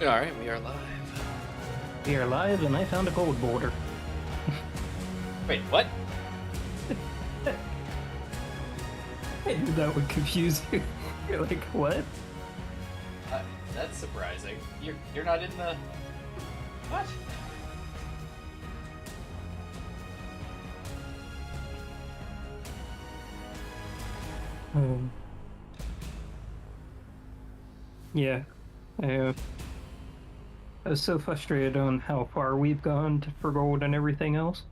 Alright, we are live. We are live, and I found a gold border. Wait, what? I knew that would confuse you. You're like, what? That's surprising. You're not in the... What? Yeah. I was so frustrated on how far we've gone for gold and everything else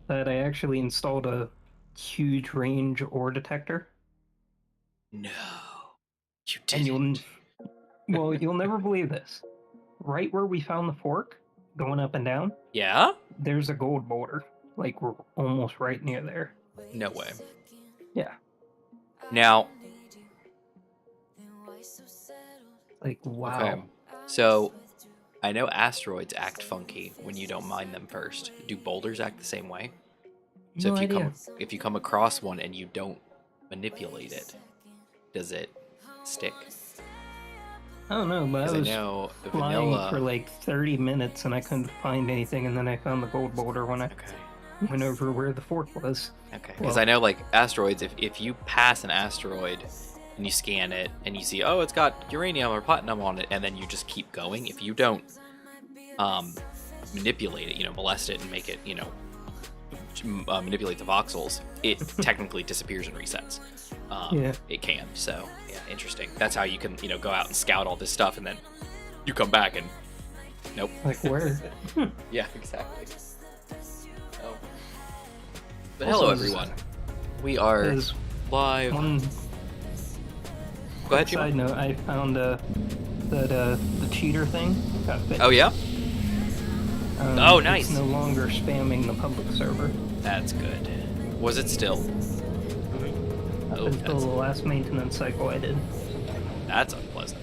that I actually installed a huge range ore detector. No. You And didn't. you'll never believe this. Right where we found the fork, going up and down, Yeah? there's a gold border. Like, we're almost right near there. No way. Yeah. Now... Like, wow. Okay. So, I know asteroids act funky when you don't mine them first. Do boulders act the same way? So No idea. if you come across one and you don't manipulate it, does it stick? I don't know, but I Because I was know flying vanilla... for like 30 minutes and I couldn't find anything, and then I found the gold boulder when I Okay. went over where the fork was. Okay. Because Well, I know, like, asteroids, if you pass an asteroid and you scan it and you see, oh, it's got uranium or platinum on it, and then you just keep going, if you don't manipulate it, molest it and make it, manipulate the voxels, it technically disappears and resets. Yeah. It can. So, yeah, interesting. That's how you can, go out and scout all this stuff, and then you come back and nope. Like where? Yeah, exactly. Oh. But Also, hello, everyone. We are There's live. one Go ahead, side Jim. note, I found that the cheater thing got fixed. Oh, yeah? Oh, nice. It's no longer spamming the public server That's good. Was it still? Oh, until the last maintenance cycle I did. that's unpleasant.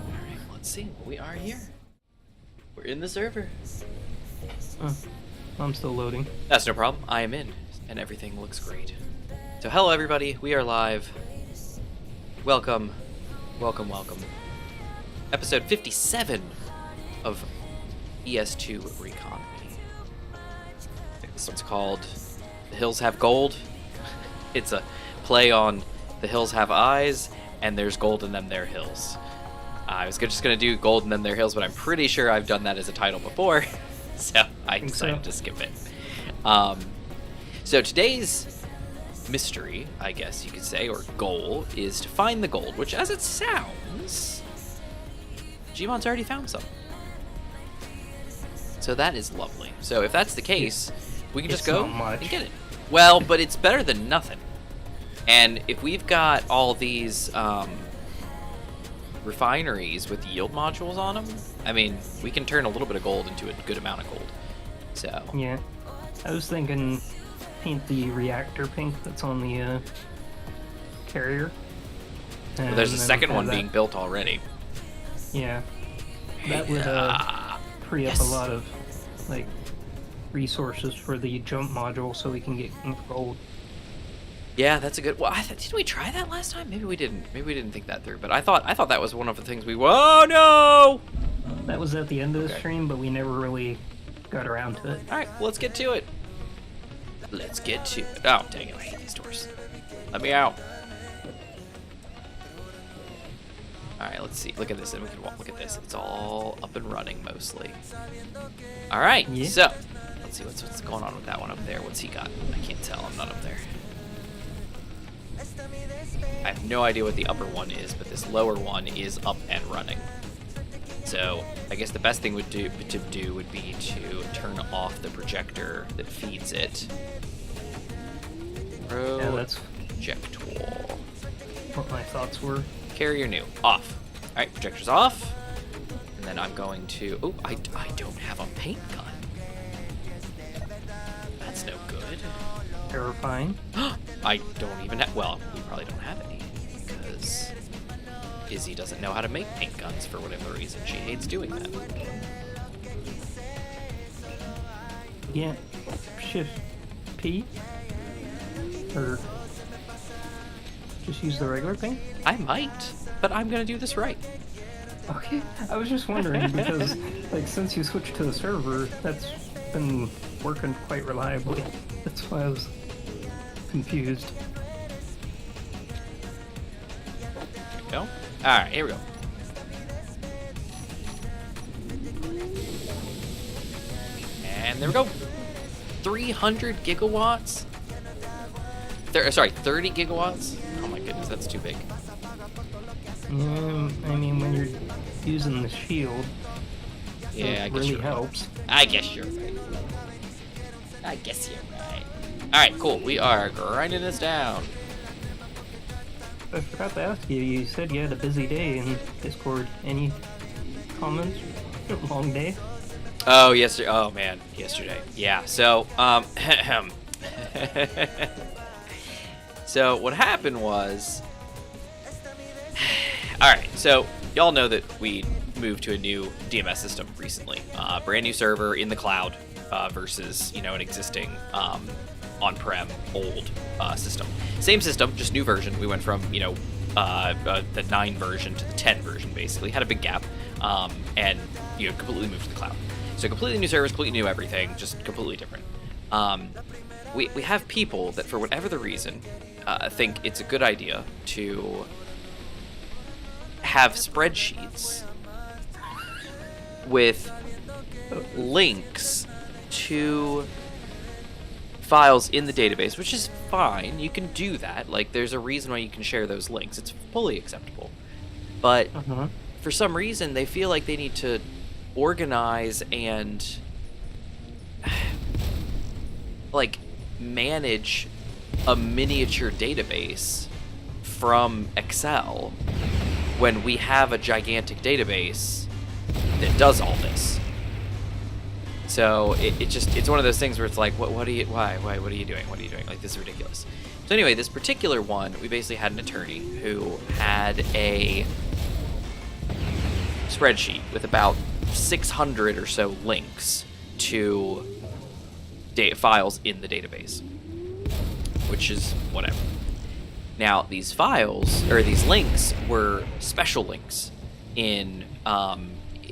Alright, let's see. We are here. We're in the server. I'm still loading. That's no problem. I am in, and everything looks great. So hello, everybody. We are live. Welcome. Welcome, welcome. Episode 57 of ES2 Reconomy. I think this one's called The Hills Have Gold. It's a play on The Hills Have Eyes, and there's gold in them there hills. I was just going to do gold in them there hills, but I'm pretty sure I've done that as a title before, so I decided to skip it. So today's mystery, I guess you could say, or goal, is to find the gold, which as it sounds, Gmon's already found some. So that is lovely. So if that's the case, we can just go and get it. Well, but it's better than nothing. And if we've got all these refineries with yield modules on them, I mean, we can turn a little bit of gold into a good amount of gold. So Yeah. I was thinking paint the reactor pink that's on the carrier. well, there's a And then second have one that- being built already. Yeah. That would free up Yes. a lot of like resources for the jump module so we can get gold. Yeah, that's a good. Well, did we try that last time? Maybe we didn't. Maybe we didn't think that through. But I thought that was one of the things we. Whoa, no! That was at the end of the stream, but we never really got around to it. All right, let's get to it. Let's get to it. Oh, dang it! I hate these doors. Let me out. All right, let's see. Look at this, and we can walk. Look at this. It's all up and running mostly. All right, Yeah. so let's see what's going on with that one up there. What's he got? I can't tell. I'm not up there. I have no idea what the upper one is, but this lower one is up and running. So I guess the best thing would be to turn off the projector that feeds it. Yeah, that's Projector. what my thoughts were. Carrier new. Off. Alright, projector's off. And then I'm going to... Oh, I don't have a paint gun. That's no good. Terrifying. I don't even have... Well, we probably don't have any. Because Izzy doesn't know how to make paint guns for whatever reason. She hates doing that. Yeah. Shift P? Or just use the regular thing? I might, but I'm gonna do this right. Okay, I was just wondering because, like, since you switched to the server, that's been working quite reliably. That's why I was confused. There we go. All right, here we go. And there we go. 300 gigawatts. 30 gigawatts. Oh my goodness, that's too big. I mean, when you're using the shield, Yeah, I guess really you're right. helps. I guess you're right. I guess you're right. All right, cool. We are grinding this down. I forgot to ask you. You said you had a busy day in Discord. Any comments? Long day. Oh, yesterday. Oh man, yesterday. Yeah. So, so what happened was, all right. So y'all know that we moved to a new DMS system recently. Brand new server in the cloud versus an existing on-prem old system. Same system, just new version. We went from the 9 version to the 10 version basically. Had a big gap, and completely moved to the cloud. So completely new servers, completely new everything, just completely different. We have people that for whatever the reason think it's a good idea to have spreadsheets with links to files in the database, which is fine. You can do that. Like, there's a reason why you can share those links. It's fully acceptable. But for some reason, they feel like they need to organize and like manage a miniature database from Excel when we have a gigantic database that does all this. So it's one of those things where it's like, what are you doing? Like, this is ridiculous. So anyway, this particular one, we basically had an attorney who had a spreadsheet with about 600 or so links to files in the database, which is whatever. Now, these files, or these links, were special links in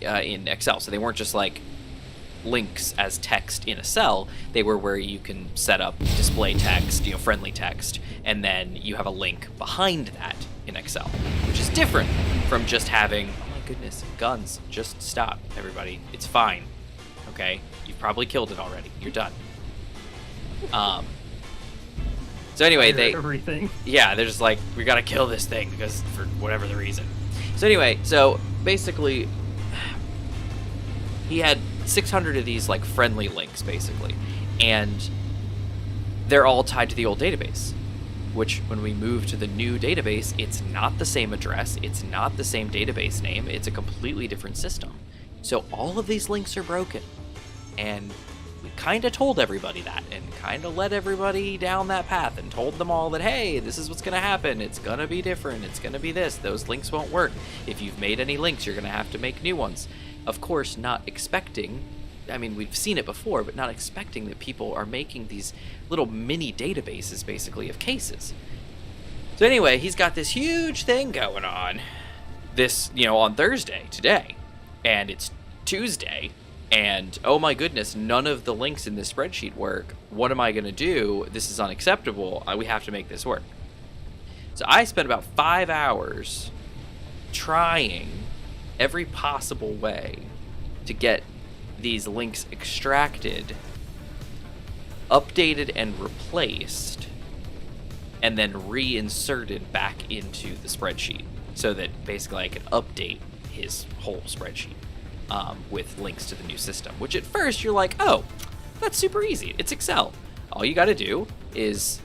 Excel. So they weren't just like links as text in a cell. They were where you can set up display text, friendly text, and then you have a link behind that in Excel, which is different from just having, oh my goodness, guns. Just stop, everybody. It's fine. Okay? You've probably killed it already. You're done. So anyway, they're just like, we gotta kill this thing because for whatever the reason. So anyway, so basically, he had 600 of these like friendly links basically, and they're all tied to the old database, which when we move to the new database, it's not the same address, it's not the same database name, it's a completely different system. So all of these links are broken, and we kind of told everybody that, and kind of led everybody down that path and told them all that, hey, this is what's going to happen, it's going to be different, it's going to be this, those links won't work. If you've made any links, you're going to have to make new ones. Of course, not expecting, I mean, we've seen it before, but not expecting that people are making these little mini databases, basically, of cases. So anyway, he's got this huge thing going on this, on Thursday, today, and it's Tuesday, and oh my goodness, none of the links in this spreadsheet work. What am I going to do? This is unacceptable. We have to make this work. So I spent about 5 hours trying every possible way to get these links extracted, updated and replaced, and then reinserted back into the spreadsheet so that basically I could update his whole spreadsheet with links to the new system, which at first you're like, oh, that's super easy. It's Excel. All you got to do is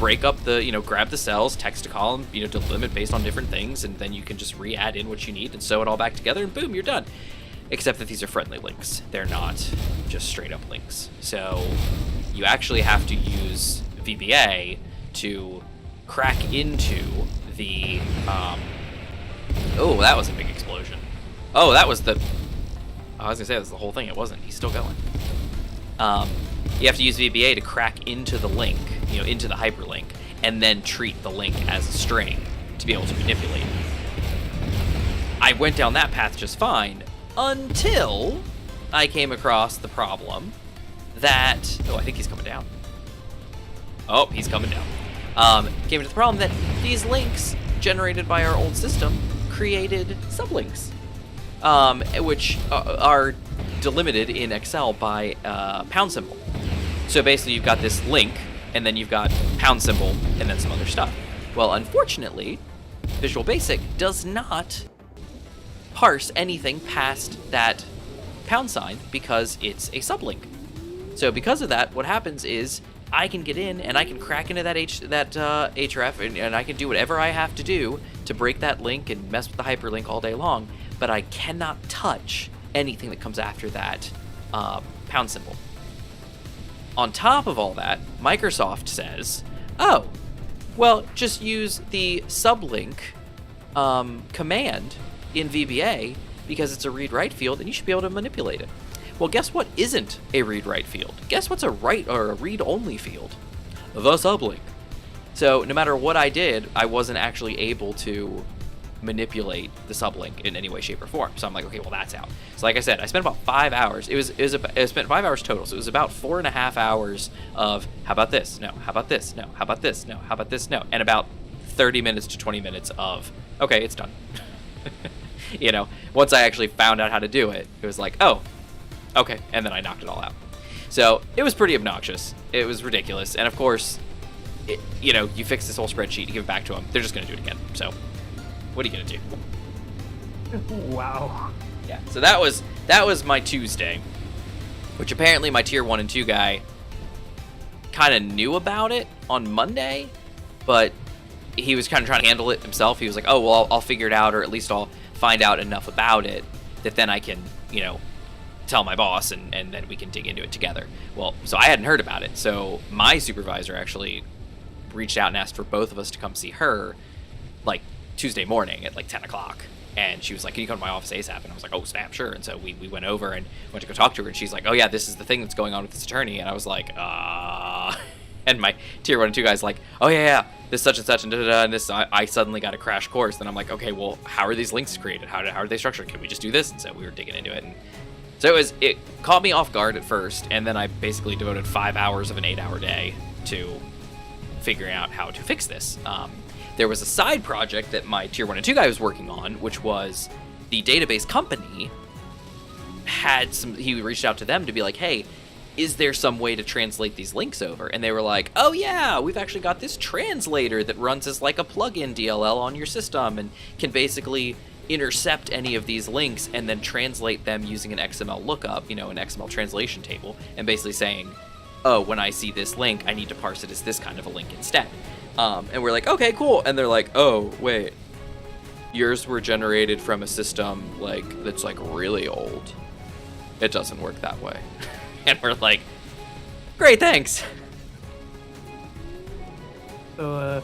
break up the, grab the cells, text a column, delimit based on different things, and then you can just re-add in what you need and sew it all back together, and boom, you're done. Except that these are friendly links. They're not just straight up links. So you actually have to use VBA to crack into the, oh, that was a big explosion. Oh, that was the, I was gonna say that was the whole thing. It wasn't. He's still going. You have to use VBA to crack into the link, into the hyperlink, and then treat the link as a string to be able to manipulate it. I went down that path just fine until I came across the problem that... Oh, I think he's coming down. Oh, he's coming down. Came to the problem that these links generated by our old system created sublinks, which are delimited in Excel by pound symbol. So basically you've got this link, and then you've got pound symbol, and then some other stuff. Well, unfortunately, Visual Basic does not parse anything past that pound sign because it's a sublink. So because of that, what happens is I can get in and I can crack into that href and I can do whatever I have to do to break that link and mess with the hyperlink all day long, but I cannot touch anything that comes after that pound symbol. On top of all that, Microsoft says, oh, well, just use the sublink command in VBA because it's a read-write field and you should be able to manipulate it. Well, guess what isn't a read-write field? Guess what's a write or a read-only field? The sublink. So no matter what I did, I wasn't actually able to manipulate the sublink in any way, shape, or form. So I'm like, okay, well, that's out. So like I said, I spent about 5 hours. I spent 5 hours total. So it was about 4.5 hours of how about this? No. How about this? No. How about this? No. How about this? No. And about 30 minutes to 20 minutes of, okay, it's done. You know, once I actually found out how to do it, it was like, oh, okay. And then I knocked it all out. So it was pretty obnoxious. It was ridiculous. And of course, you know, you fix this whole spreadsheet, you give it back to them. They're just going to do it again. So what are you going to do? Wow. Yeah. So that was my Tuesday, which apparently my tier 1 and 2 guy kind of knew about it on Monday, but he was kind of trying to handle it himself. He was like, oh, well, I'll figure it out, or at least I'll find out enough about it that then I can, you know, tell my boss and then we can dig into it together. Well, so I hadn't heard about it. So my supervisor actually reached out and asked for both of us to come see her like Tuesday morning at like 10 o'clock. And she was like, can you come to my office ASAP? And I was like, oh, snap, sure. And so we went over and went to go talk to her. And she's like, oh, yeah, this is the thing that's going on with this attorney. And I was like, And my tier 1 and 2 guy's like, oh, yeah, this such and such and da-da-da. And this, I suddenly got a crash course. Then I'm like, okay, well, how are these links created? How are they structured? Can we just do this? And so we were digging into it. And so it caught me off guard at first. And then I basically devoted 5 hours of an 8-hour day to figuring out how to fix this. There was a side project that my tier 1 and 2 guy was working on, which was the database company he reached out to them to be like, hey, is there some way to translate these links over? And they were like, oh yeah, we've actually got this translator that runs as like a plug-in DLL on your system and can basically intercept any of these links and then translate them using an XML lookup, you know, an XML translation table, and basically saying, oh, when I see this link, I need to parse it as this kind of a link instead. And we're like, okay, cool. And they're like, oh, wait, yours were generated from a system like that's like really old. It doesn't work that way. And we're like, great, thanks. So,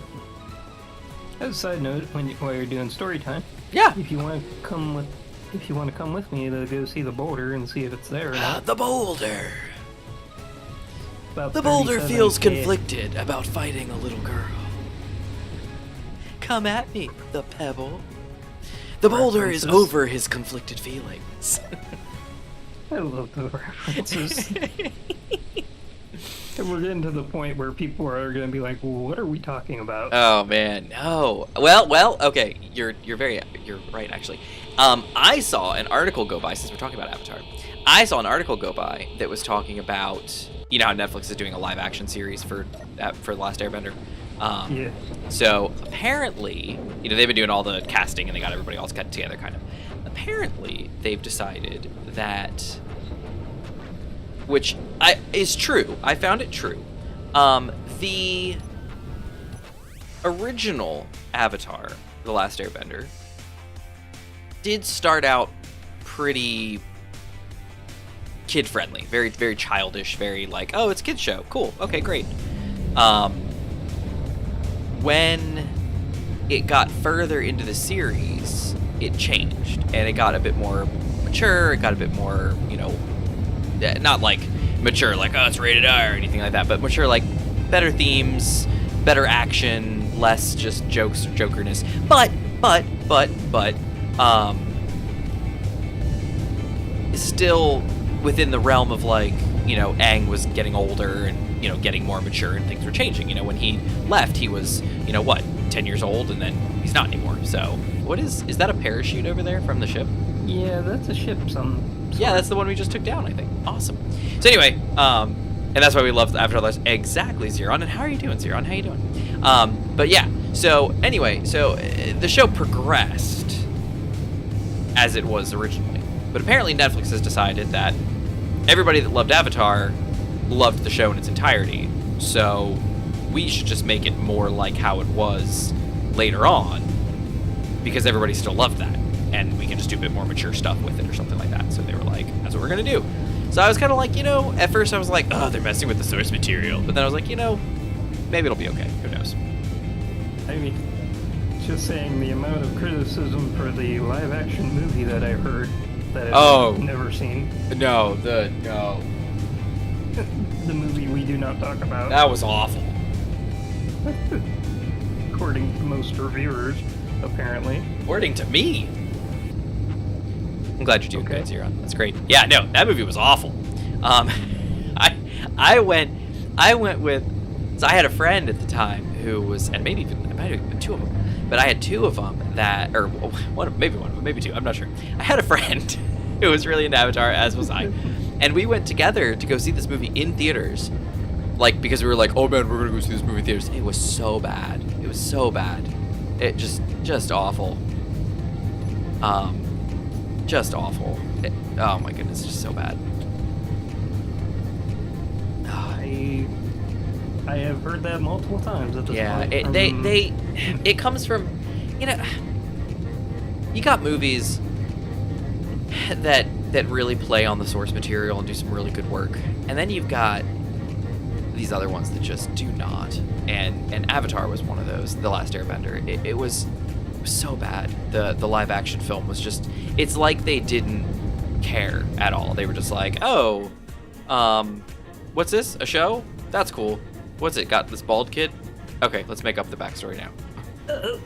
as a side note, while you're doing story time, yeah, if you want to come with me to go see the boulder and see if it's there or not. The boulder. About The boulder feels 37K. conflicted about fighting a little girl. Come at me, the pebble. The boulder is References. over his conflicted feelings. I love the references. And we're getting to the point where people are going to be like, well, what are we talking about? Oh man, no. Well, okay. You're right actually. I saw an article go by, since we're talking about Avatar. I saw an article go by that was talking about, you know how Netflix is doing a live action series for The Last Airbender. Yeah. So apparently, you know, they've been doing all the casting and they got everybody all cut together kind of. Apparently, they've decided that, which is true. I found it true. The original Avatar, The Last Airbender, did start out pretty kid-friendly, very, very childish, very like, oh, it's a kid's show. Cool. Okay, great. When it got further into the series, it changed, and it got a bit more mature. It got a bit more, you know, not like mature, like, oh, it's rated R or anything like that, but mature, like better themes, better action, less just jokerness. But, still within the realm of, like, you know, Aang was getting older and, you know, getting more mature and things were changing. You know, when he left, he was, you know, what, 10 years old, and then he's not anymore. So, what is that a parachute over there from the ship? Yeah, that's a ship, Yeah, that's the one we just took down, I think. Awesome. So anyway, and that's why we love the Avatar Lives. Exactly, Zeron. And how are you doing, Zeron? How you doing? But yeah, so anyway, so the show progressed as it was originally. But apparently Netflix has decided that everybody that loved Avatar loved the show in its entirety. So we should just make it more like how it was later on, because everybody still loved that. And we can just do a bit more mature stuff with it or something like that. So they were like, that's what we're going to do. So I was kind of like, you know, at first I was like, oh, they're messing with the source material. But then I was like, you know, maybe it'll be okay. Who knows? I mean, just saying the amount of criticism for the live-action movie that I heard that I've never seen. No. The movie we do not talk about. That was awful. According to most reviewers, apparently. According to me. I'm glad you're doing good, Zeron. That's great. Yeah, no, that movie was awful. I went with, so I had a friend at the time who was, and maybe even, it might have been two of them, but I had two of them that, or maybe one of them, maybe two, I'm not sure. I had a friend who was really into Avatar, as was I, and we went together to go see this movie in theaters, like, because we were like, oh man, we're gonna go see this movie in theaters. It was so bad. It was so bad. It just awful. Just awful. Oh my goodness, just so bad. I have heard that multiple times at this point. Yeah, it comes from, you know, you got movies that really play on the source material and do some really good work, and then you've got these other ones that just do not. And Avatar was one of those. The Last Airbender. It was so bad. The live action film was just, it's like they didn't care at all. They were just like, oh, what's this? A show? That's cool. What's it got? This bald kid? Okay, let's make up the backstory now. Uh-oh.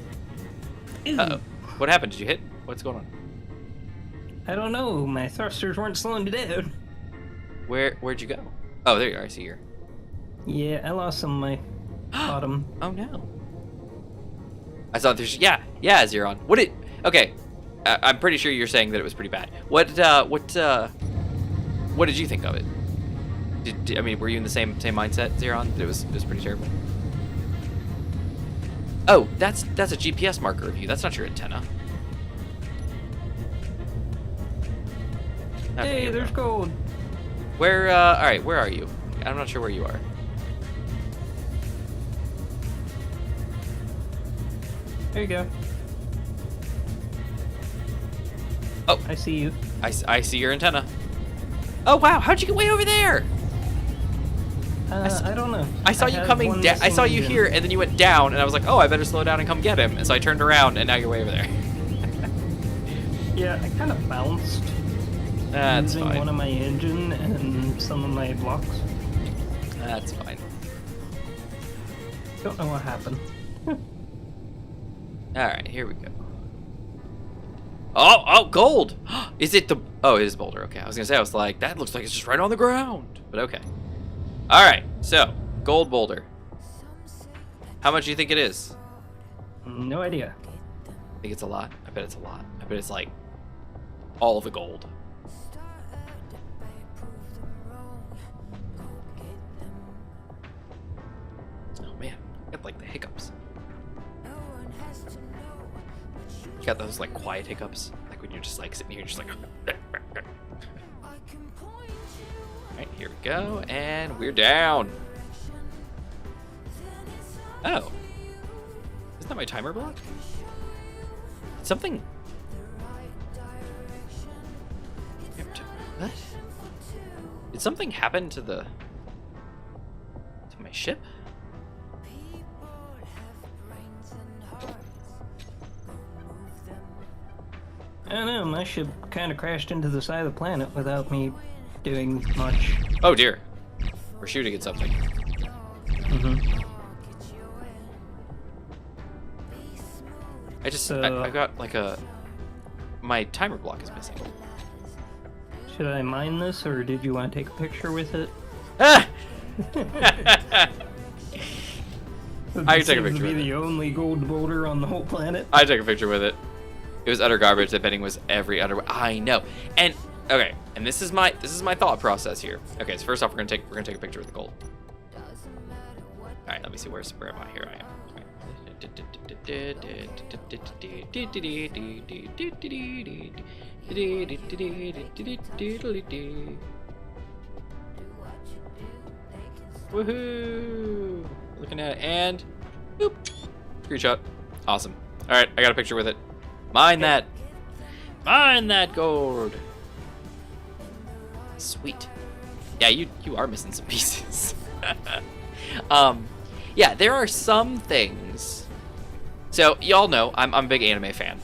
What happened? Did you hit? What's going on? I don't know. My thrusters weren't slowing me down. Where'd you go? Oh, there you are. I see you. Yeah, I lost some of my bottom. Oh no. I saw there's Zeron. Okay. I'm pretty sure you're saying that it was pretty bad. What did you think of it? I mean, were you in the same mindset, Zeron? That it was pretty terrible. Oh, that's a GPS marker of you. That's not your antenna. Okay, hey, there's gold. Where? All right, where are you? I'm not sure where you are. There you go. Oh, I see you. I see your antenna. Oh wow, how'd you get way over there? I don't know. I saw you coming down. I saw you here, and then you went down, and I was like, oh, I better slow down and come get him. And so I turned around, and now you're way over there. Yeah, I kind of bounced. That's using fine. one of my engine and some of my blocks. That's fine. Don't know what happened. Alright, here we go. Oh, gold! Is it the... Oh, it is boulder. Okay, I was gonna say, I was like, that looks like it's just right on the ground. But okay. Alright, so, gold boulder. How much do you think it is? No idea. I think it's a lot. I bet it's a lot. I bet it's like all the gold. Oh man, I got like the hiccups. You got those like quiet hiccups, like when you're just like sitting here, just like. Alright, here we go, and we're down. Oh. Isn't that my timer block? Something. What? Did something happen to my ship? I don't know, my ship kind of crashed into the side of the planet without me doing much. Oh dear. We're shooting at something. Mm-hmm. I got like my timer block is missing. Should I mine this, or did you want to take a picture with it? Ah! I This can take a seems picture to be with the only gold boulder on the whole planet. I took a picture with it. It was utter garbage. The betting was every utter. I know. And okay, and this is my thought process here. Okay, so first off, we're gonna take a picture with the gold. All right, let me see where am I? Here I am. Woohoo! Looking at it and boop. Screenshot. Awesome. All right, I got a picture with it. Mine that. Mine that gold. Sweet. Yeah, you are missing some pieces. Yeah, there are some things. So y'all know I'm a big anime fan.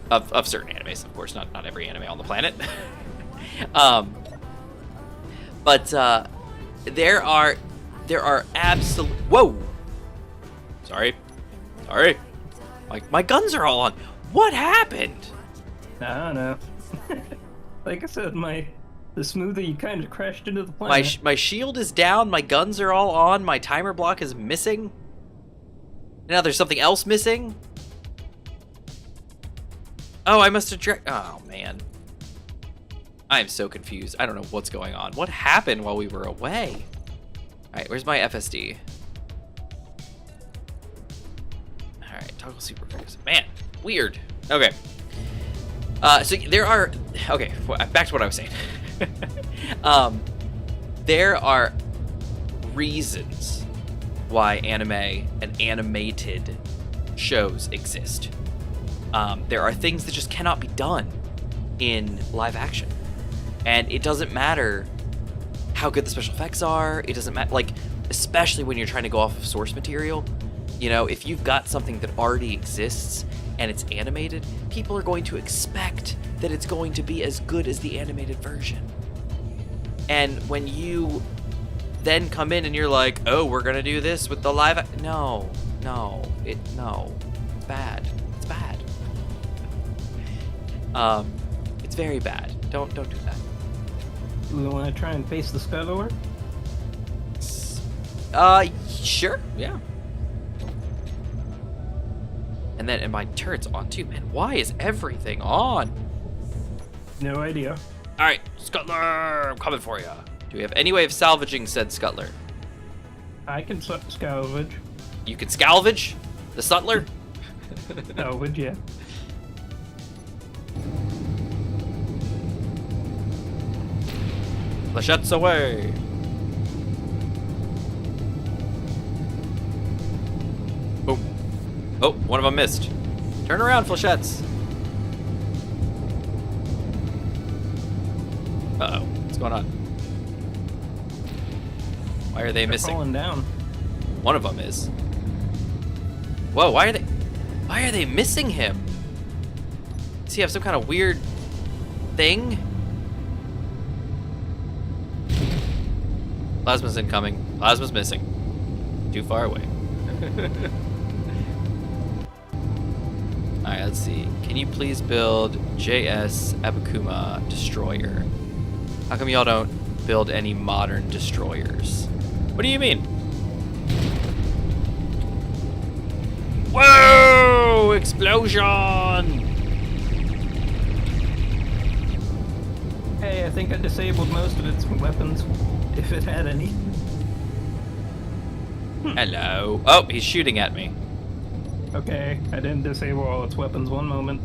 Of certain animes, of course, not every anime on the planet. But there are absolute. Whoa. Sorry. My guns are all on. What happened? I don't know. Like I said, the smoothie kind of crashed into the planet. My shield is down. My guns are all on. My timer block is missing. Now there's something else missing. Oh, I must have oh man. I am so confused. I don't know what's going on. What happened while we were away? All right, where's my FSD? All right, toggle super focus. Man, weird. Okay. So there are. Okay, back to what I was saying. There are reasons why anime and animated shows exist. There are things that just cannot be done in live action. And it doesn't matter how good the special effects are. It doesn't matter, like, especially when you're trying to go off of source material. You know, if you've got something that already exists and it's animated, people are going to expect that it's going to be as good as the animated version. And when you then come in and you're like, oh, we're gonna do this with the live, no, it's bad. It's bad. It's very bad. Don't do that. You want to try and face the Skylower? Sure, yeah. And my turret's on too, man. Why is everything on? No idea. All right, Scuttler, I'm coming for you. Do we have any way of salvaging said Scuttler? I can salvage. You can salvage the Scuttler? Salvage, yeah. Flechettes away. Boom. Oh, one of them missed. Turn around, Flechettes. Uh-oh. What's going on? Why are they missing? Falling down. One of them is. Whoa, why are they missing him? Does he have some kind of weird thing? Plasma's incoming. Plasma's missing. Too far away. Alright, let's see. Can you please build JS Abakuma Destroyer? How come y'all don't build any modern destroyers? What do you mean? Whoa! Explosion! Hey, I think I disabled most of its weapons, if it had any. Hello. Oh, he's shooting at me. Okay, I didn't disable all its weapons. One moment.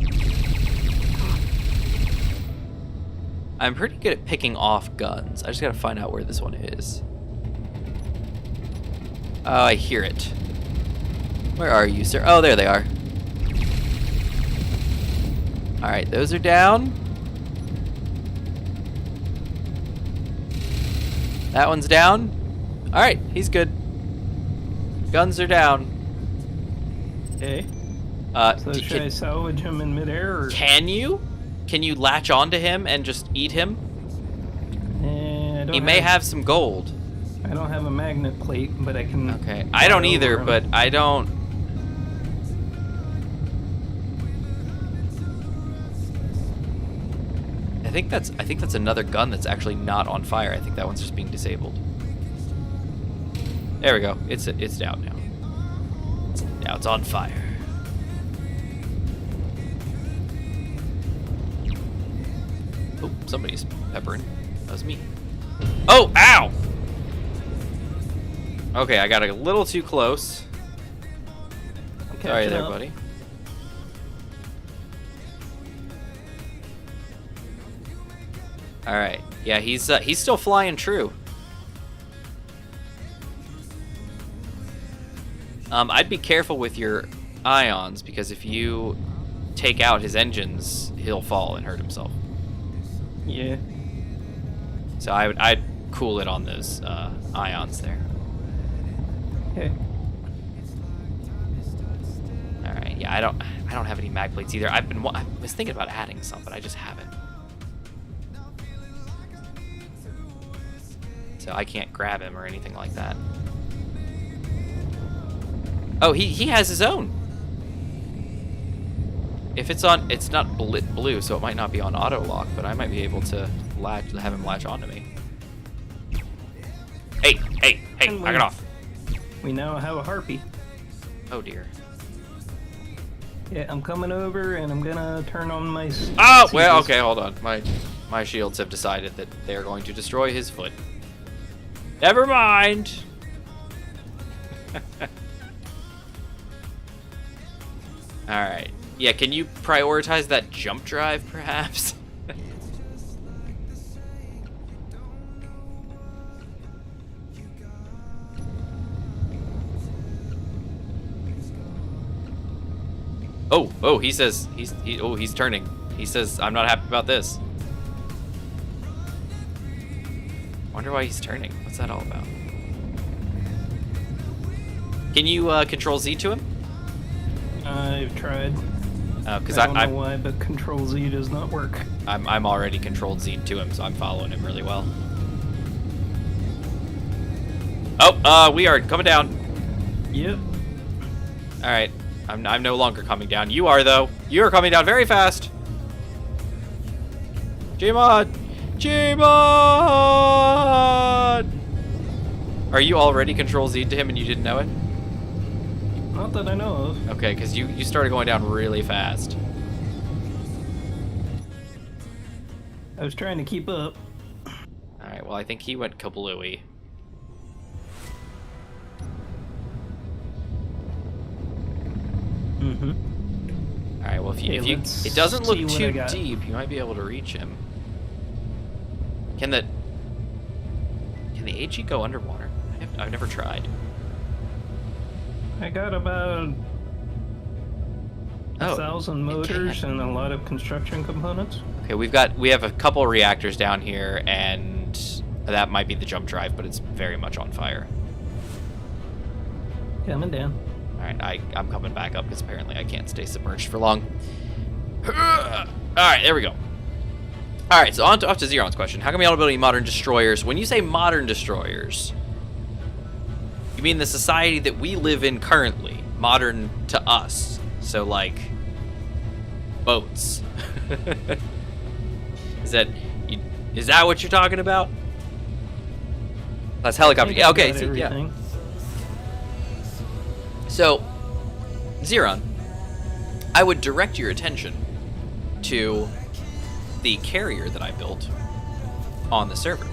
I'm pretty good at picking off guns. I just gotta find out where this one is. Oh, I hear it. Where are you, sir? Oh, there they are. Alright, those are down. That one's down. Alright, he's good. Guns are down. Okay. So should I salvage him in midair? Or? Can you? Can you latch onto him and just eat him? He may have some gold. I don't have a magnet plate, but I can. Okay. I don't either, but I don't. think that's another gun that's actually not on fire. I think that one's just being disabled. There we go. It's down now. Now it's on fire. Oh, somebody's peppering. That was me. Oh, ow! Okay, I got a little too close. Sorry there, buddy. All right. Yeah, he's still flying true. I'd be careful with your ions, because if you take out his engines, he'll fall and hurt himself. Yeah. So I'd cool it on those ions there. Okay. All right. Yeah, I don't have any mag plates either. I was thinking about adding some, but I just haven't. So I can't grab him or anything like that. Oh, he has his own. If it's on, it's not lit blue, so it might not be on auto lock, but I might be able to have him latch onto me. Hey, knock it off. We now have a harpy. Oh dear. Yeah, I'm coming over and I'm gonna turn on my. Oh well, okay, hold on. My shields have decided that they are going to destroy his foot. Never mind. All right. Yeah, can you prioritize that jump drive, perhaps? Oh, he says he's turning. He says, I'm not happy about this. Wonder why he's turning. What's that all about? Can you control Z to him? I've tried. Because I don't know why, but Control Z does not work. I'm already controlled Z to him, so I'm following him really well. Oh, we are coming down. Yep. All right, I'm no longer coming down. You are though. You are coming down very fast. Gmod! Are you already Control Z to him and you didn't know it? Not that I know of. Okay, because you started going down really fast. I was trying to keep up. Alright, well I think he went kablooey. Mm-hmm. Alright, well if you it doesn't look too deep, you might be able to reach him. Can the AG go underwater? I've never tried. I got about 1,000 motors and a lot of construction components. Okay, we have a couple reactors down here, and that might be the jump drive, but it's very much on fire. Coming down. All right, I'm coming back up because apparently I can't stay submerged for long. All right, there we go. All right, so off to Zeron's question. How come we don't build any modern destroyers? When you say modern destroyers, you mean the society that we live in currently, modern to us. So like boats. Is that what you're talking about? That's helicopter. Yeah, okay, so, yeah. So, Zeron, I would direct your attention to the carrier that I built on the server.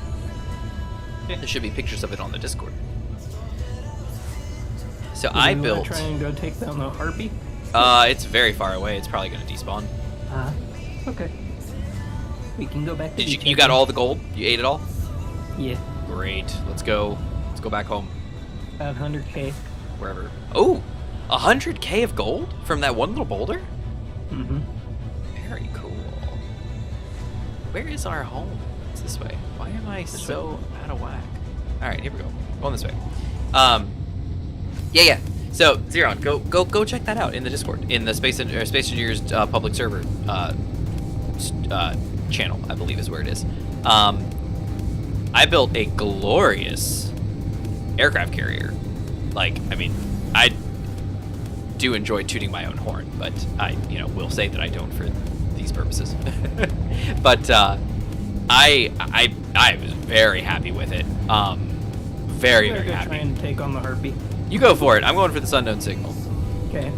There should be pictures of it on the Discord. So I built. Try and go take down the harpy. It's very far away. It's probably going to despawn. Okay. We can go back to You got all the gold? You ate it all? Yeah. Great. Let's go back home. About 100k. Wherever. Oh, 100k of gold from that one little boulder? Mm-hmm. Very cool. Where is our home? It's this way. Why am I so out of whack? All right, here we go. Going this way. Yeah. So Zeron, go check that out in the Discord, in the Space Engineers public server channel, I believe is where it is. I built a glorious aircraft carrier. Like, I mean, I do enjoy tooting my own horn, but I, will say that I don't for these purposes. But I was very happy with it. Very, very happy. Try and take on the heartbeat. You go for it. I'm going for this unknown signal. Okay.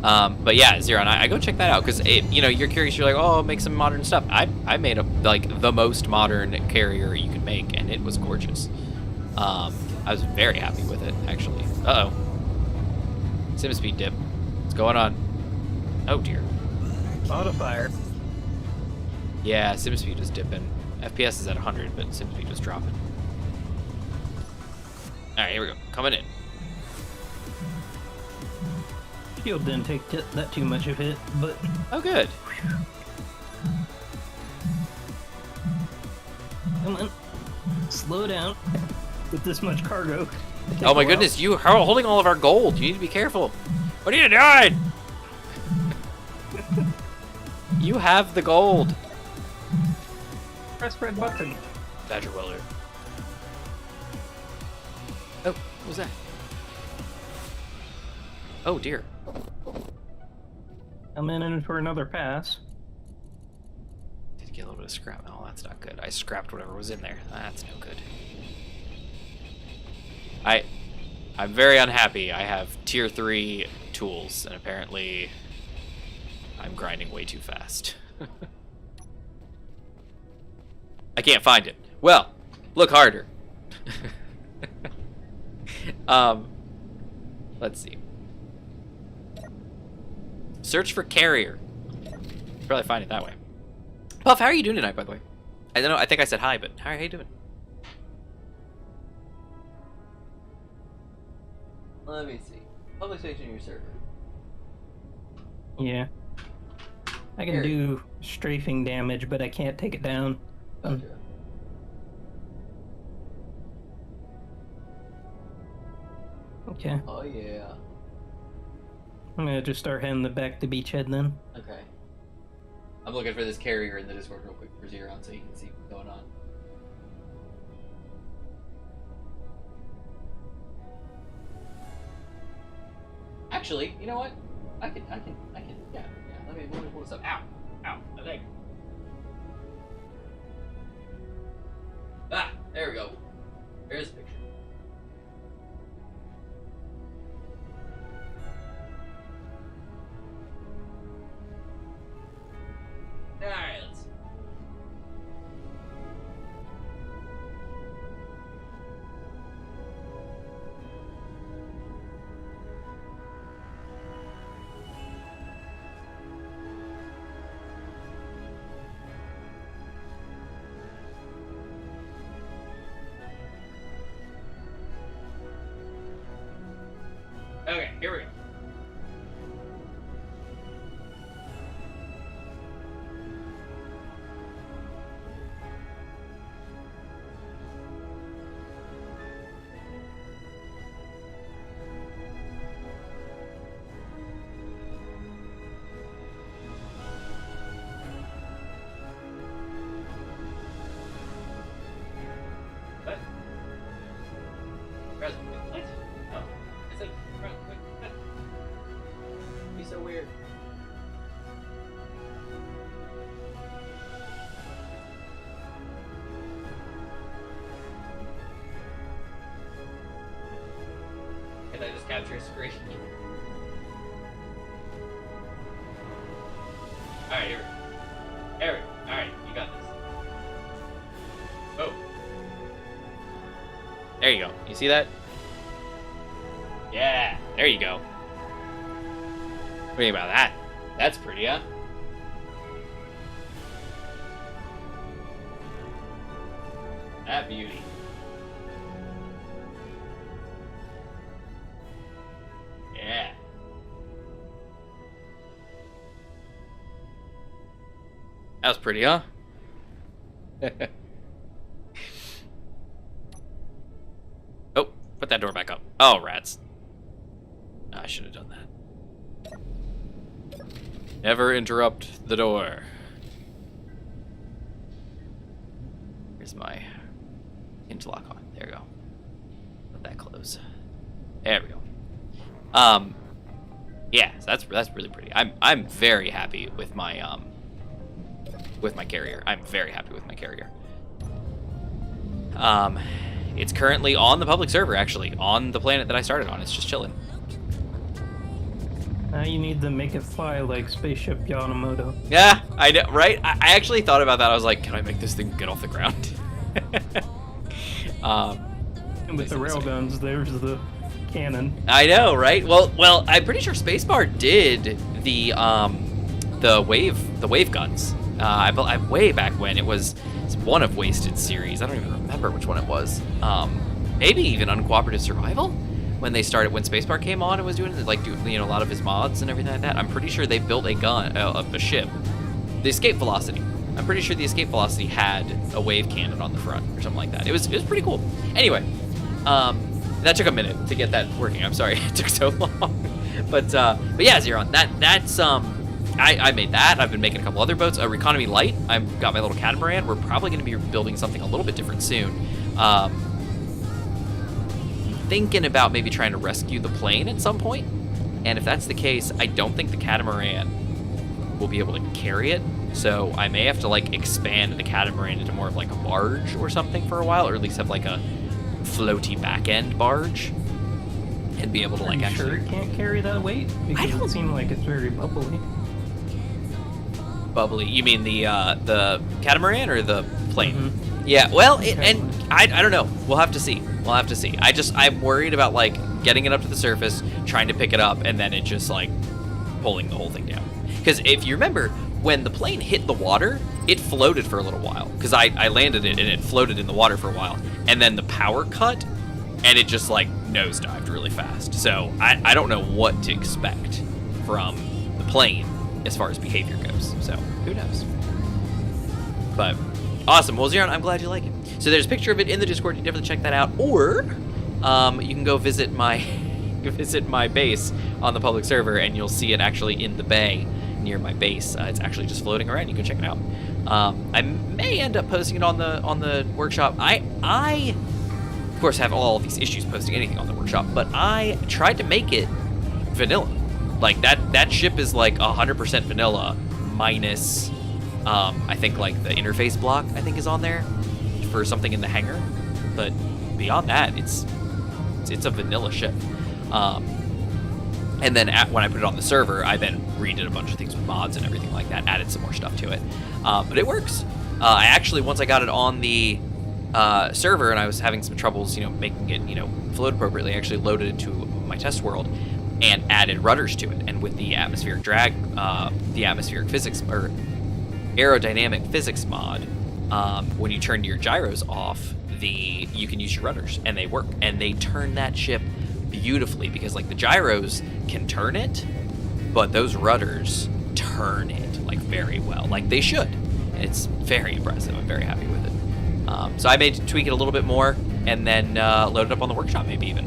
But yeah, Zero, and I go check that out because you're curious. You're like, oh, make some modern stuff. I made the most modern carrier you could make, and it was gorgeous. I was very happy with it actually. Uh oh. Sim speed dip. What's going on? Oh dear. Auto fire. Yeah, sim speed was dipping. FPS is at 100, but sim speed was dropping. All right, here we go. Coming in. Shield didn't take that too much of hit, but... Oh, good. Come on. Slow down. With this much cargo. Oh my goodness, you are holding all of our gold. You need to be careful. What are you doing? You have the gold. Press red button. Badger Weller. Oh, what was that? Oh dear. I'm in for another pass. Did get a little bit of scrap. Oh, that's not good. I scrapped whatever was in there. That's no good. I'm very unhappy. I have tier 3 tools, and apparently I'm grinding way too fast. I can't find it. Well, look harder. Let's see. Search for carrier. Probably find it that way. Puff, how are you doing tonight, by the way? I don't know. I think I said hi, but how are you doing? Let me see. Public station in your server. Yeah. I can do strafing damage, but I can't take it down. Gotcha. Okay. Oh yeah. I'm gonna just start heading back to Beachhead then. Okay. I'm looking for this carrier in the Discord real quick for Zero so you can see what's going on. Actually, you know what? I can, yeah. Let me pull this up. Ow, my leg. Ah, there we go. There's a picture. Alright, let's see. Okay, here we go. What? What? Oh, I said, what? Be so weird. Can I just capture a screen? Alright, here we go. There we go. Alright, you got this. Oh. There you go. You see that? Yeah, there you go. What do you think about that? That's pretty, huh? That beauty. Yeah. That was pretty, huh? Oh, put that door back up. Oh, rats. I should have done that. Never interrupt the door. Here's my interlock on. There we go. Let that close. There we go. Yeah, so that's really pretty. I'm very happy with my with my carrier. I'm very happy with my carrier. It's currently on the public server, actually, on the planet that I started on. It's just chilling. Now you need to make it fly like Spaceship Yamamoto. Yeah, I know, right? I actually thought about that. I was like, can I make this thing get off the ground? And with the railguns, there's the cannon. I know, right? Well, I'm pretty sure Spacebar did the wave guns. I way back when it's one of Wasted's series. I don't even remember which one it was. Maybe even Uncooperative Survival when Spacebar came on and was doing a lot of his mods and everything like that. I'm pretty sure they built a ship, the Escape Velocity. I'm pretty sure the Escape Velocity had a wave cannon on the front or something like that. It was pretty cool. Anyway, that took a minute to get that working. I'm sorry it took so long. But yeah, Zeron, that's I made that. I've been making a couple other boats. A Reconomy Light. I've got my little catamaran. We're probably going to be building something a little bit different soon. Thinking about maybe trying to rescue the plane at some point. And if that's the case, I don't think the catamaran will be able to carry it. So I may have to expand the catamaran into more of a barge or something for a while, or at least have a floaty back end barge and be able to actually. Sure, it can't carry that weight because it seems like it's very bubbly. Bubbly? You mean the catamaran or the plane? Mm-hmm. Yeah. Well, and I don't know. We'll have to see. I'm worried about getting it up to the surface, trying to pick it up, and then it just pulling the whole thing down. Because if you remember, when the plane hit the water, it floated for a little while. Because I landed it and it floated in the water for a while, and then the power cut, and it just nosedived really fast. So I don't know what to expect from the plane as far as behavior goes. So who knows? But awesome. Well, Zeron, I'm glad you like it. So there's a picture of it in the Discord. You can definitely check that out. Or you can go visit my base on the public server, and you'll see it actually in the bay near my base. It's actually just floating around. You can check it out. I may end up posting it on the workshop. I of course have all these issues posting anything on the workshop, but I tried to make it vanilla. That ship is 100% vanilla minus I think the interface block I think is on there for something in the hangar, but beyond that it's a vanilla ship. And then when I put it on the server, I then redid a bunch of things with mods and everything like that, added some more stuff to it. But it works. I actually, once I got it on the server and I was having some troubles, making it, float appropriately, I actually loaded it into my test world and added rudders to it. And with the atmospheric drag, the atmospheric physics, or aerodynamic physics mod, when you turn your gyros off, you can use your rudders, and they work. And they turn that ship beautifully, because the gyros can turn it, but those rudders turn it very well, they should. And it's very impressive. I'm very happy with it. So I may tweak it a little bit more and then load it up on the workshop, maybe even.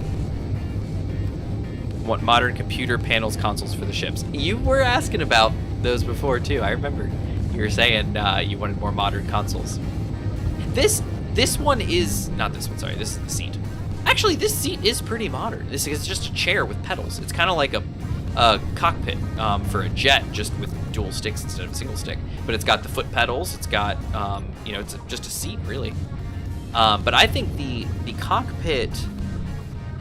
Want modern computer panels, consoles for the ships. You were asking about those before too. I remember you were saying you wanted more modern consoles. This one is not this one. Sorry, this is the seat. Actually, this seat is pretty modern. This is just a chair with pedals. It's kind of like a cockpit for a jet, just with dual sticks instead of a single stick. But it's got the foot pedals. It's got, it's just a seat, really. But I think the cockpit,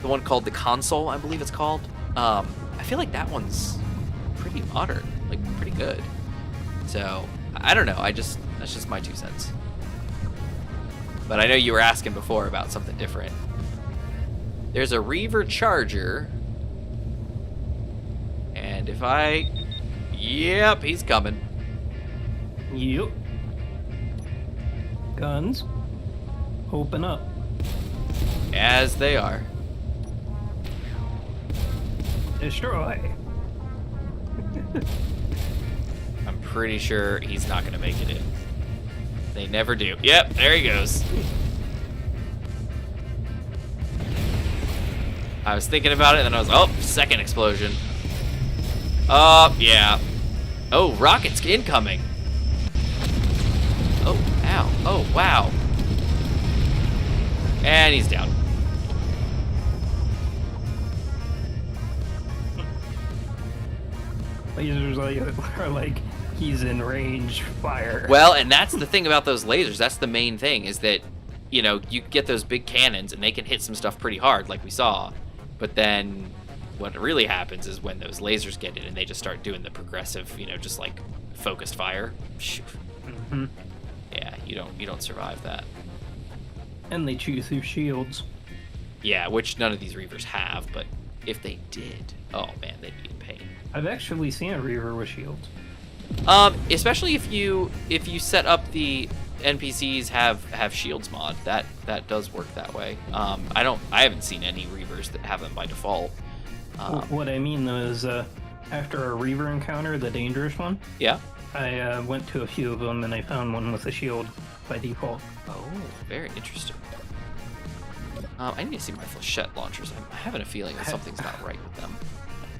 the one called the console, I believe it's called, I feel like that one's pretty modern, pretty good. So, I don't know. That's just my 2 cents. But I know you were asking before about something different. There's a Reaver Charger. And if yep, he's coming. Yep. Guns. Open up. As they are. Destroy. I'm pretty sure he's not going to make it in. They never do. Yep, there he goes. I was thinking about it, and then I was, oh, second explosion. Oh, yeah. Oh, rockets incoming. Oh, ow. Oh, wow. And he's down. Lasers are he's in range fire. Well, and that's the thing about those lasers. That's the main thing, is that, you know, you get those big cannons and they can hit some stuff pretty hard, like we saw. But then what really happens is when those lasers get in and they just start doing the progressive, you know, just like focused fire. Shoot. Mm-hmm. Yeah, you don't survive that. And they chew through shields. Yeah, which none of these Reavers have, but if they did, oh man, they'd be in pain. I've actually seen a Reaver with shields. Especially if you set up the NPCs have shields mod, that does work that way. I haven't seen any Reavers that have them by default. What I mean though is, after a Reaver encounter, the dangerous one, Yeah. I went to a few of them and I found one with a shield by default. Oh, very interesting. I need to see my flechette launchers. I'm having a feeling that something's not right with them.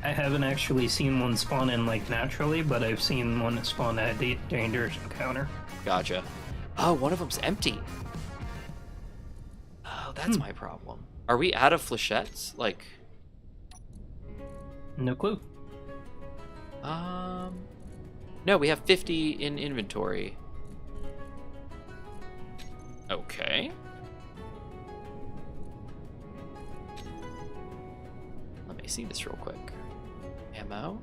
I haven't actually seen one spawn in like naturally, but I've seen one spawn at a dangerous encounter. Gotcha. Oh, one of them's empty. Oh, that's my problem. Are we out of flechettes? Like, No clue. no, we have 50 in inventory. Okay. Let me see this real quick. Ammo.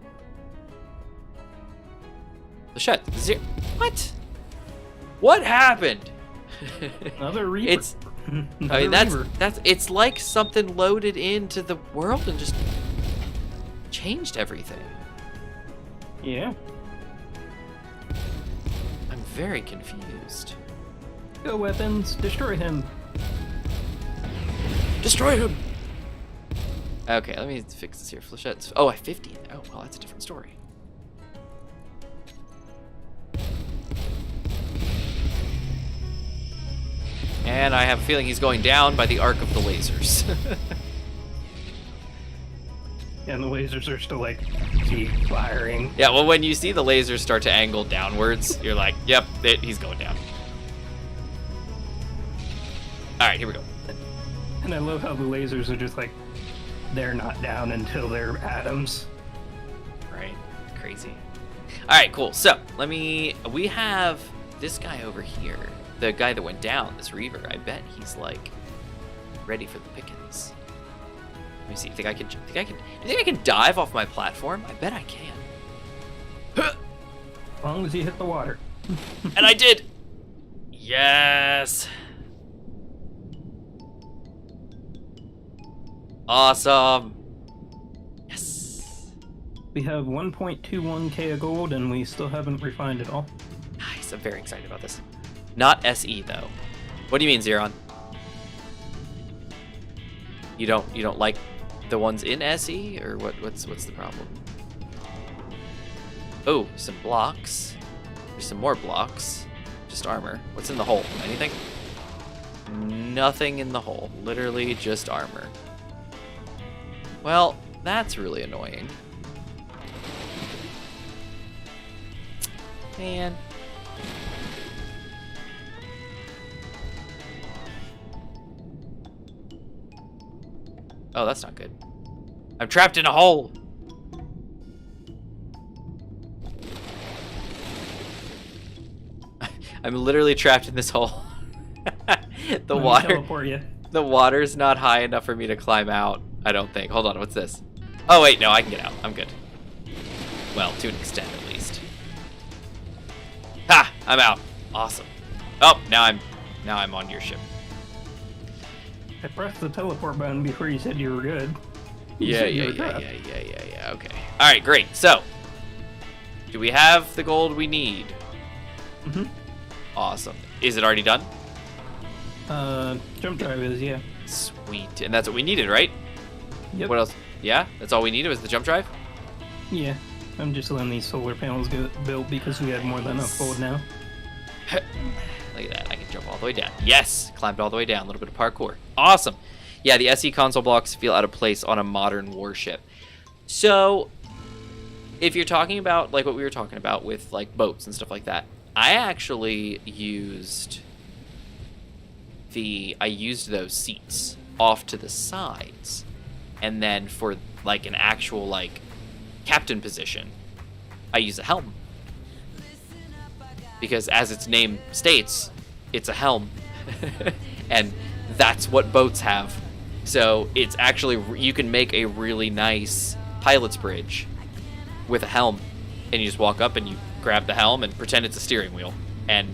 Flechette, zero. What? What happened? Another Reaver. It's, I mean, that's it's like something loaded into the world and just changed everything. Yeah. I'm very confused. Go weapons, destroy him. Destroy him! Okay, let me fix this here. Flechettes. Oh, I 50. Oh, well, that's a different story. And I have a feeling he's going down by the arc of the lasers. And the lasers are still like, keep firing. Yeah, well, when you see the lasers start to angle downwards, you're like, yep, he's going down. All right, here we go. And I love how the lasers are just like, they're not down until they're atoms. Right, crazy. All right, cool. So we have this guy over here, the guy that went down, this Reaver. I bet he's like ready for the pickings. Let me see. Do you think I can dive off my platform? I bet I can. As long as you hit the water. And I did. Yes. Awesome. Yes. We have 1.21k of gold and we still haven't refined it all. Nice. I'm very excited about this. Not SE though. What do you mean, Xeron? You don't like the ones in SE, or what's the problem? Oh, some blocks. There's some more blocks. Just armor. What's in the hole? Anything? Nothing in the hole. Literally just armor. Well, that's really annoying. Man. Oh, that's not good. I'm trapped in a hole. I'm literally trapped in this hole. The water's not high enough for me to climb out, I don't think. Hold on, what's this? Oh wait, no, I can get out. I'm good. Well, to an extent at least. Ha! I'm out. Awesome. Oh, now I'm on your ship. I pressed the teleport button before you said you were good. Yeah. Okay. All right, great. So, do we have the gold we need? Mm-hmm. Awesome. Is it already done? Jump drive is, yeah. Sweet. And that's what we needed, right? Yep. What else? Yeah? That's all we needed was the jump drive? Yeah. I'm just letting these solar panels get built because we have more than enough gold now. Look at that. I can jump all the way down. Yes! Climbed all the way down. A little bit of parkour. Awesome. Yeah, the SE console blocks feel out of place on a modern warship. So, if you're talking about like what we were talking about with like boats and stuff like that, I actually used those seats off to the sides, and then for like an actual like captain position, I use a helm. because as its name states, it's a helm. And that's what boats have. So it's actually, you can make a really nice pilot's bridge with a helm, and you just walk up and you grab the helm and pretend it's a steering wheel, and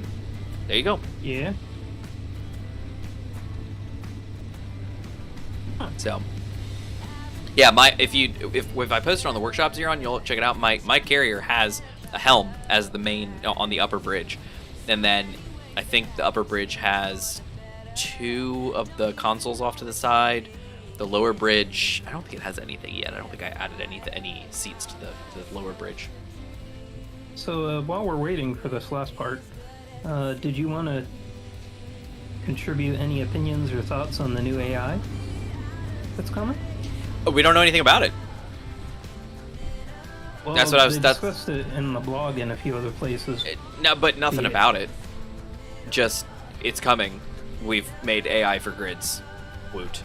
there you go. Yeah. So yeah, if I post it on the workshops you're on, you'll check it out. My carrier has a helm as the main on the upper bridge, and then I think the upper bridge has 2 of the consoles off to the side. The lower bridge, I don't think it has anything yet. I don't think I added any seats to the lower bridge. So while we're waiting for this last part, did you want to contribute any opinions or thoughts on the new AI that's coming? Oh, we don't know anything about it. Well, that's what I was. They discussed it in the blog and a few other places. No, but nothing Yeah. about it. Just, it's coming. We've made AI for grids. Woot.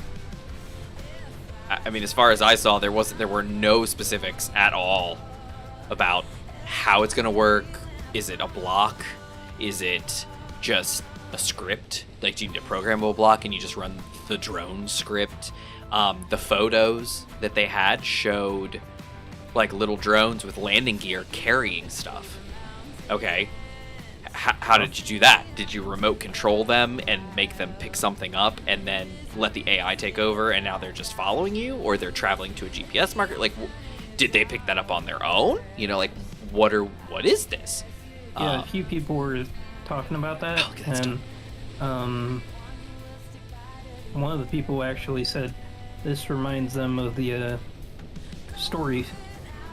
I mean, as far as I saw, there were no specifics at all about how it's gonna work. Is it a block? Is it just a script? Like, do you need a programmable block and you just run the drone script? The photos that they had showed like little drones with landing gear carrying stuff. Okay. How did you do that? Did you remote control them and make them pick something up and then let the AI take over and now they're just following you, or they're traveling to a GPS marker? Like, did they pick that up on their own? You know, like, what is this? Yeah, a few people were talking about that, and one of the people actually said this reminds them of the story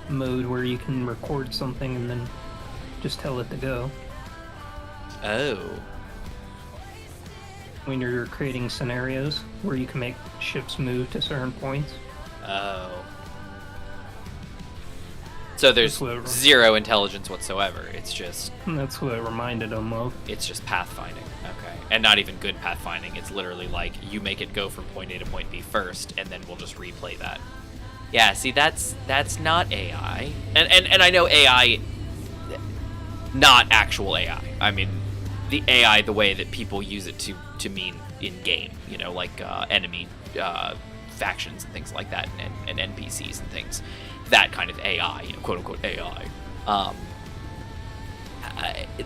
mode where you can record something and then just tell it to go. Oh. When you're creating scenarios where you can make ships move to certain points. Oh. So there's zero intelligence whatsoever. It's just... That's what it reminded them of. It's just pathfinding. Okay. And not even good pathfinding. It's literally like, you make it go from point A to point B first, and then we'll just replay that. Yeah, see, that's not AI. And I know AI, not actual AI. I mean, the AI the way that people use it to mean in-game. You know, like enemy factions and things like that, and NPCs and things. That kind of AI, you know, quote-unquote AI.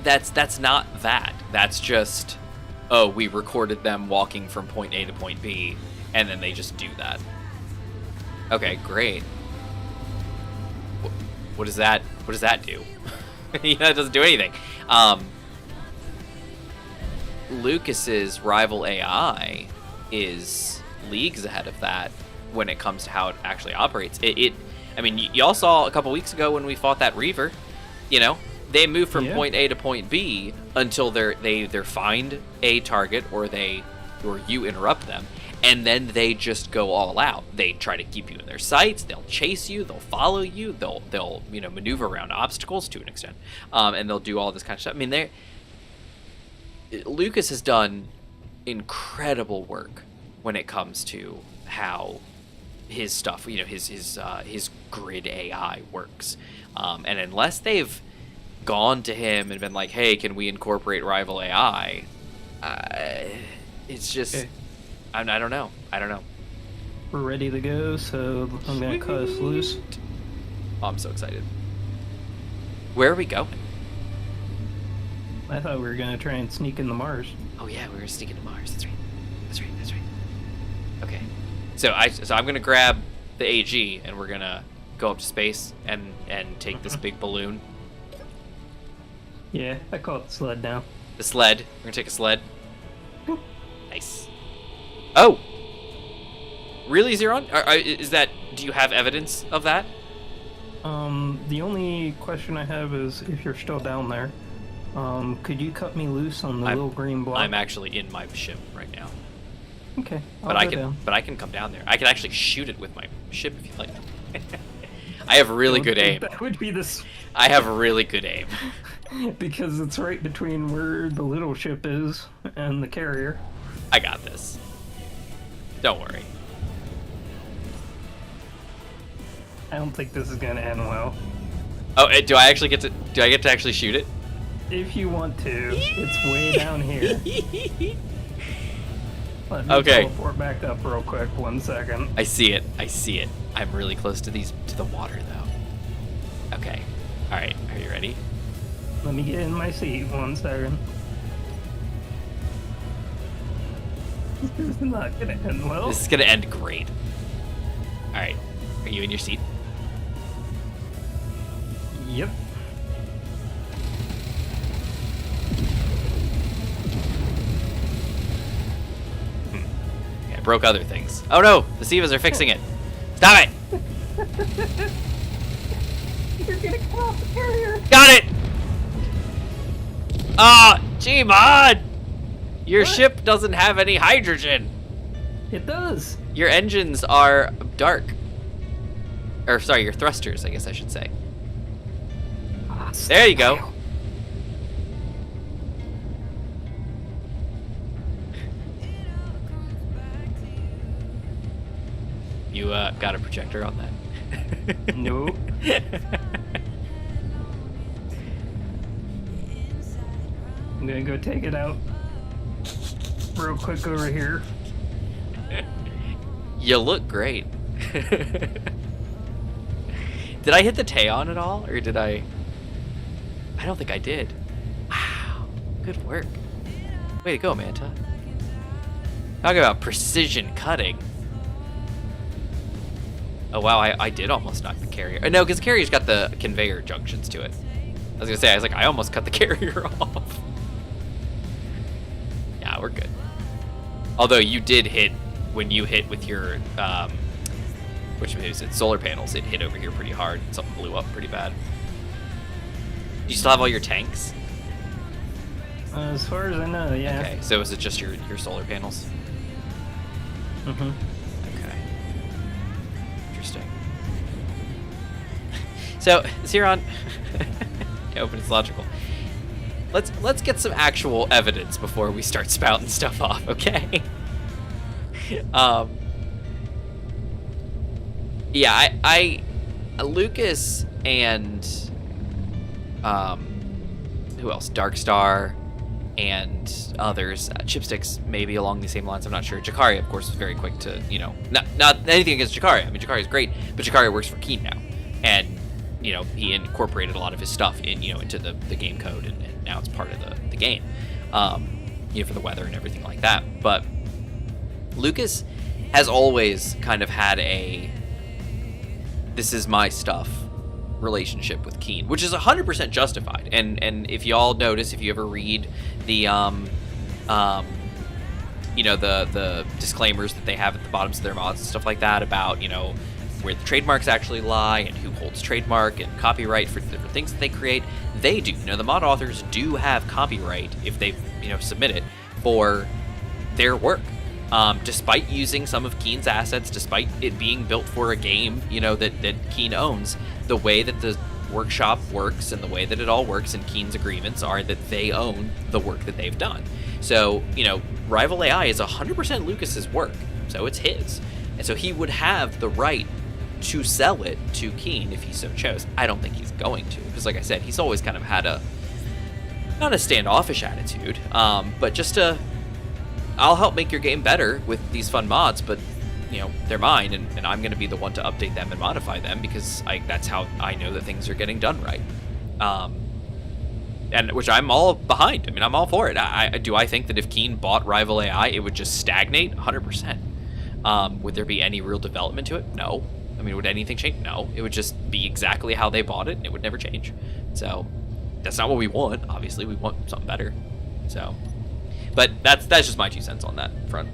That's not that. That's just, oh, we recorded them walking from point A to point B, and then they just do that. Okay, great. What does that do? Yeah, it doesn't do anything. Lucas's rival AI is leagues ahead of that when it comes to how it actually operates. I mean, y'all saw a couple weeks ago when we fought that Reaver. You know, they move from point A to point B until they either find a target or you interrupt them, and then they just go all out. They try to keep you in their sights. They'll chase you. They'll follow you. They'll maneuver around obstacles to an extent, and they'll do all this kind of stuff. I mean, Lucas has done incredible work when it comes to how his stuff, his grid AI works. And unless they've gone to him and been like, hey, can we incorporate rival AI? It's just, I don't know. We're ready to go, so I'm going to cut us loose. Oh, I'm so excited. Where are we going? I thought we were going to try and sneak into Mars. Oh yeah, we were sneaking to Mars. That's right. Okay. So I'm gonna grab the AG and we're gonna go up to space and take this big balloon. Yeah, I call it the sled now. The sled. We're gonna take a sled. Nice. Oh. Really, Zeron? Do you have evidence of that? The only question I have is if you're still down there, could you cut me loose on the little green block? I'm actually in my ship right now. Okay, But I can come down there. I can actually shoot it with my ship if you like. I have really good aim. That would be this. I have really good aim. Because it's right between where the little ship is and the carrier. I got this. Don't worry. I don't think this is gonna end well. Oh, do I get to actually shoot it? If you want to, it's way down here. Let me Okay. teleport back up real quick. 1 second. I see it. I'm really close to the water, though. Okay. All right. Are you ready? Let me get in my seat. 1 second. This is not gonna end well. This is gonna end great. All right. Are you in your seat? Yep. Yeah, I broke other things. Oh no! The Sivas are fixing it. Stop it! You're gonna come off the carrier. Got it! Ah, gee, mod! Your What? ship doesn't have any hydrogen. It does. Your engines are dark. Or sorry, your thrusters, I guess I should say. There you go. You got a projector on that? Nope. I'm gonna go take it out real quick over here. You look great. Did I hit the Taeon at all, or did I? I don't think I did. Wow, good work. Way to go, Manta. Talk about precision cutting. Oh wow, I did almost knock the carrier. No, because the carrier's got the conveyor junctions to it. I was gonna say, I almost cut the carrier off. Yeah, we're good. Although you did hit, when you hit with your, which is it, solar panels, it hit over here pretty hard. Something blew up pretty bad. Do you still have all your tanks? As far as I know, yeah. Okay, so is it just your solar panels? Mm-hmm. Okay. Interesting. So, Xeron, open it's logical. Let's get some actual evidence before we start spouting stuff off, okay? Yeah, I Lucas and who else? Darkstar and others, Chipsticks maybe along the same lines. I'm not sure. Jakari, of course, was very quick to, not anything against Jakari. I mean, Jakari is great, but Jakari works for Keen now, and he incorporated a lot of his stuff in into the game code, and now it's part of the game, for the weather and everything like that. But Lucas has always kind of had a this is my stuff relationship with Keen, which is 100% justified. And if y'all notice, if you ever read the the disclaimers that they have at the bottoms of their mods and stuff like that about where the trademarks actually lie and who holds trademark and copyright for the different things that they create, they do. The mod authors do have copyright if they submit it for their work. Despite using some of Keen's assets, despite it being built for a game, that Keen owns, the way that the workshop works and the way that it all works in Keen's agreements are that they own the work that they've done. So, Rival AI is 100% Lucas's work, so it's his. And so he would have the right to sell it to Keen if he so chose. I don't think he's going to, because like I said, he's always kind of had not a standoffish attitude, but just I'll help make your game better with these fun mods, but they're mine, and I'm going to be the one to update them and modify them because that's how I know that things are getting done right. And which I'm all behind. I mean, I'm all for it. I think that if Keen bought Rival AI, it would just stagnate 100%. Would there be any real development to it? No. I mean, would anything change? No. It would just be exactly how they bought it, and it would never change. So that's not what we want. Obviously, we want something better. So. But that's just my 2 cents on that front.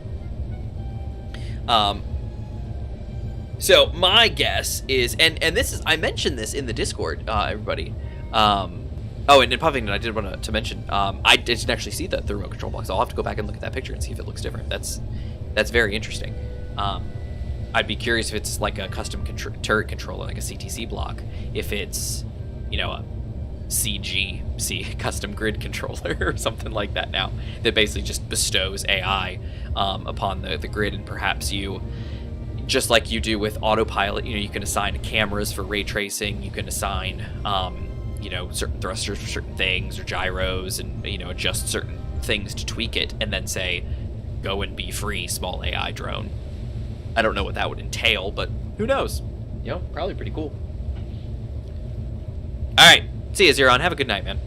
So my guess is, and this is, I mentioned this in the Discord, everybody. Oh, and in Puffington, I did want to mention, I didn't actually see the remote control box. I'll have to go back and look at that picture and see if it looks different. That's very interesting. I'd be curious if it's like a custom turret controller, like a CTC block. If it's, a CGC, custom grid controller or something like that now, that basically just bestows AI upon the grid, and perhaps you, just like you do with autopilot, you can assign cameras for ray tracing, you can assign you know, certain thrusters for certain things or gyros and, you know, adjust certain things to tweak it and then say, go and be free, small AI drone. I don't know what that would entail, but who knows? You know, probably pretty cool. All right. See you, Zeron. Have a good night, man.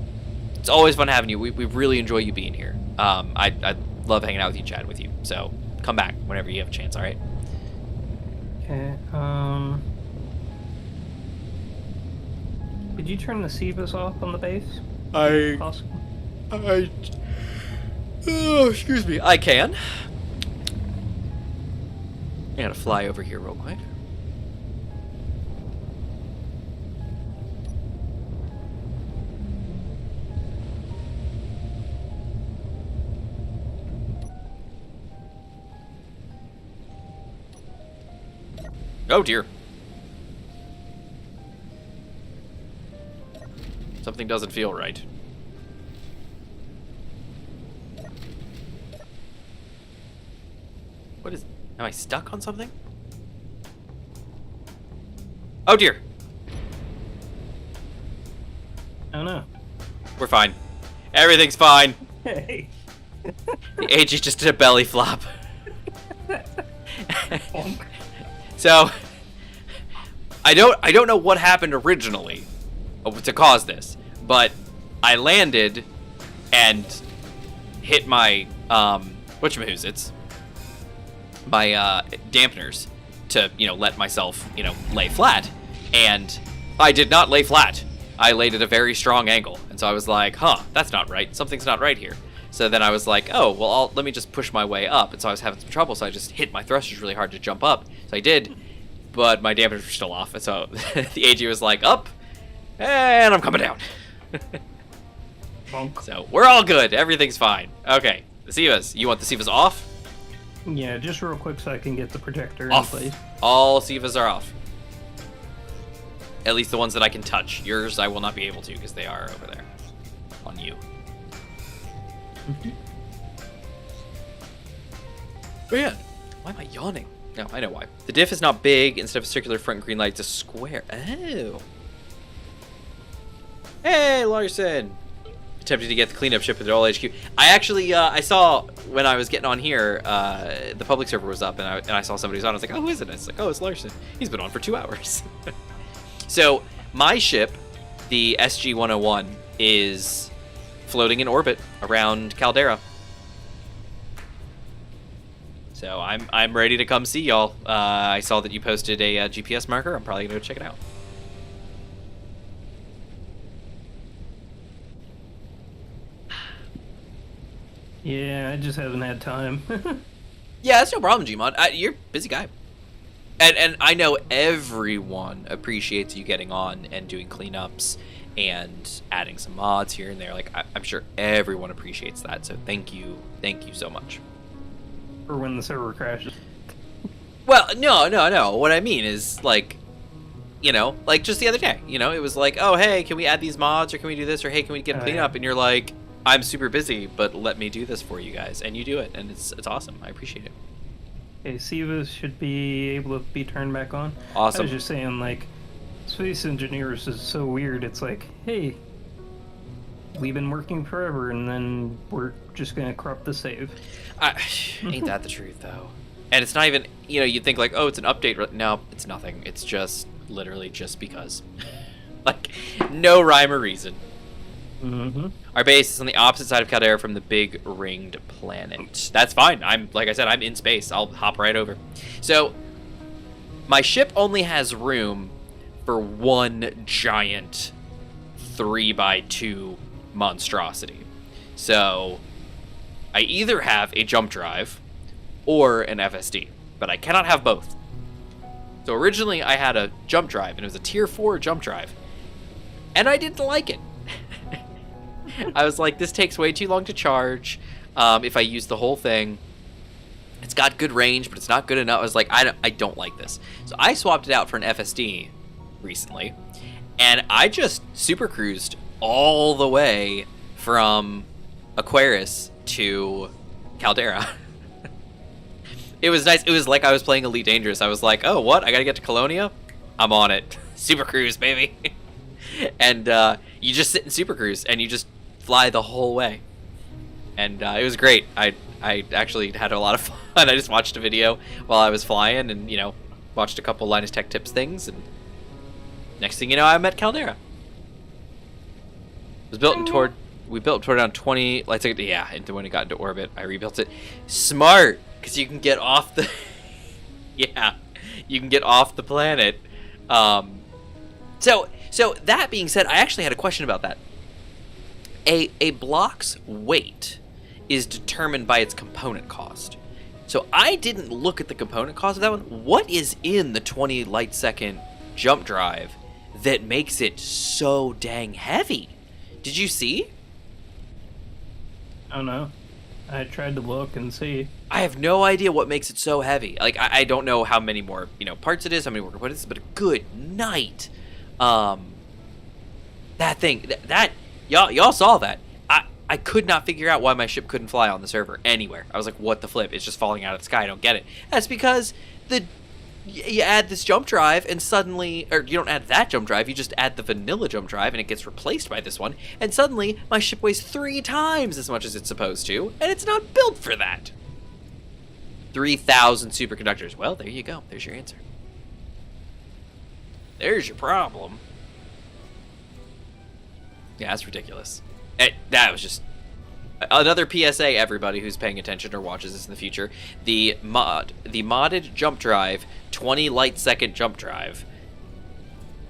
It's always fun having you. We really enjoy you being here. I love hanging out with you, chatting with you. So come back whenever you have a chance, all right? Okay, Did you turn the Sivas off on the base? Oh, excuse me. I can. I gotta fly over here real quick. Oh dear. Something doesn't feel right. What is... Am I stuck on something? Oh dear. Oh no. We're fine. Everything's fine. Hey. The AG just did a belly flop. So, I don't know what happened originally to cause this, but I landed and hit my whatchamahoots, my dampeners to, you know, let myself, you know, lay flat, and I did not lay flat. I laid at a very strong angle, and so I was like, huh, that's not right. Something's not right here. So then I was like, oh, well, let me just push my way up. And so I was having some trouble, so I just hit my thrusters really hard to jump up. So I did, but my dampers were still off. And so the AG was like, up, and I'm coming down. So we're all good. Everything's fine. Okay, the Sivas. You want the Sivas off? Yeah, just real quick so I can get the protector Off. in place. All Sivas are off. At least the ones that I can touch. Yours I will not be able to because they are over there on you. Man, why am I yawning? No, I know why. The diff is not big. Instead of a circular front green light, it's a square. Oh. Hey, Larson. Attempting to get the cleanup ship at the all HQ. I actually, I saw when I was getting on here, the public server was up, and I saw somebody was on. I was like, oh, who is it? And I was like, oh, it's Larson. He's been on for 2 hours. So, my ship, the SG-101, is floating in orbit around Caldera. So I'm ready to come see y'all. I saw that you posted a GPS marker. I'm probably gonna go check it out. Yeah, I just haven't had time. Yeah, that's no problem, Gmod. You're a busy guy. And I know everyone appreciates you getting on and doing cleanups and adding some mods here and there. Like, I'm sure everyone appreciates that. So thank you so much. Or when the server crashes. Well, no. What I mean is, like, you know, like just the other day, you know, it was like, oh, hey, can we add these mods or can we do this or hey, can we get a cleanup? Yeah. And you're like, I'm super busy, but let me do this for you guys. And you do it, and it's awesome. I appreciate it. Okay, Sivas should be able to be turned back on. Awesome. I was just saying, like, Space Engineers is so weird. It's like, hey, we've been working forever, and then we're just gonna corrupt the save. Ain't that the truth, though? And it's not even, you know, you'd think like, oh, it's an update. No, it's nothing. It's just literally just because. Like, no rhyme or reason. Mm-hmm. Our base is on the opposite side of Caldera from the big ringed planet. That's fine. Like I said, I'm in space. I'll hop right over. So, my ship only has room for one giant 3x2 monstrosity. So, I either have a jump drive or an FSD, but I cannot have both. So originally I had a jump drive, and it was a tier 4 jump drive, and I didn't like it. I was like, this takes way too long to charge. If I use the whole thing, it's got good range, but it's not good enough. I was like, I don't like this. So I swapped it out for an FSD recently, and I just super cruised all the way from Aquarius to Caldera. It was nice. It was like I was playing Elite Dangerous. I was like, oh, what? I gotta get to Colonia? I'm on it. Super cruise, baby. and you just sit in Super Cruise and you just fly the whole way. And it was great. I actually had a lot of fun. I just watched a video while I was flying, and watched a couple Linus Tech Tips things, and next thing you know, I met Caldera. It was built toward. We built toward around 20 light seconds. Yeah, and when it got into orbit, I rebuilt it. Smart, because you can get off the. Yeah, you can get off the planet. So that being said, I actually had a question about that. A block's weight is determined by its component cost. So I didn't look at the component cost of that one. What is in the 20 light second jump drive that makes it so dang heavy? Did you see? I don't know. I tried to look and see. I have no idea what makes it so heavy. Like, I don't know how many more, parts it is, how many more components, but good night. That thing, y'all saw that. I could not figure out why my ship couldn't fly on the server anywhere. I was like, what the flip? It's just falling out of the sky. I don't get it. That's because you add this jump drive and suddenly, or you don't add that jump drive, you just add the vanilla jump drive and it gets replaced by this one, and suddenly my ship weighs 3 times as much as it's supposed to, and it's not built for that. 3,000 superconductors. Well, there you go. There's your answer. There's your problem. Yeah, that's ridiculous. That was just another PSA, everybody who's paying attention or watches this in the future. The modded jump drive, 20 light second jump drive,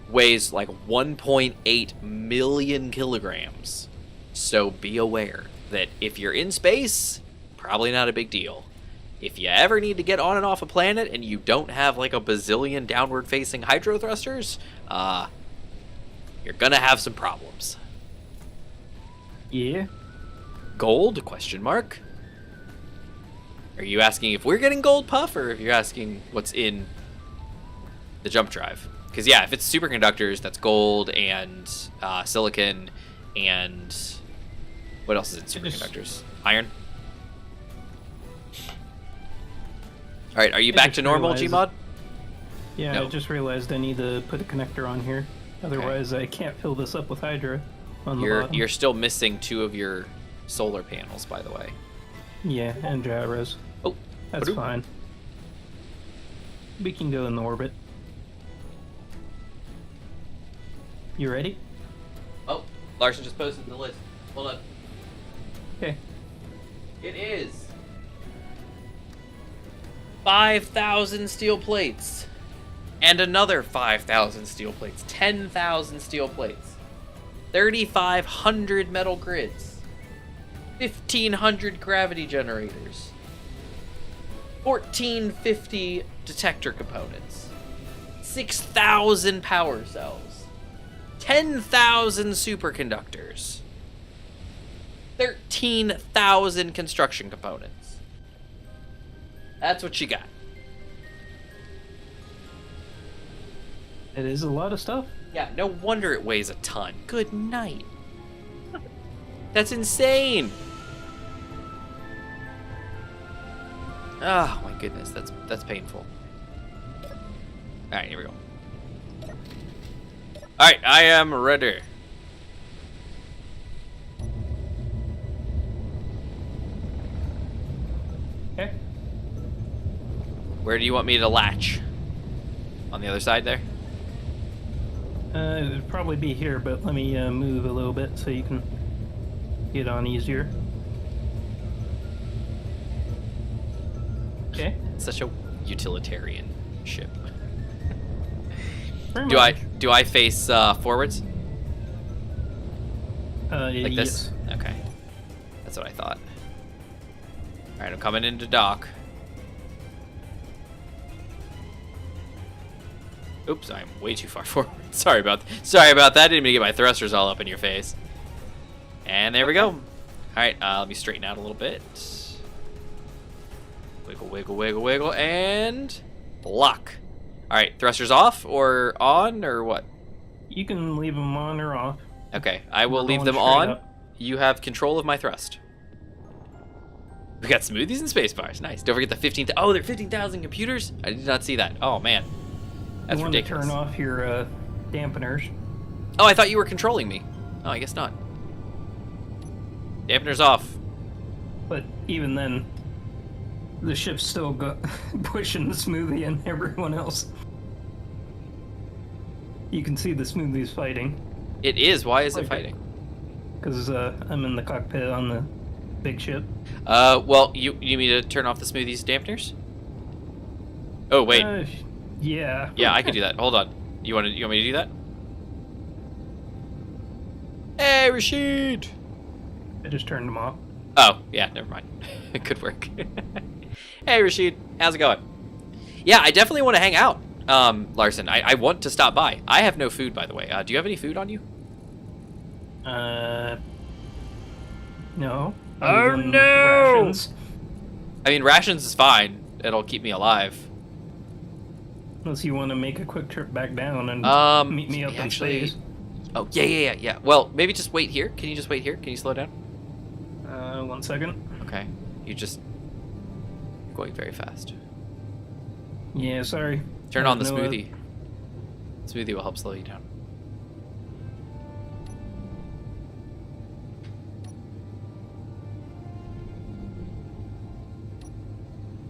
weighs like 1.8 million kilograms. So be aware that if you're in space, probably not a big deal. If you ever need to get on and off a planet and you don't have like a bazillion downward facing hydro thrusters, you're gonna have some problems. Yeah. Gold? Question mark. Are you asking if we're getting gold puff, or if you're asking what's in the jump drive? Because yeah, if it's superconductors, that's gold and silicon and what else is in superconductors? Iron. All right, are you back to normal, Gmod? Yeah, No. I just realized I need to put a connector on here. Otherwise, I can't fill this up with Hydra on the bottom. You're still missing 2 of your solar panels, by the way. Yeah, and gyros. Oh, That's fine. We can go in the orbit. You ready? Oh, Larson just posted the list. Hold on. Okay. It is 5,000 steel plates. And another 5,000 steel plates. 10,000 steel plates. 3,500 metal grids. 1,500 gravity generators. 1,450 detector components. 6,000 power cells. 10,000 superconductors. 13,000 construction components. That's what you got. It is a lot of stuff. Yeah, no wonder it weighs a ton. Good night. That's insane. Oh my goodness, that's painful. All right, here we go. All right, I am ready. Okay. Where do you want me to latch? On the other side there? It'd probably be here, but let me move a little bit so you can get on easier. Okay. Such a utilitarian ship. Pretty Do much. I face forwards? Like this? Yes. Okay. That's what I thought. Alright, I'm coming into dock. Oops, I'm way too far forward. Sorry about that. Didn't mean to get my thrusters all up in your face. And there we go. Alright, let me straighten out a little bit. Wiggle, wiggle, wiggle, wiggle, and lock. Alright, thrusters off or on or what? You can leave them on or off. Okay, I will We're leave going them straight on. up. You have control of my thrust. We got smoothies and space bars. Nice. Don't forget the 15,000. Oh, there are 15,000 computers? I did not see that. Oh, man. That's you want ridiculous. to turn off your dampeners. Oh, I thought you were controlling me. Oh, I guess not. Dampener's off. But even then, the ship's still pushing the smoothie and everyone else. You can see the smoothie's fighting. It is. Why is it fighting? Because I'm in the cockpit on the big ship. Well, you need me to turn off the smoothie's dampeners? Oh, wait. Yeah. Yeah, I could do that. Hold on. You want me to do that? Hey, Rashid! I just turned them off. Oh, yeah, never mind. Good work. Hey, Rashid. How's it going? Yeah, I definitely want to hang out, Larson. I want to stop by. I have no food, by the way. Do you have any food on you? No. Oh, no! Rations. I mean, rations is fine. It'll keep me alive. Unless you want to make a quick trip back down and meet me up in space. Oh, yeah. Well, maybe just wait here. Can you just wait here? Can you slow down? 1 second. Okay. You're going very fast. Yeah, sorry. Turn on the smoothie. Smoothie will help slow you down.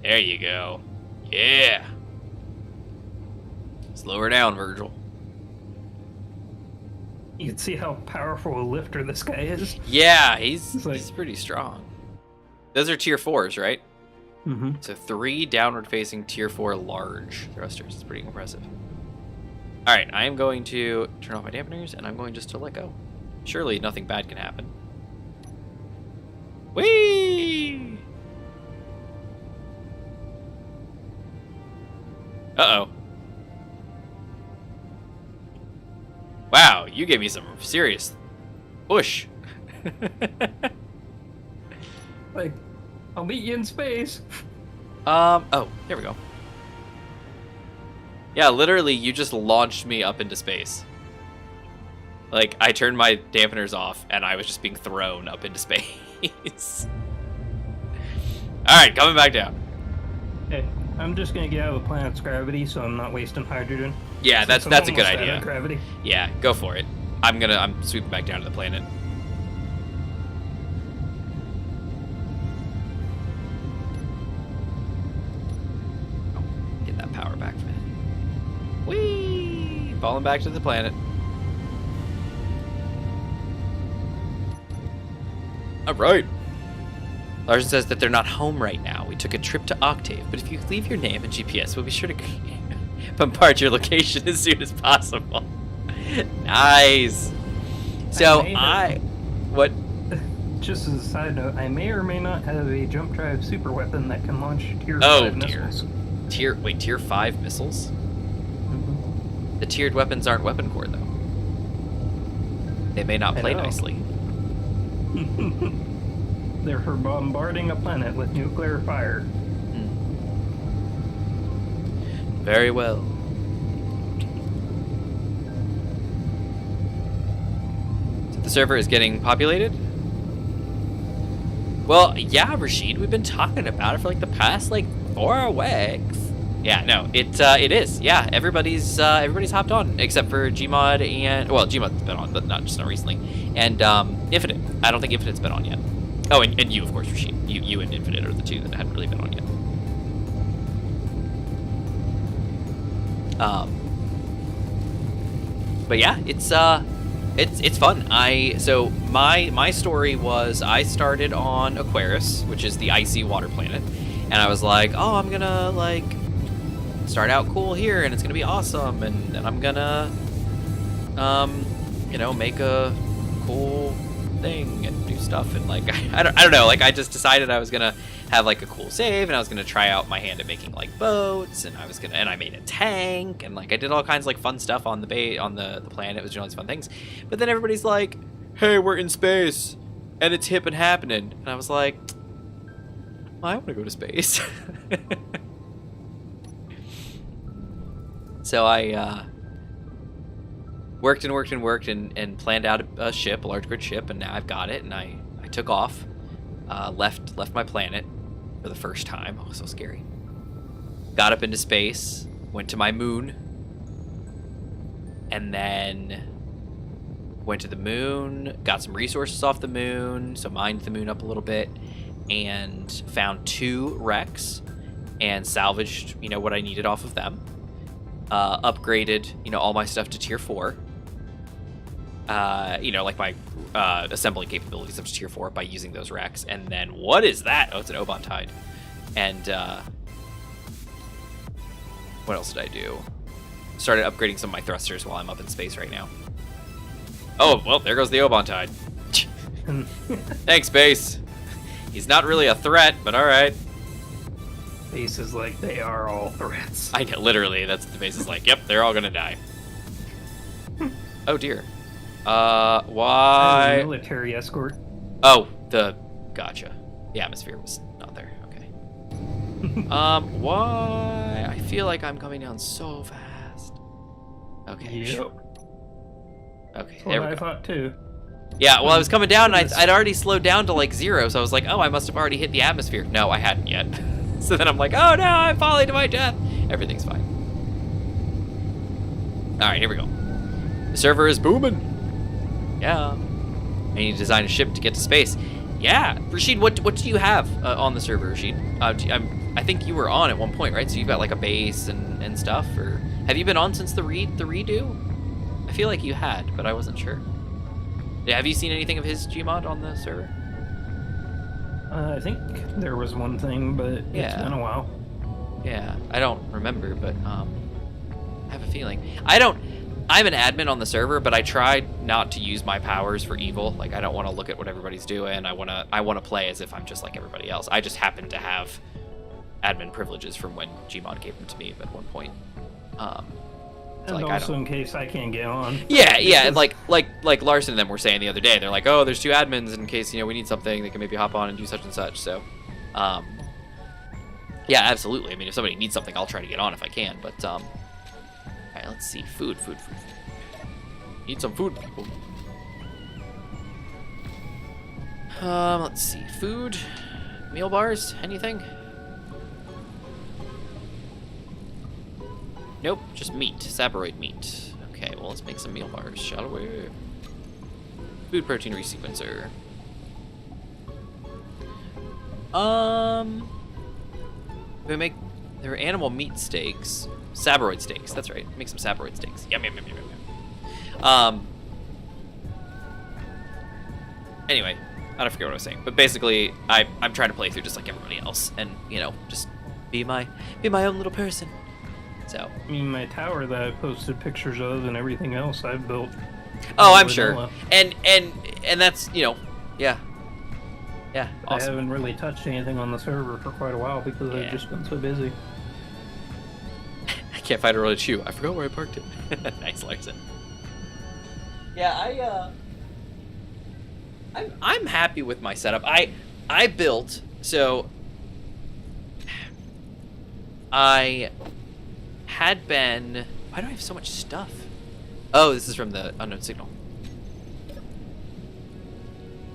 There you go. Yeah. Slow her down, Virgil. You can see how powerful a lifter this guy is. Yeah, he's pretty strong. Those are tier 4s, right? Mm-hmm. So 3 downward-facing tier 4 large thrusters. It's pretty impressive. All right, I am going to turn off my dampeners, and I'm going just to let go. Surely nothing bad can happen. Whee! Uh-oh. Wow, you gave me some serious push. Like, I'll meet you in space. Oh, here we go. Yeah, literally, you just launched me up into space. Like, I turned my dampeners off, and I was just being thrown up into space. Alright, coming back down. Hey, I'm just gonna get out of the planet's gravity, so I'm not wasting hydrogen. Yeah, that's a good idea. Gravity. Yeah, go for it. I'm sweeping back down to the planet. Oh, get that power back, man. Whee! Falling back to the planet. All right. Larson says that they're not home right now. We took a trip to Octave, but if you leave your name and GPS, we'll be sure to bombard your location as soon as possible. Nice. So what? Just as a side note, I may or may not have a jump drive super weapon that can launch tier 5 missiles. Tier 5 missiles? Mm-hmm. The tiered weapons aren't weapon core, though. They may not play nicely. They're for bombarding a planet with nuclear fire. Very well. So the server is getting populated? Well, yeah, Rashid, we've been talking about it for like the past 4 weeks. Yeah, no, it is. Yeah, everybody's hopped on except for Gmod and Gmod's been on, but not recently. And Infinite. I don't think Infinite's been on yet. Oh, and you, of course, Rashid. You and Infinite are the 2 that haven't really been on yet. But yeah, it's fun. So my story was I started on Aquarius, which is the icy water planet, and I was like, oh, I'm gonna start out cool here, and it's gonna be awesome, and I'm gonna make a cool thing and do stuff, and I don't know, I just decided I was gonna have a cool save, and I was gonna try out my hand at making boats, and I made a tank, and I did all kinds of fun stuff on the planet. It was doing all these fun things, but then everybody's like, hey, we're in space and it's hip and happening, and I was like, well, I want to go to space. So I worked and planned out a ship, a large grid ship, and now I've got it, and I took off, left my planet for the first time. Oh, so scary. Got up into space, went to my moon, and then went to the moon, got some resources off the moon, so mined the moon up a little bit, and found 2 wrecks, and salvaged, what I needed off of them. Upgraded, all my stuff to tier 4. Like my assembling capabilities up to tier 4 by using those wrecks. And then, what is that? Oh, it's an Oban Tide. And what else did I do? Started upgrading some of my thrusters while I'm up in space right now. Oh, well, there goes the Oban Tide. Thanks, Base. He's not really a threat, but alright. Base is like, they are all threats. I know, literally, that's what the base is like. Yep, they're all gonna die. Oh, dear. Why? Military escort. Oh, gotcha. The atmosphere was not there. Okay. Why? I feel like I'm coming down so fast. Okay. Yep. Sure. Okay, That's there what we I go. thought too. Yeah, well, I was coming down, and I'd already slowed down to, like, 0, so I was like, oh, I must have already hit the atmosphere. No, I hadn't yet. So then I'm like, oh, no, I'm falling to my death. Everything's fine. All right, here we go. The server is booming. Yeah. I need to design a ship to get to space. Yeah. Rashid, what do you have on the server, Rashid? I think you were on at one point, right? So you've got, like, a base and stuff? Or have you been on since the redo? I feel like you had, but I wasn't sure. Yeah, have you seen anything of his Gmod on the server? I think there was one thing, but it's been a while. Yeah, I don't remember, but I have a feeling. I'm an admin on the server, but I tried not to use my powers for evil. Like, I don't want to look at what everybody's doing. I want to play as if I'm just like everybody else. I just happen to have admin privileges from when Gmod gave them to me at one point. And like, also in case I can't get on. Yeah, and like Larson and them were saying the other day, they're like, oh, there's 2 admins in case, we need something, they can maybe hop on and do such and such, so, yeah, absolutely. I mean, if somebody needs something, I'll try to get on if I can, but, all right, let's see, food. Need some food, people. Let's see, food, meal bars, anything? Nope, just meat, sabroid meat. Okay, well, let's make some meal bars, shall we? Food protein resequencer. There are animal meat steaks. Sabroid steaks, that's right. Make some sabroid steaks. Yum. Anyway, I don't forget what I was saying. But basically, I'm trying to play through just like everybody else. And, just be my own little person. So. I mean, my tower that I posted pictures of and everything else I've built. Oh, I'm sure. And that's, yeah. Yeah, awesome. I haven't really touched anything on the server for quite a while because I've just been so busy. I can't find a road to chew. I forgot where I parked it. Nice, Larson. Yeah, I'm happy with my setup. I built, so I had been... Why do I have so much stuff? Oh, this is from the unknown signal.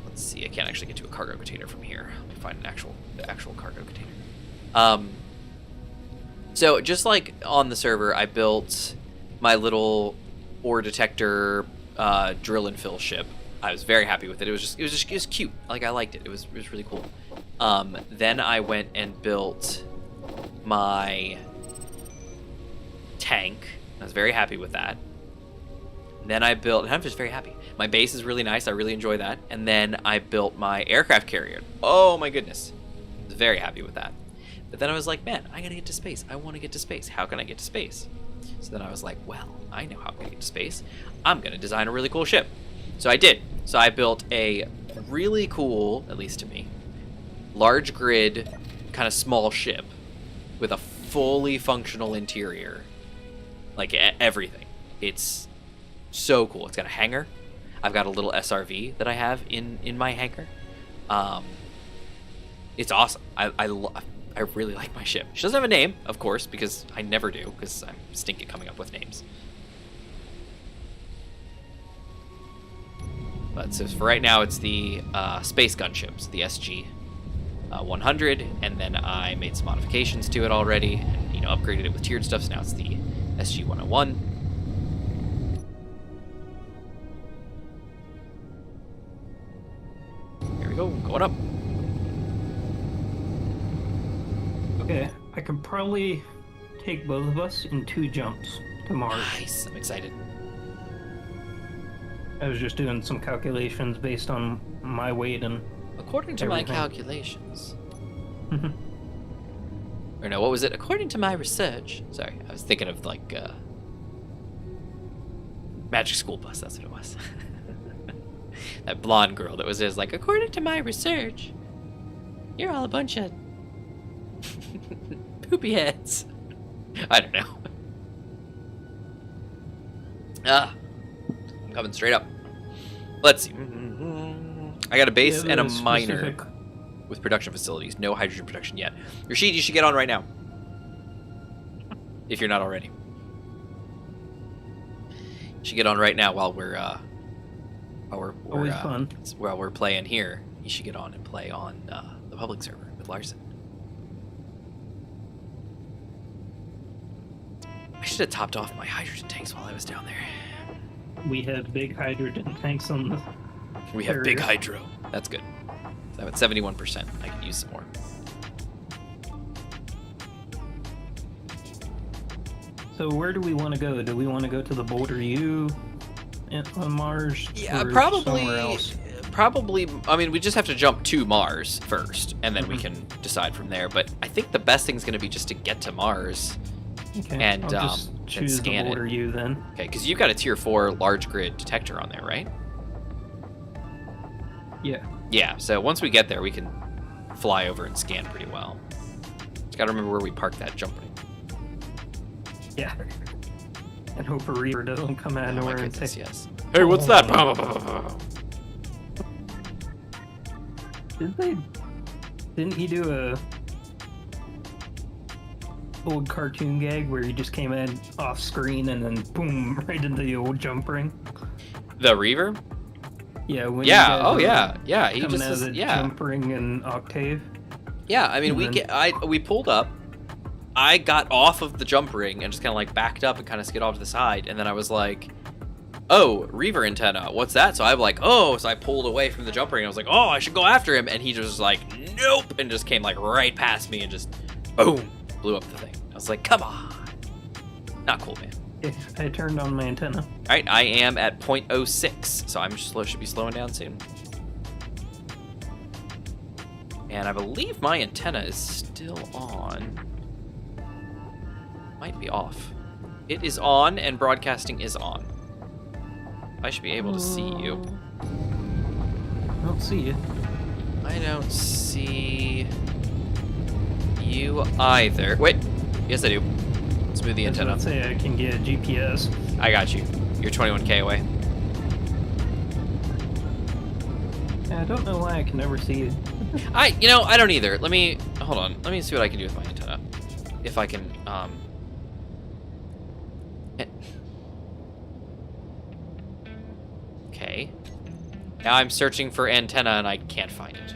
Let's see, I can't actually get to a cargo container from here. Let me find the actual cargo container. So just like on the server, I built my little ore detector drill and fill ship. I was very happy with it. It was cute. Like, I liked it. It was really cool. Then I went and built my tank. I was very happy with that. And then and I'm just very happy. My base is really nice. I really enjoy that. And then I built my aircraft carrier. Oh my goodness. I was very happy with that. But then I was like, man, I gotta get to space. I want to get to space. How can I get to space? So then I was like, well, I know how I'm gonna get to space. I'm gonna design a really cool ship. So I did. So I built a really cool, at least to me, large grid, kind of small ship with a fully functional interior. Like, everything. It's so cool. It's got a hangar. I've got a little SRV that I have in my hangar. It's awesome. I really like my ship. She doesn't have a name, of course, because I never do, because I'm stinking coming up with names. But so for right now, it's the space gunships, the SG 100, and then I made some modifications to it already, and upgraded it with tiered stuff. So now it's the SG 101. What up? Okay, I could probably take both of us in 2 jumps to Mars. Nice. I'm excited. I was just doing some calculations based on my weight and According to everything. my calculations. Or no, what was it? According to my research. Sorry, I was thinking of like Magic School Bus. That's what it was. That blonde girl that was just like, according to my research, you're all a bunch of poopy heads. I don't know. I'm coming straight up. Let's see. I got a base and a minor with production facilities. No hydrogen production yet. Rashid, you should get on right now. If you're not already. You should get on right now while we're always fun. While we're playing here. You should get on and play on the public server with Larson. I should have topped off my hydrogen tanks while I was down there. We have big hydrogen tanks on the We have big hydro. That's good. So I'm at 71%. I can use some more. So where do we want to go? Do we want to go to the Boulder U on Mars? Yeah, or probably. somewhere else? Probably. I mean, we just have to jump to Mars first, and then we can decide from there. But I think the best thing's going to be just to get to Mars. Okay, And I'll just choose the scan it. Boulder U then. Okay, because you've got a tier 4 large grid detector on there, right? Yeah. Yeah. So once we get there, we can fly over and scan pretty well. Just got to remember where we parked that jump ring. Yeah. And hope a Reaver doesn't come out of Oh my nowhere and goodness, say, yes. Hey, what's that? Didn't he do a old cartoon gag where he just came in off screen and then boom, right into the old jump ring? The Reaver? Yeah. When Yeah. you guys Oh were yeah. Yeah. He coming just out of is, the yeah. jump ring in Octave. Yeah. I mean, And we pulled up. I got off of the jump ring and just kind of like backed up and kind of skid off to the side, and then I was like, "Oh, Reaver antenna, what's that?" So I'm like, "Oh," so I pulled away from the jump ring. I was like, "Oh, I should go after him," and he just was like, "Nope," and just came like right past me and just, boom, blew up the thing. I was like, "Come on, not cool, man." I turned on my antenna. All right, I am at 0.06, so I'm should be slowing down soon. And I believe my antenna is still on. Might be off. It is on, and broadcasting is on. I should be able to see you. I don't see you. I don't see you either. Wait, yes I do. Let's move the antenna. Let's say I can get GPS. I got you. You're 21K away. I don't know why I can never see you. I don't either. Hold on. Let me see what I can do with my antenna. If I can, Okay. Now I'm searching for antenna and I can't find it.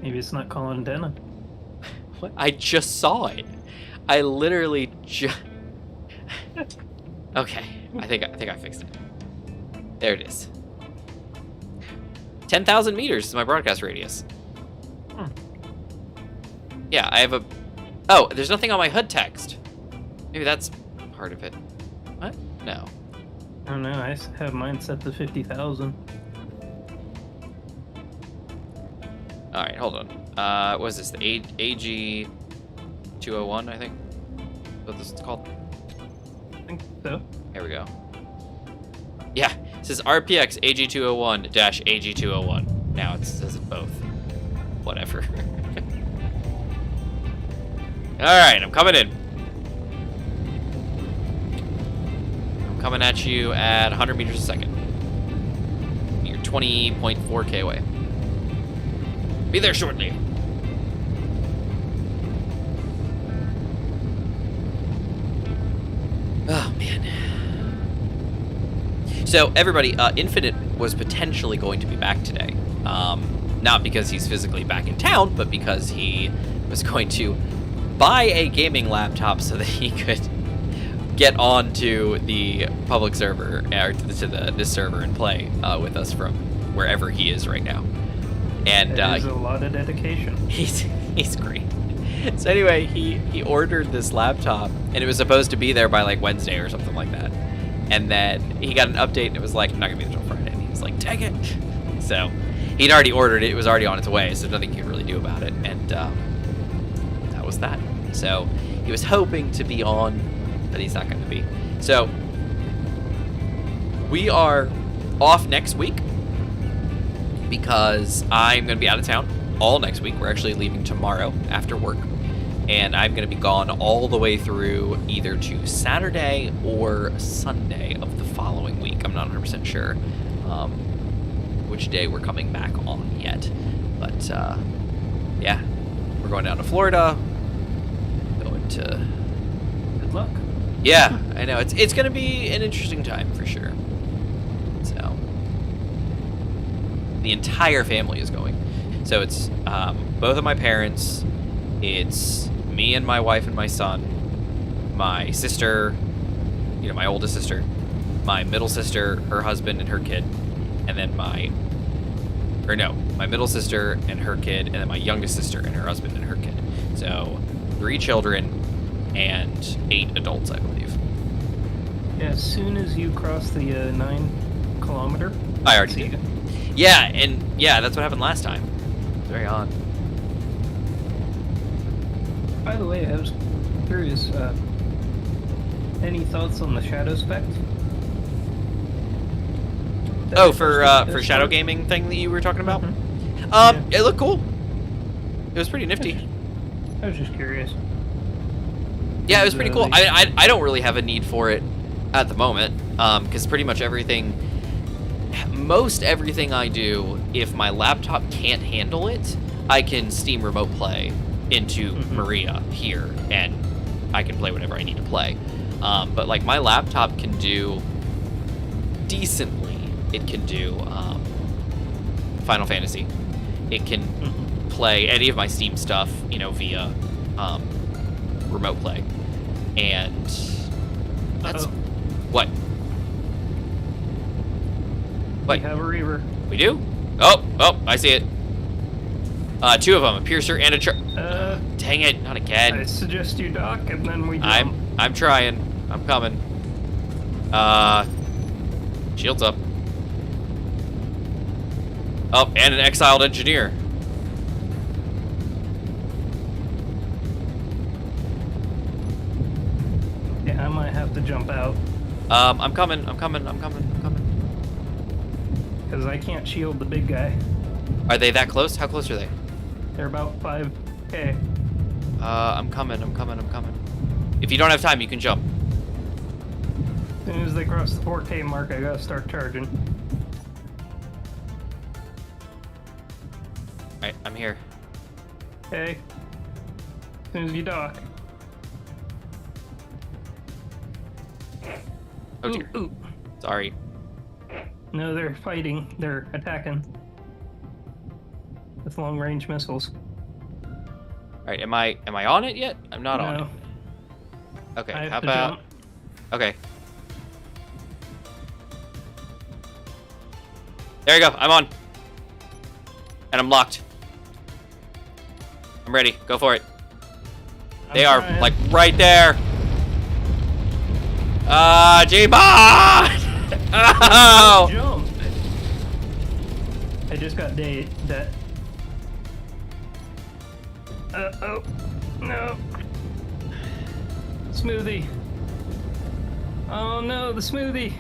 Maybe it's not calling antenna. What? I just saw it. I literally just. Okay. I think I fixed it. There it is. 10,000 meters is my broadcast radius. Yeah, I have a... Oh, there's nothing on my HUD text. Maybe that's part of it. What? No. I don't know. I have mine set to 50,000. All right, hold on. What is this? The AG201, I think? Is what this is called? I think so. Here we go. Yeah, it says RPX AG201-AG201. Now it says it both. Whatever. All right, I'm coming in. I'm coming at you at 100 meters a second. You're 20.4K away. Be there shortly. Oh, man. So, everybody, Infinite was potentially going to be back today. Not because he's physically back in town, but because he was going to buy a gaming laptop so that he could get onto the public server, or to this server and play with us from wherever he is right now. And that is a lot of dedication. He's great. So anyway, he ordered this laptop, and it was supposed to be there by like Wednesday or something like that. And then he got an update, and it was like, I'm not gonna be there until Friday. And he was like, dang it. So he'd already ordered it. It was already on its way, so nothing he could really do about it. And that was that. So he was hoping to be on, but he's not going to be. So we are off next week because I'm going to be out of town all next week. We're actually leaving tomorrow after work, and I'm going to be gone all the way through either to Saturday or Sunday of the following week. I'm not 100% sure which day we're coming back on yet, but yeah, we're going down to Florida. Good luck. Yeah, I know. It's going to be an interesting time for sure. So the entire family is going. So it's both of my parents, it's me and my wife and my son, my sister, my oldest sister, my middle sister, her husband and her kid, and then my middle sister and her kid, and then my youngest sister and her husband and her kid. So 3 children and 8 adults, I believe. Yeah, as soon as you cross the 9-kilometer... I already did. Yeah, and yeah, that's what happened last time. It's very odd. By the way, I was curious, any thoughts on the shadow specs? Oh, for shadow gaming thing that you were talking about? Mm-hmm. Yeah. It looked cool. It was pretty nifty. I was just curious. Yeah, it was pretty cool. I don't really have a need for it at the moment, because pretty much most everything I do, if my laptop can't handle it, I can Steam Remote Play into Maria here, and I can play whatever I need to play. But like my laptop can do decently. It can do Final Fantasy. It can play any of my Steam stuff, via Remote Play. And that's what? We have a Reaver. We do? Oh, I see it. 2 of them, a Piercer and a dang it, not again. I suggest you dock, and then we jump. I'm trying. I'm coming. Shields up. Oh, and an exiled engineer. Yeah, I might have to jump out. I'm coming. Because I can't shield the big guy. Are they that close? How close are they? They're about 5K. I'm coming. If you don't have time, you can jump. As soon as they cross the 4K mark, I gotta start charging. Alright, I'm here. Okay. As soon as you dock. Oh dear. Ooh. Sorry. No, they're fighting. They're attacking. With long-range missiles. Alright, am I on it yet? I'm not on No. it. Okay, I have how to about... jump. Okay. There you go, I'm on. And I'm locked. I'm ready, go for it. They are, like, right there. J-Bot! Oh! Jump! I just got that. Oh. No. Smoothie. Oh no, the smoothie.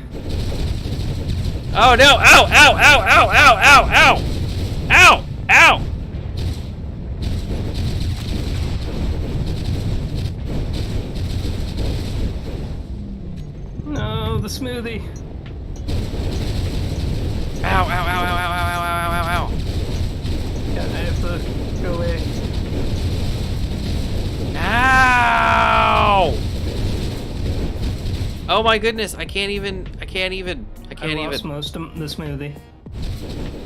Oh no! Ow! Ow! Ow! Ow! Ow! Ow! Ow! Ow! Ow! No, the smoothie. Ow! Ow! Ow! Ow! Ow! Ow! Ow! Ow! Ow! Yeah, I have to go away. Ow! Oh my goodness! I can't even. I lost most of the smoothie.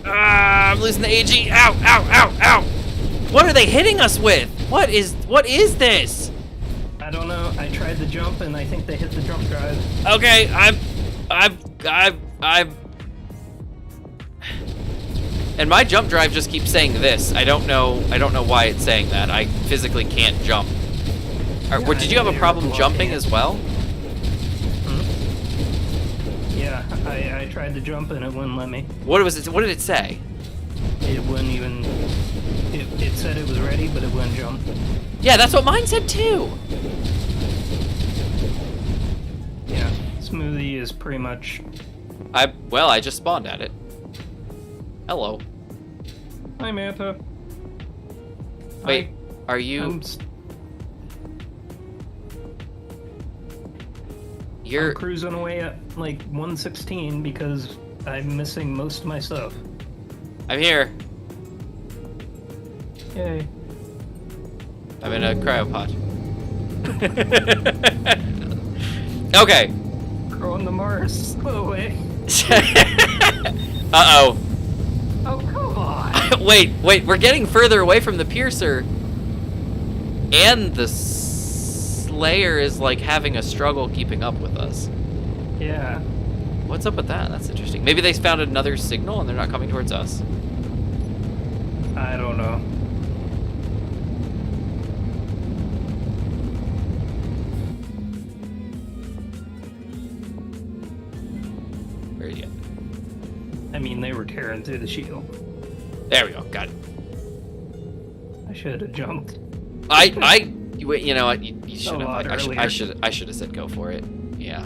I'm losing the AG. Ow! Ow! Ow! Ow! What are they hitting us with? What is this? I don't know. I tried the jump and I think they hit the jump drive. Okay, I'm And my jump drive just keeps saying this. I don't know why it's saying that. I physically can't jump. Did you have a problem jumping as well? Yeah, I tried to jump and it wouldn't let me. What did it say? It wouldn't even... It said it was ready, but it wouldn't jump. Yeah, that's what mine said too. Yeah, Smoothie is pretty much... I just spawned at it. Hello. Hi, Manta. Wait, are you... I'm cruising away at like 116 because I'm missing most of my stuff. I'm here. Yay. I'm in a cryopod. Okay. Going to Mars. Slow away. Uh-oh. Oh, come on. Wait, we're getting further away from the piercer. And the Slayer is like having a struggle keeping up with us. Yeah. What's up with that? That's interesting. Maybe they found another signal and they're not coming towards us. I don't know. Where are you? I mean, they were tearing through the shield. There we go. Got it. I should have jumped. You know what? You should have. I should have said go for it. Yeah.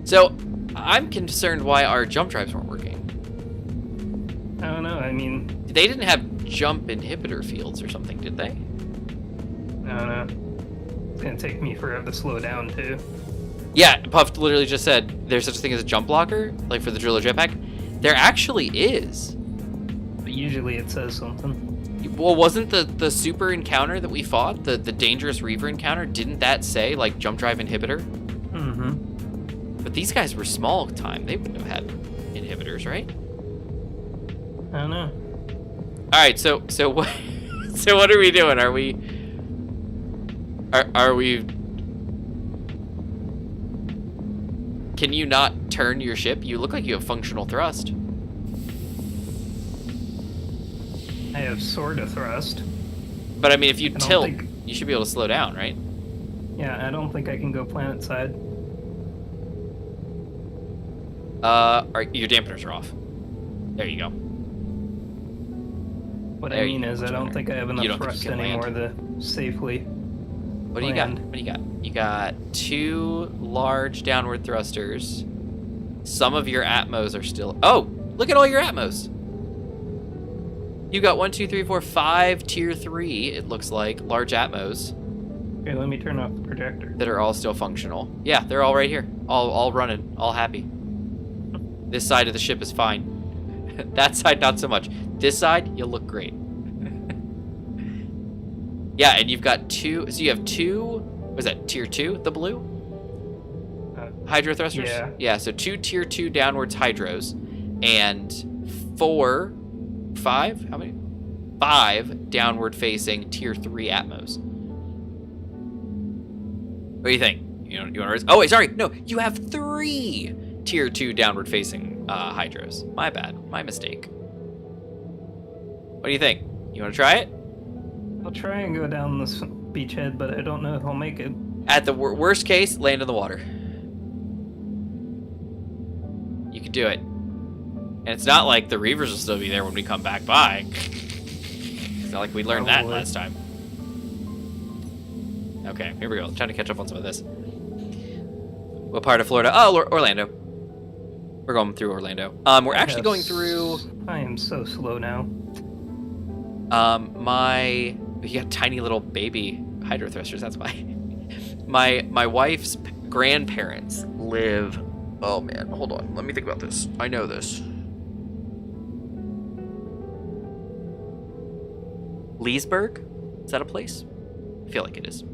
So, I'm concerned why our jump drives weren't working. I don't know. I mean, they didn't have jump inhibitor fields or something, did they? I don't know. It's gonna take me forever to slow down too. Yeah, Puff literally just said there's such a thing as a jump blocker, like for the driller jetpack. There actually is. But usually it says something. Well, wasn't the super encounter that we fought, the dangerous Reaver encounter, didn't that say, like, jump drive inhibitor? Mm-hmm. But these guys were small time. They wouldn't have had inhibitors, right? I don't know. Alright, so what so what are we doing? Are we Can you not turn your ship? You look like you have functional thrust. I have sort of thrust. But I mean, if you tilt, you should be able to slow down, right? Yeah, I don't think I can go planet side. Your dampeners are off. There you go. What I mean is, I don't think I have enough thrust anymore to safely. What do you got? What do you got? You got 2 large downward thrusters. Some of your Atmos are still... Oh! Look at all your Atmos! You got 1, 2, 3, 4, 5 tier 3, it looks like, large Atmos. Okay, let me turn off the projector. That are all still functional. Yeah, they're all right here. All running. All happy. This side of the ship is fine. That side, not so much. This side, you'll look great. Yeah, and you've got 2... So you have 2... Was that tier 2, the blue? Hydro thrusters? Yeah. Yeah, so 2 tier 2 downwards hydros. And 5? How many? 5 downward facing tier 3 Atmos. What do you think? You want to... Oh, wait, sorry. No, you have 3 tier 2 downward facing hydros. My bad. My mistake. What do you think? You want to try it? I'll try and go down this beachhead, but I don't know if I'll make it. At the worst case, land in the water. You can do it. And it's not like the Reavers will still be there when we come back by. It's not like we learned that last time. Okay, here we go. Trying to catch up on some of this. What part of Florida? Oh, Orlando. We're going through Orlando. We're actually going through... I am so slow now. You got tiny little baby hydro thrusters, that's why. My wife's grandparents live... Oh man, hold on. Let me think about this. I know this. Leesburg? Is that a place? I feel like it is.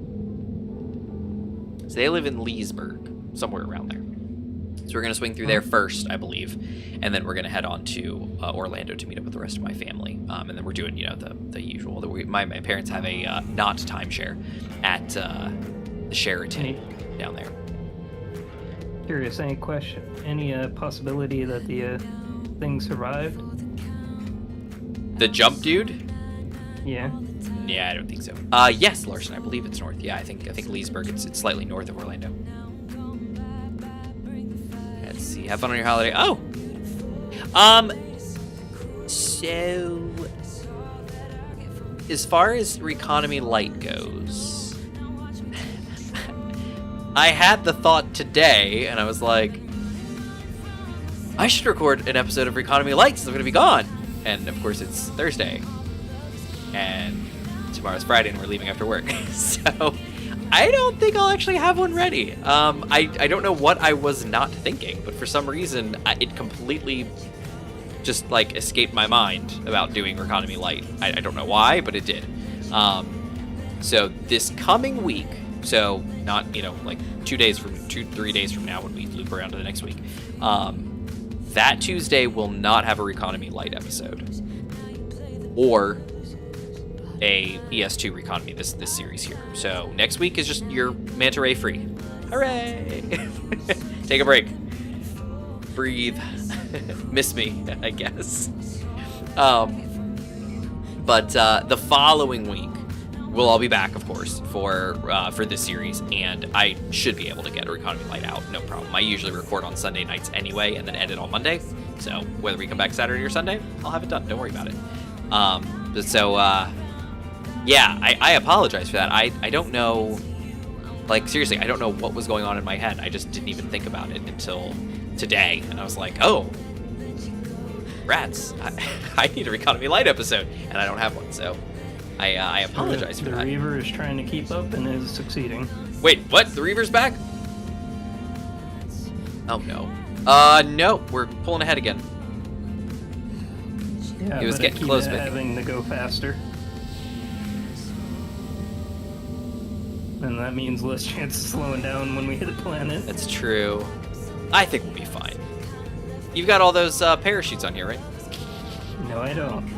So they live in Leesburg, somewhere around there. So we're going to swing through there first, I believe, and then we're going to head on to Orlando to meet up with the rest of my family. And then we're doing, you know, the usual. My parents have a not timeshare at the Sheraton down there. Curious, any possibility that the thing survived? The jump dude? Yeah. Yeah, I don't think so. Yes, Larson, I believe it's north. Yeah, I think Leesburg, it's slightly north of Orlando. Let's see. Have fun on your holiday. Oh! So as far as Reconomy Light goes, I had the thought today, and I was like, I should record an episode of Reconomy Light since I'm going to be gone. And, of course, it's Thursday. And tomorrow's Friday, and we're leaving after work. So I don't think I'll actually have one ready. I don't know what I was not thinking, but for some reason, it completely just, like, escaped my mind about doing Reconomy Light. I don't know why, but it did. So this coming week, so not, like 3 days from now when we loop around to the next week, that Tuesday will not have a Reconomy Light episode. Or a ES2 Reconomy, this series here. So next week is just your Manta Ray free. Hooray! Take a break. Breathe. Miss me, I guess. But the following week, we'll all be back, of course, for this series, and I should be able to get a Reconomy Light out, no problem. I usually record on Sunday nights anyway, and then edit on Monday. So whether we come back Saturday or Sunday, I'll have it done. Don't worry about it. Yeah, I apologize for that. I don't know, like, seriously, I don't know what was going on in my head. I just didn't even think about it until today, and I was like, oh, rats, I need a Reconomy Light episode, and I don't have one, so I apologize for that. The Reaver is trying to keep up and is succeeding. Wait, what? The Reaver's back? Oh, no. No, we're pulling ahead again. Yeah, it was getting close, but having to go faster. And that means less chance of slowing down when we hit a planet. That's true. I think we'll be fine. You've got all those parachutes on here, right? No, I don't.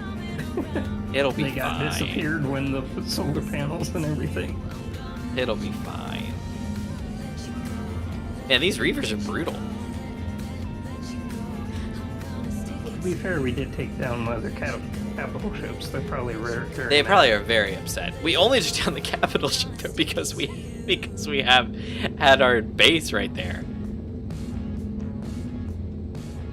It'll be fine. They got disappeared when the solar panels and everything. It'll be fine. Man, these Reavers are brutal. To be fair, we did take down one of their capital ships. They're probably They probably are very upset. We only took down the capital ship though because we have had our base right there.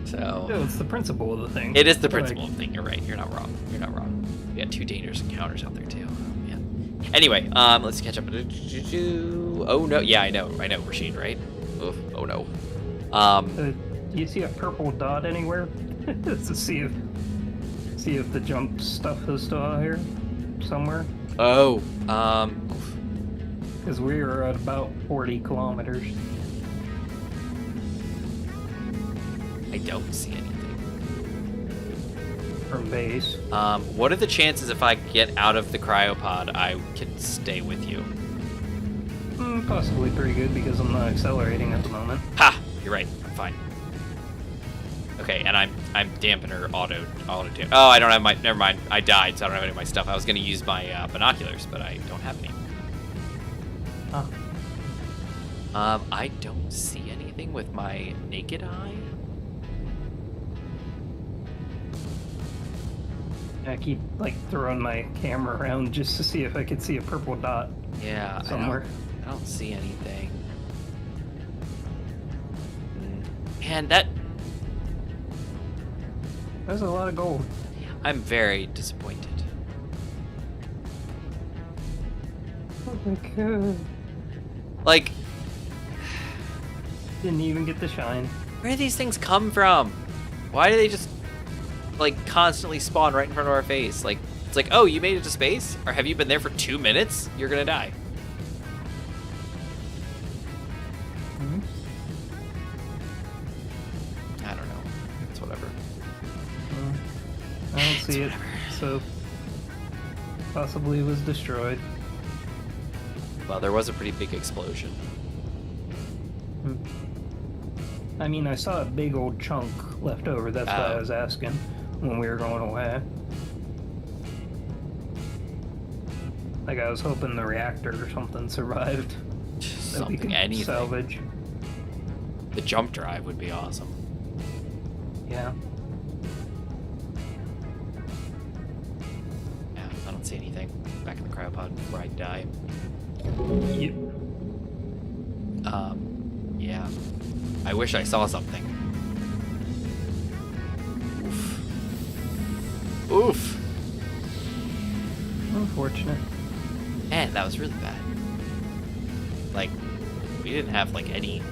So no, it's the principle of the thing. It is the principle of the thing. You're right. You're not wrong. You're not wrong. We had 2 dangerous encounters out there too. Oh, man. Anyway, let's catch up. Oh no, yeah, I know, Rashid, right? Oof. Oh no. Do you see a purple dot anywhere? To see if the jump stuff is still out here somewhere. Oh, because we are at about 40 kilometers. I don't see anything from base. What are the chances if I get out of the cryopod I can stay with you? Possibly pretty good because I'm not accelerating at the moment. Ha! You're right. I'm fine. Okay, and I'm dampener auto. Oh, I don't have my. Never mind. I died, so I don't have any of my stuff. I was gonna use my binoculars, but I don't have any. Huh. I don't see anything with my naked eye. I keep like throwing my camera around just to see if I could see a purple dot. Yeah, somewhere. I don't see anything. And that. There's a lot of gold. I'm very disappointed. Oh my god. Like, didn't even get the shine. Where do these things come from? Why do they just, like, constantly spawn right in front of our face? Like, it's like, oh, you made it to space? Or have you been there for 2 minutes? You're gonna die. I don't know. It's whatever. I don't see it, so possibly it was destroyed. Well, there was a pretty big explosion. I mean, I saw a big old chunk left over. That's why I was asking when we were going away. Like, I was hoping the reactor or something survived. Something, anything. Salvage. The jump drive would be awesome. Yeah. see anything back in the cryopod before I die. Yep. Yeah. I wish I saw something. Oof. Oof. Unfortunate. Man, that was really bad. Like, we didn't have, like, any...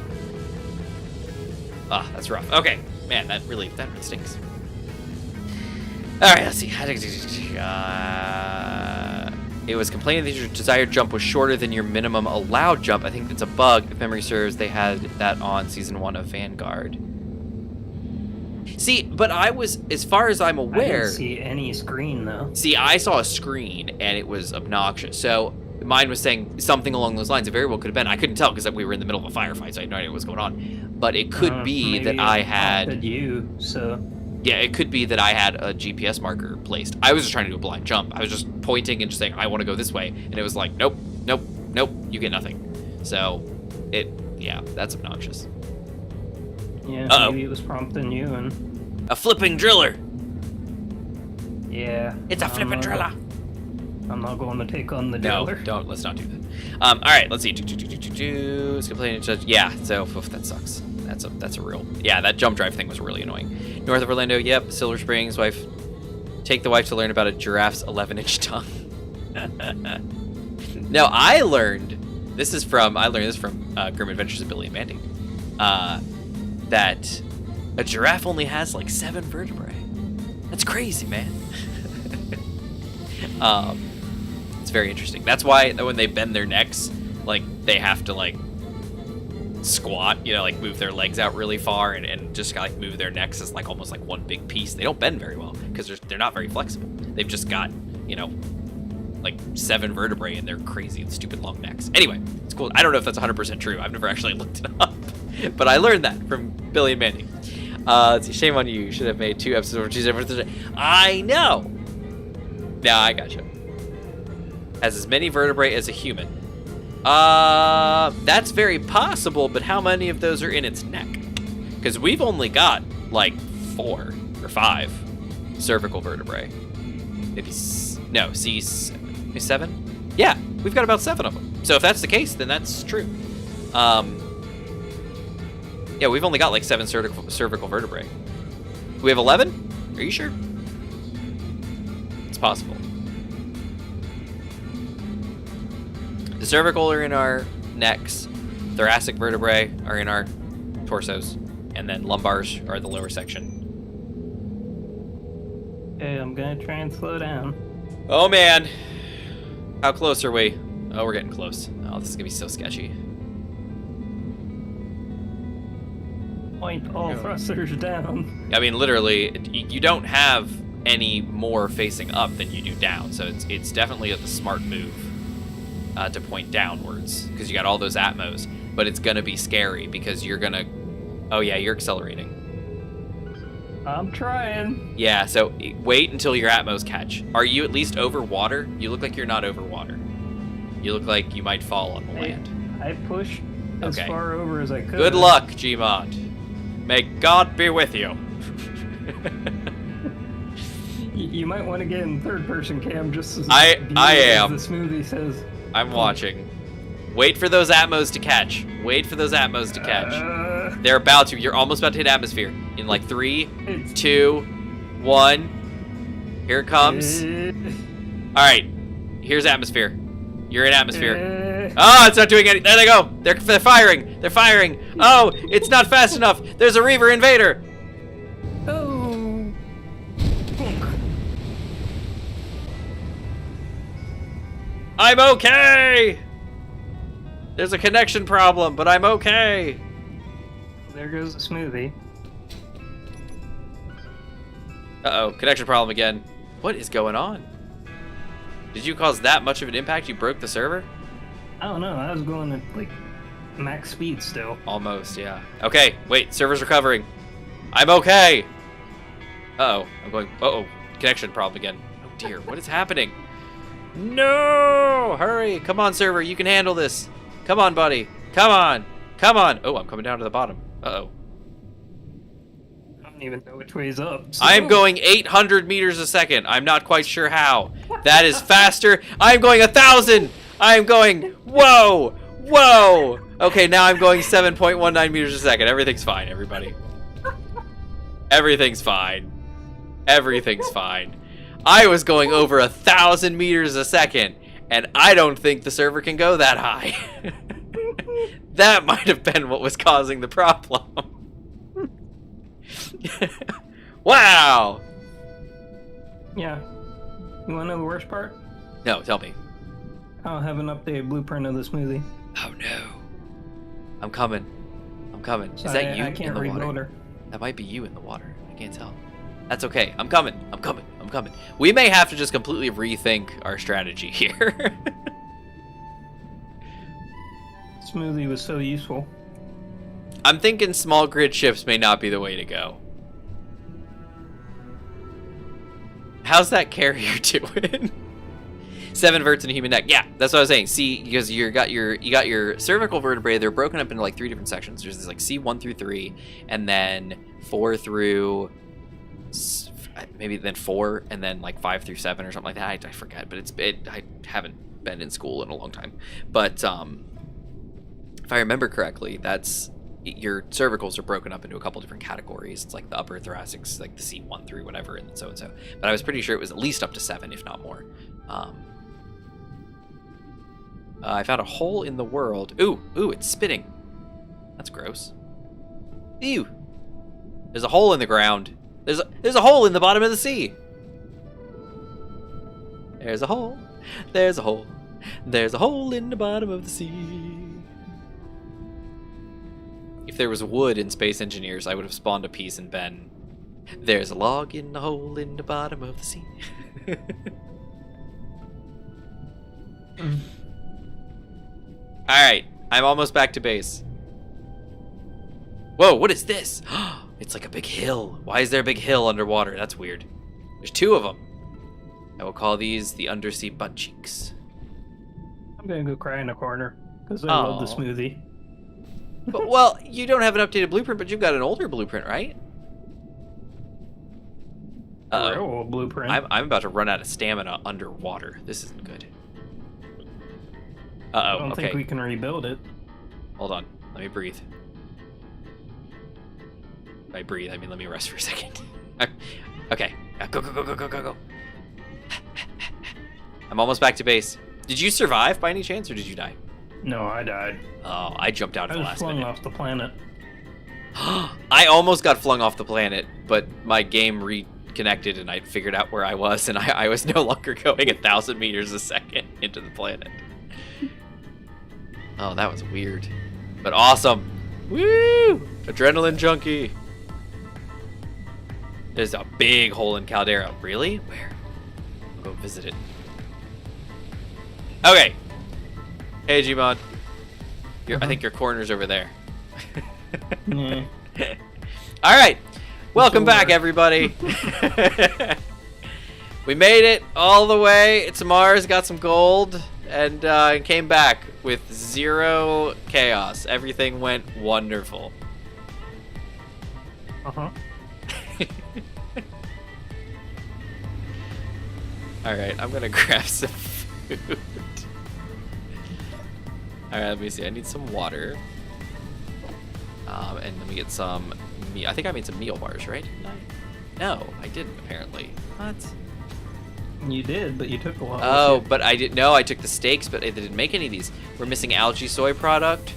Ah, that's rough. Okay. Man, that really stinks. Alright, let's see. It was complaining that your desired jump was shorter than your minimum allowed jump. I think it's a bug. If memory serves, they had that on Season 1 of Vanguard. See, but I was, as far as I'm aware... I didn't see any screen, though. See, I saw a screen, and it was obnoxious. So, mine was saying something along those lines. It very well could have been. I couldn't tell because we were in the middle of a firefight, so I had no idea what was going on. But it could be that I had... you, so... Yeah, it could be that I had a GPS marker placed. I was just trying to do a blind jump. I was just pointing and just saying, I want to go this way. And it was like, nope, nope, nope, you get nothing. So, yeah, that's obnoxious. Yeah, maybe it was prompting you and... A flipping driller! Yeah. It's a flipping driller! I'm not going to take on the driller. No, let's not do that. Alright, let's see. It's complaining. Yeah, so, oof, that sucks. That's a real... Yeah, that jump drive thing was really annoying. North of Orlando, yep, Silver Springs, wife. Take the wife to learn about a giraffe's 11-inch tongue. No, I learned this from Grim Adventures of Billy and Mandy. That a giraffe only has like 7 vertebrae. That's crazy, man. It's very interesting. That's why when they bend their necks, like they have to like squat, you know, like move their legs out really far and just like move their necks as like almost like one big piece. They don't bend very well because they're not very flexible. They've just got, you know, like 7 vertebrae in their crazy and stupid long necks. Anyway, it's cool. I don't know if that's 100% true. I've never actually looked it up, but I learned that from Billy and Mandy. Let's see, shame on you. You should have made 2 episodes of Tuesday for Thursday. I know. Yeah, I gotcha. Has as many vertebrae as a human. That's very possible, but how many of those are in its neck? Because we've only got like 4 or 5 cervical vertebrae. Maybe no, see 7? Yeah, we've got about 7 of them. So if that's the case, then that's true. Yeah, we've only got like 7 cervical vertebrae. We have 11? Are you sure? It's possible. The cervical are in our necks, thoracic vertebrae are in our torsos, and then lumbars are the lower section. Okay, I'm gonna try and slow down. Oh man! How close are we? Oh, we're getting close. Oh, this is gonna be so sketchy. Point all thrusters down. I mean, literally, you don't have any more facing up than you do down, so it's definitely the smart move. To point downwards because you got all those atmos, but it's gonna be scary because you're gonna... Oh yeah, you're accelerating. I'm trying. Yeah, so wait until your atmos catch. Are you at least over water? You look like you're not over water. You look like you might fall on the land. I pushed as far over as I could. Good luck, Gmod. May God be with you. You might want to get in third-person cam just as I am. the smoothie says. I'm watching. Wait for those atmos to catch. Wait for those atmos to catch. They're about to. You're almost about to hit atmosphere. In like 3, 2, 1. Here it comes. All right. Here's atmosphere. You're in atmosphere. Oh, it's not doing anything. There they go. They're firing. They're firing. Oh, it's not fast enough. There's a Reaver invader. Oh. I'm okay! There's a connection problem, but I'm okay! There goes the smoothie. Uh-oh, connection problem again. What is going on? Did you cause that much of an impact? You broke the server? I don't know, I was going at, like, max speed still. Almost, yeah. Okay, wait, server's recovering. I'm okay! Uh-oh, I'm going... Uh-oh, connection problem again. Oh dear, what is happening? No! Hurry! Come on, server. You can handle this. Come on, buddy. Come on. Come on. Oh, I'm coming down to the bottom. Uh-oh. I don't don't even know which way's up. So. I am going 800 meters a second. I'm not quite sure how. That is faster. I am going 1,000. I am going. Whoa. Whoa. Okay, now I'm going 7.19 meters a second. Everything's fine, everybody. Everything's fine. Everything's fine. I was going over 1,000 meters a second, and I don't think the server can go that high. That might have been what was causing the problem. Wow. Yeah. You want to know the worst part? No, tell me. I'll have an updated blueprint of the smoothie. Oh no. I'm coming. I'm coming. So Is that you I can't in the rebuild water? her. That might be you in the water. I can't tell. That's okay. I'm coming. I'm coming. I'm coming. We may have to just completely rethink our strategy here. Smoothie was so useful. I'm thinking small grid ships may not be the way to go. How's that carrier doing? 7 verts in a human neck. Yeah, that's what I was saying. See, because you got your cervical vertebrae. They're broken up into like 3 different sections. There's this like C1 through 3, and then 4 through maybe then 4, and then like 5 through 7 or something like that. I forget, but I haven't been in school in a long time. But if I remember correctly, that's your cervicals are broken up into a couple different categories. It's like the upper thoracics, like the C1 through whatever, and so and so. But I was pretty sure it was at least up to 7, if not more. I found a hole in the world. Ooh, it's spitting. That's gross. Ew. There's a hole in the ground. There's a hole in the bottom of the sea. There's a hole. There's a hole. There's a hole in the bottom of the sea. If there was wood in Space Engineers, I would have spawned a piece and been, there's a log in the hole in the bottom of the sea. Alright, I'm almost back to base. Whoa, what is this? It's like a big hill. Why is there a big hill underwater? That's weird. There's 2 of them. I will call these the undersea butt cheeks. I'm gonna go cry in a corner, because I love the smoothie. But, well, you don't have an updated blueprint, but you've got an older blueprint, right? A real old blueprint. I'm about to run out of stamina underwater. This isn't good. I don't think we can rebuild it. Hold on. Let me breathe. By breathe, I mean let me rest for a second. Okay. Go. I'm almost back to base. Did you survive by any chance, or did you die? No, I died. Oh, I jumped out at the last minute. I was flung off the planet. I almost got flung off the planet, but my game reconnected and I figured out where I was, and I was no longer going 1,000 meters a second into the planet. Oh, that was weird. But awesome. Woo! Adrenaline junkie. There's a big hole in Caldera. Really? Where? I'll go visit it. Okay. Hey, Gmod. I think your corner's over there. Yeah. All right. Welcome back, everybody. We made it all the way to Mars, got some gold, and came back with 0 chaos. Everything went wonderful. Uh-huh. All right, I'm gonna grab some food. All right, let me see. I need some water. And let me get some meal. I think I made some meal bars, right? No, I didn't, apparently. What? You did, but you took a lot. Oh, but I didn't know. I took the steaks, but I didn't make any of these. We're missing algae soy product.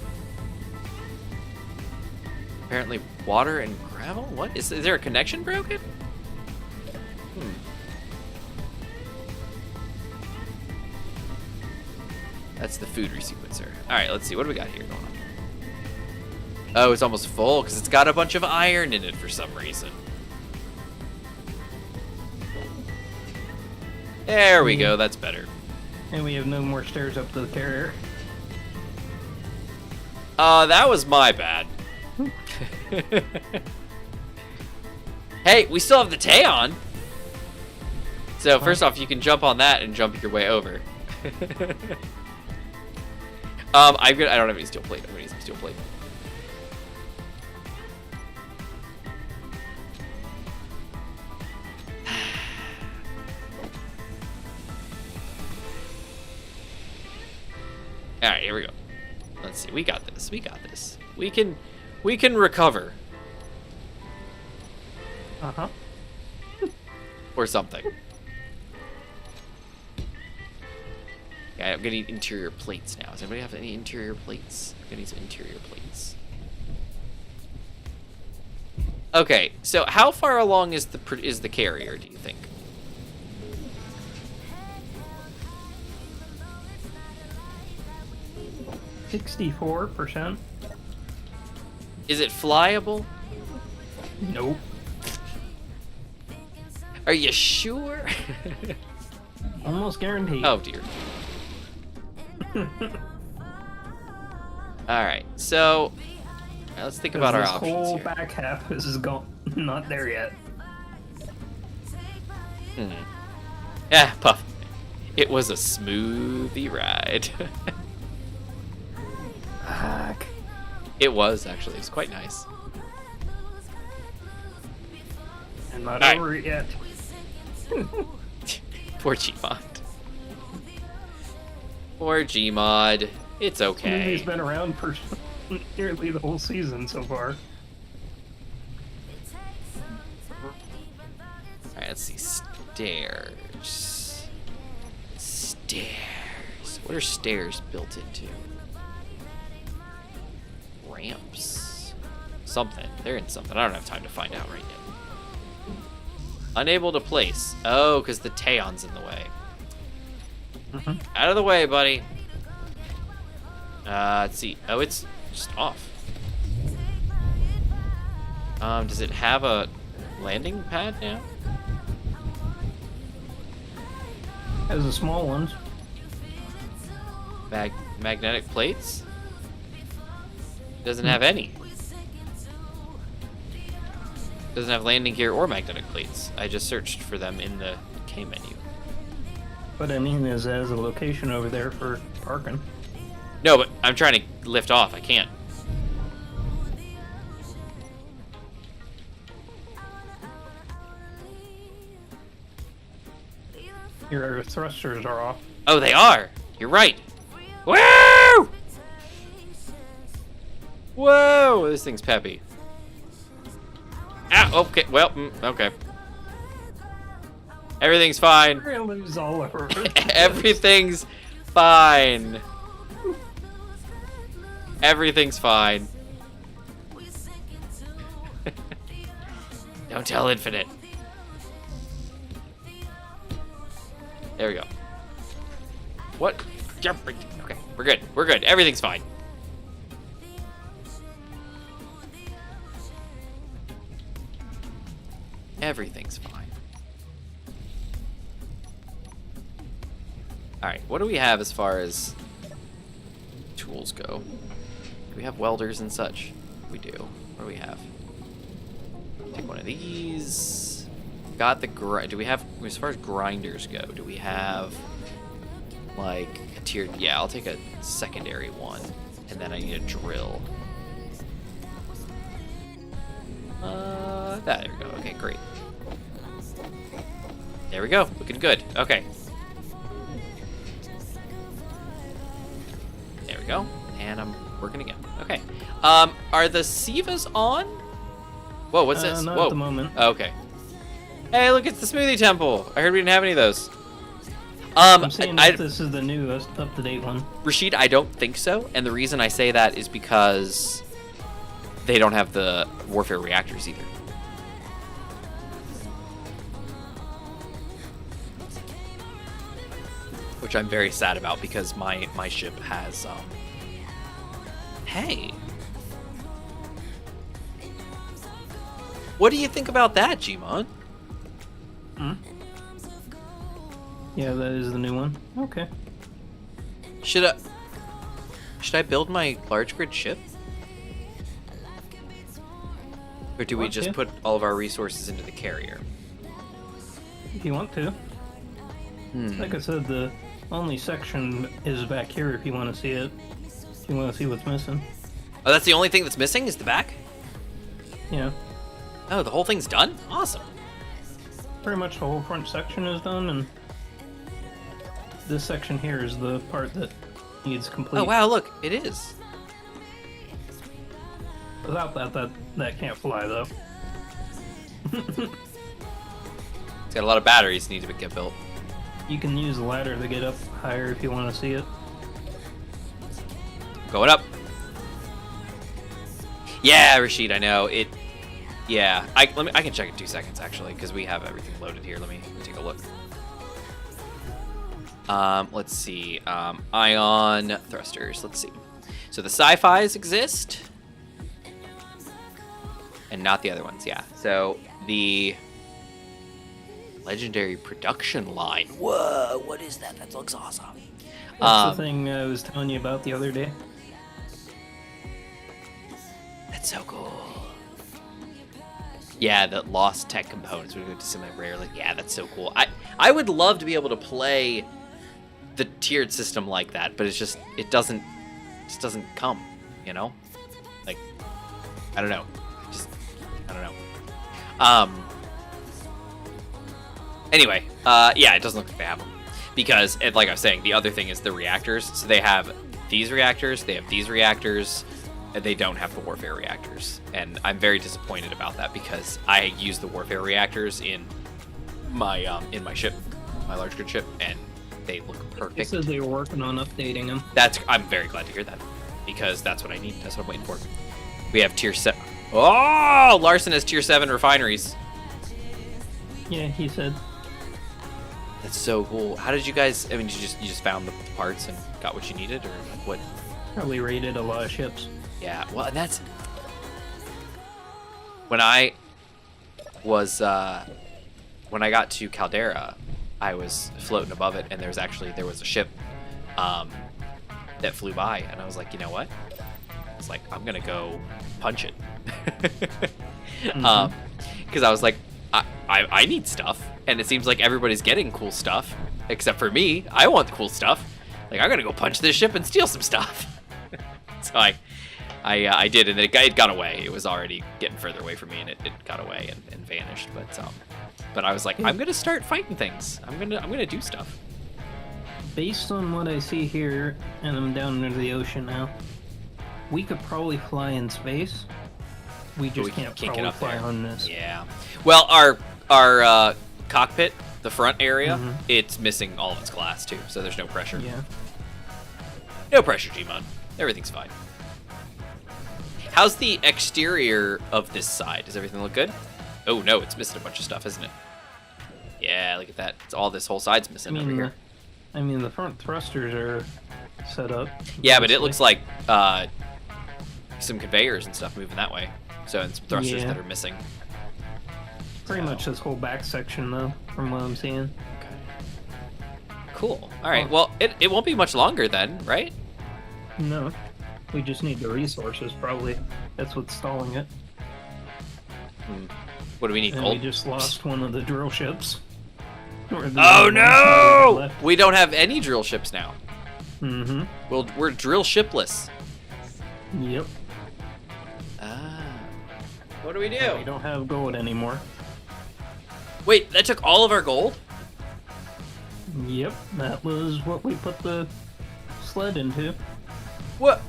Apparently water and gravel? What? Is there a connection broken? That's the food resequencer. Alright, let's see. What do we got here going on? Oh, it's almost full because it's got a bunch of iron in it for some reason. There we go. That's better. And we have no more stairs up to the carrier. That was my bad. Hey, we still have the Taeon. So first off, you can jump on that and jump your way over. I don't have any steel plate. I'm gonna need some steel plate. All right, here we go. Let's see. We got this. We got this. We can recover. Uh-huh. Or something. Yeah, I'm gonna need interior plates now. Does anybody have any interior plates? I'm gonna need some interior plates. Okay, so how far along is the carrier, do you think? %64. Is it flyable? Nope. Are you sure? Almost guaranteed. Oh dear. Alright, so let's think about our options here. This whole here. back half is not there yet. Yeah, Puff. It was a smoothie ride. Fuck. It was, actually. It was quite nice. I'm not All right. over it yet. Poor Gmod. Poor Gmod. It's okay. He's been around for nearly the whole season so far. Alright, let's see. Stairs. Stairs. What are stairs built into? Ramps. Something. They're in something. I don't have time to find out right now. Unable to place. Oh, because the Taeon's in the way. Out of the way, buddy. Let's see. Oh, it's just off. Does it have a landing pad now? Has the small ones. Magnetic plates? Doesn't have any. Doesn't have landing gear or magnetic plates. I just searched for them in the K menu. But I mean, there's a location over there for parking. No, but I'm trying to lift off. I can't. Your thrusters are off. Oh, they are. You're right. Woo! Whoa! This thing's peppy. Ah, okay. Well, okay. Everything's fine. We're gonna lose all of our Everything's fine. Everything's fine. Don't tell Infinite. There we go. What? Okay, we're good. We're good. Everything's fine. Everything's fine. Alright, what do we have as far as tools go? Do we have welders and such? We do. What do we have? Take one of these. Got the do we have, as far as grinders go, do we have like a tier? Yeah, I'll take a secondary one. And then I need a drill. There we go. Okay, great. There we go. Looking good. Okay. There we go. And I'm working again. Okay. Are the Sivas on? Whoa, what's this? Not Whoa. at the moment. Okay. Hey, look, it's the Smoothie Temple. I heard we didn't have any of those. I'm saying that this is the newest, up-to-date one. Rashid, I don't think so. And the reason I say that is because they don't have the warfare reactors either. Which I'm very sad about because my ship has, Hey. What do you think about that, Gmon? Yeah, that is the new one. Okay. Should I build my large grid ship? Or do we just put all of our resources into the carrier? If you want to. Like I said, the only section is back here if you want to see it. If you want to see what's missing. Oh, that's the only thing that's missing is the back? Yeah. Oh, the whole thing's done? Awesome. Pretty much the whole front section is done, and this section here is the part that needs complete. Oh wow, look, it is. Without that can't fly though. It's got a lot of batteries need to get built. You can use the ladder to get up higher if you want to see it. Going up. Yeah, Rashid, I know it. Yeah, I can check in 2 seconds actually because we have everything loaded here. Let me take a look. Let's see. Ion thrusters. Let's see. So the sci-fis exist, and not the other ones. Yeah. So the legendary production line. Whoa! What is that? That looks awesome. That's the thing I was telling you about the other day. That's so cool. Yeah, the lost tech components would go to something rarely. Yeah, that's so cool. I would love to be able to play the tiered system like that, but it doesn't come, you know? Like, I don't know. I don't know. Anyway, yeah, it doesn't look like they have them. Because, like I was saying, the other thing is the reactors. So they have these reactors, they have these reactors, and they don't have the warfare reactors. And I'm very disappointed about that because I use the warfare reactors in my ship, my large grid ship, and they look perfect. They said they were working on updating them. I'm very glad to hear that because that's what I need. That's what I'm waiting for. We have tier 7. Oh, Larson has tier 7 refineries. Yeah, he said. That's so cool. How did you guys? I mean, you just found the parts and got what you needed, or like what? Probably raided a lot of ships. Yeah. Well, and that's when I was when I got to Caldera, I was floating above it, and there was a ship that flew by, and I was like, you know what? I was like, I'm gonna go punch it, because I was like, I need stuff, and it seems like everybody's getting cool stuff except for me. I want the cool stuff. Like, I'm gonna go punch this ship and steal some stuff. So I did, and it got away. It was already getting further away from me, and it got away and vanished. But I was like, I'm gonna start fighting things. I'm gonna do stuff. Based on what I see here, and I'm down into the ocean now, we could probably fly in space. We just can't get up fly there on this. Yeah. Well, our cockpit, the front area, it's missing all of its glass too, so there's no pressure. Yeah. No pressure, Gmon. Everything's fine. How's the exterior of this side? Does everything look good? Oh no, it's missing a bunch of stuff, isn't it? Yeah, look at that. It's all this whole side's missing over here. I mean, the front thrusters are set up. Yeah, but it looks like some conveyors and stuff moving that way. So it's thrusters that are missing. Pretty much this whole back section, though, from what I'm seeing. Okay. Cool. All right. Well, it won't be much longer then, right? No. We just need the resources, probably. That's what's stalling it. What do we need? And gold? We just lost one of the drill ships. Oh no! We don't have any drill ships now. Mm-hmm. We're drill shipless. Yep. What do we do? We don't have gold anymore. Wait, that took all of our gold? Yep, that was what we put the sled into. What?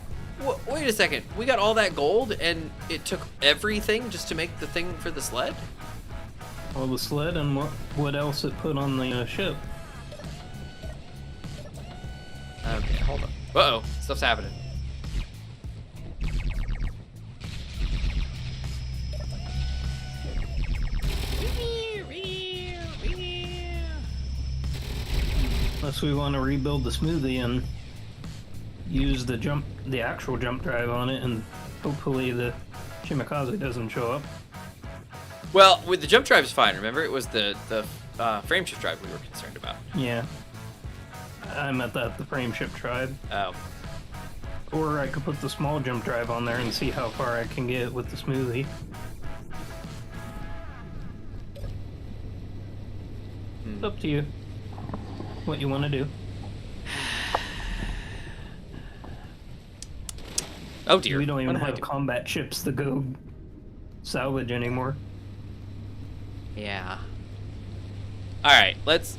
Wait a second. We got all that gold and it took everything just to make the thing for the sled? Well, the sled and what else it put on the ship. Okay, hold on. Uh-oh, stuff's happening. Unless we want to rebuild the smoothie and use the actual jump drive on it, and hopefully the Shimakaze doesn't show up. Well, with the jump drive is fine. Remember, it was the frame shift drive we were concerned about. Yeah. I meant that the frame shift drive. Oh. Or I could put the small jump drive on there and see how far I can get with the smoothie. It's up to you. What you want to do. Oh dear. We don't even have combat ships to go salvage anymore. Yeah. All right, let's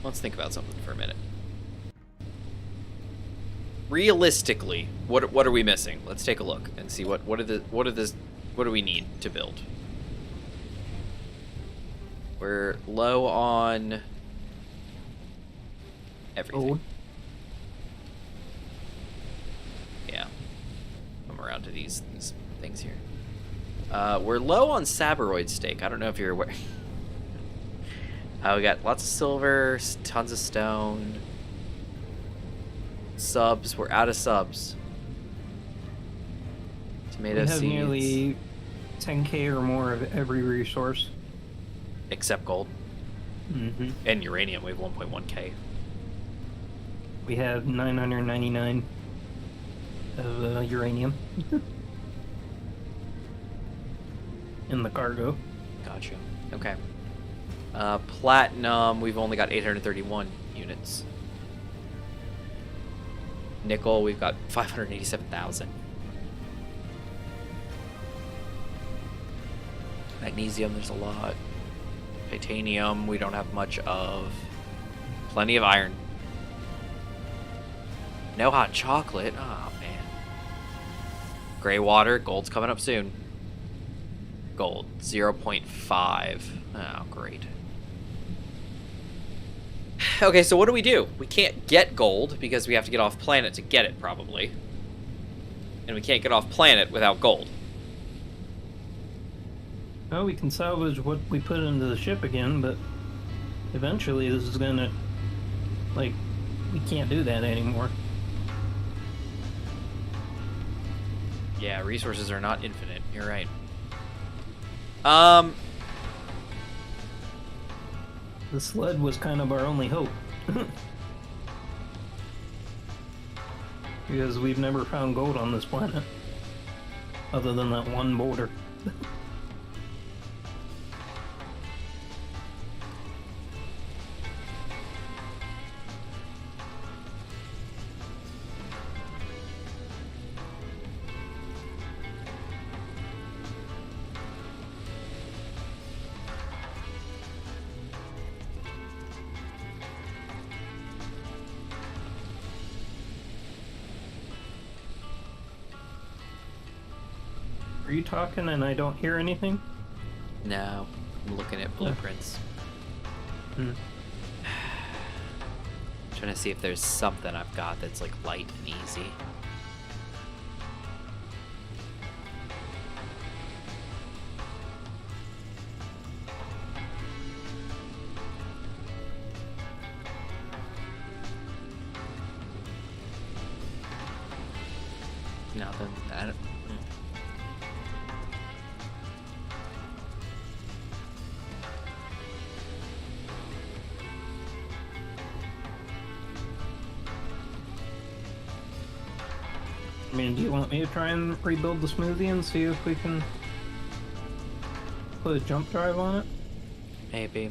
think about something for a minute. realistically, what are we missing? Let's take a look and see what do we need to build. We're low on everything. Gold. Yeah. Come around to these things here. We're low on Sabaroid steak. I don't know if you're aware. We got lots of silver, tons of stone. Subs. We're out of subs. Tomato we have seeds. nearly 10k or more of every resource. Except gold. Mm-hmm. And uranium. We have 1.1k. We have 999 of uranium in the cargo. Gotcha. Okay. Platinum, we've only got 831 units. Nickel, we've got 587,000. Magnesium, there's a lot. Titanium, we don't have much of. Plenty of iron. No hot chocolate. Oh, man. Gray water, gold's coming up soon. Gold, 0.5. Oh, great. Okay, so what do? We can't get gold because we have to get off planet to get it, probably. And we can't get off planet without gold. Well, we can salvage what we put into the ship again, but eventually this is gonna, like, we can't do that anymore. Yeah, resources are not infinite. You're right. The sled was kind of our only hope. Because we've never found gold on this planet. Other than that one boulder. Are you talking and I don't hear anything? No, I'm looking at blueprints. Trying to see if there's something I've got that's like light and easy. Nothing. I don't. I mean, do you want me to try and rebuild the smoothie and see if we can put a jump drive on it? Maybe.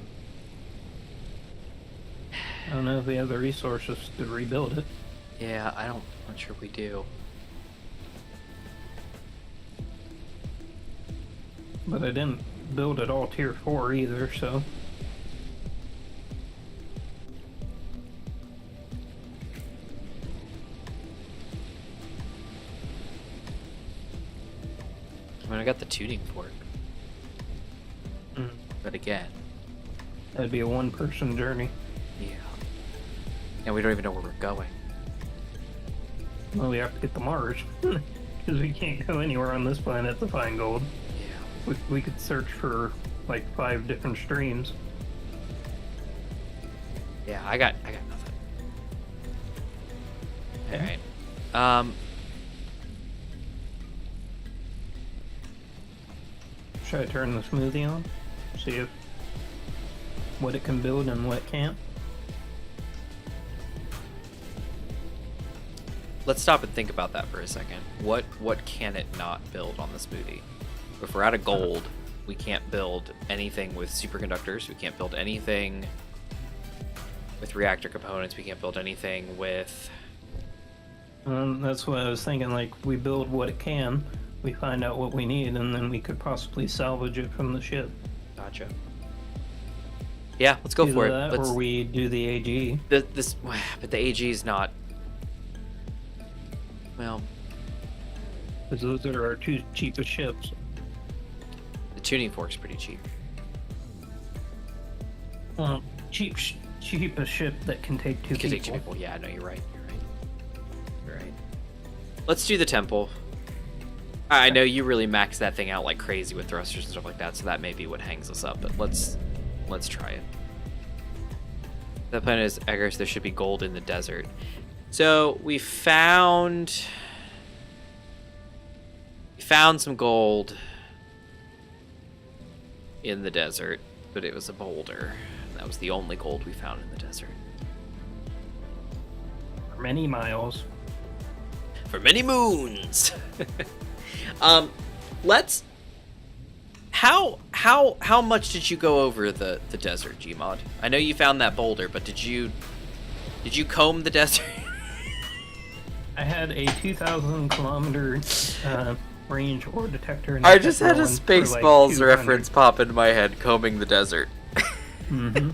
I don't know if we have the resources to rebuild it. Yeah, I'm not sure we do. But I didn't build it all tier 4 either, so... I mean, I got the tuning fork. Mm. But again... That'd be a one-person journey. Yeah. And we don't even know where we're going. Well, we have to get to Mars. Because we can't go anywhere on this planet to find gold. Yeah. We could search for, like, 5 different streams. Yeah, I got nothing. Alright. Should I turn the smoothie on? See if what it can build and what it can't? Let's stop and think about that for a second. What can it not build on the smoothie? If we're out of gold, we can't build anything with superconductors. We can't build anything with reactor components. We can't build anything with... That's what I was thinking, like, we build what it can, we find out what we need, and then we could possibly salvage it from the ship. Gotcha. Yeah, let's go Either for that, it. or we do the AG. But the AG is not... Well, because those are our two cheapest ships. the tuning fork's pretty cheap. Well, cheapest ship that can take two Can people. take 2 people. Yeah, no, you're right. You're right. Let's do the temple. I know you really maxed that thing out like crazy with thrusters and stuff like that, so that may be what hangs us up. But let's try it. The plan is, I guess there should be gold in the desert. So we found some gold in the desert, but it was a boulder. That was the only gold we found in the desert. For many miles. For many moons. Let's. How much did you go over the desert, Gmod? I know you found that boulder, but did you comb the desert? I had a 2,000 kilometer range ore detector. And I just had a one for, like, Spaceballs 200. reference pop into my head, combing the desert. Mm-hmm.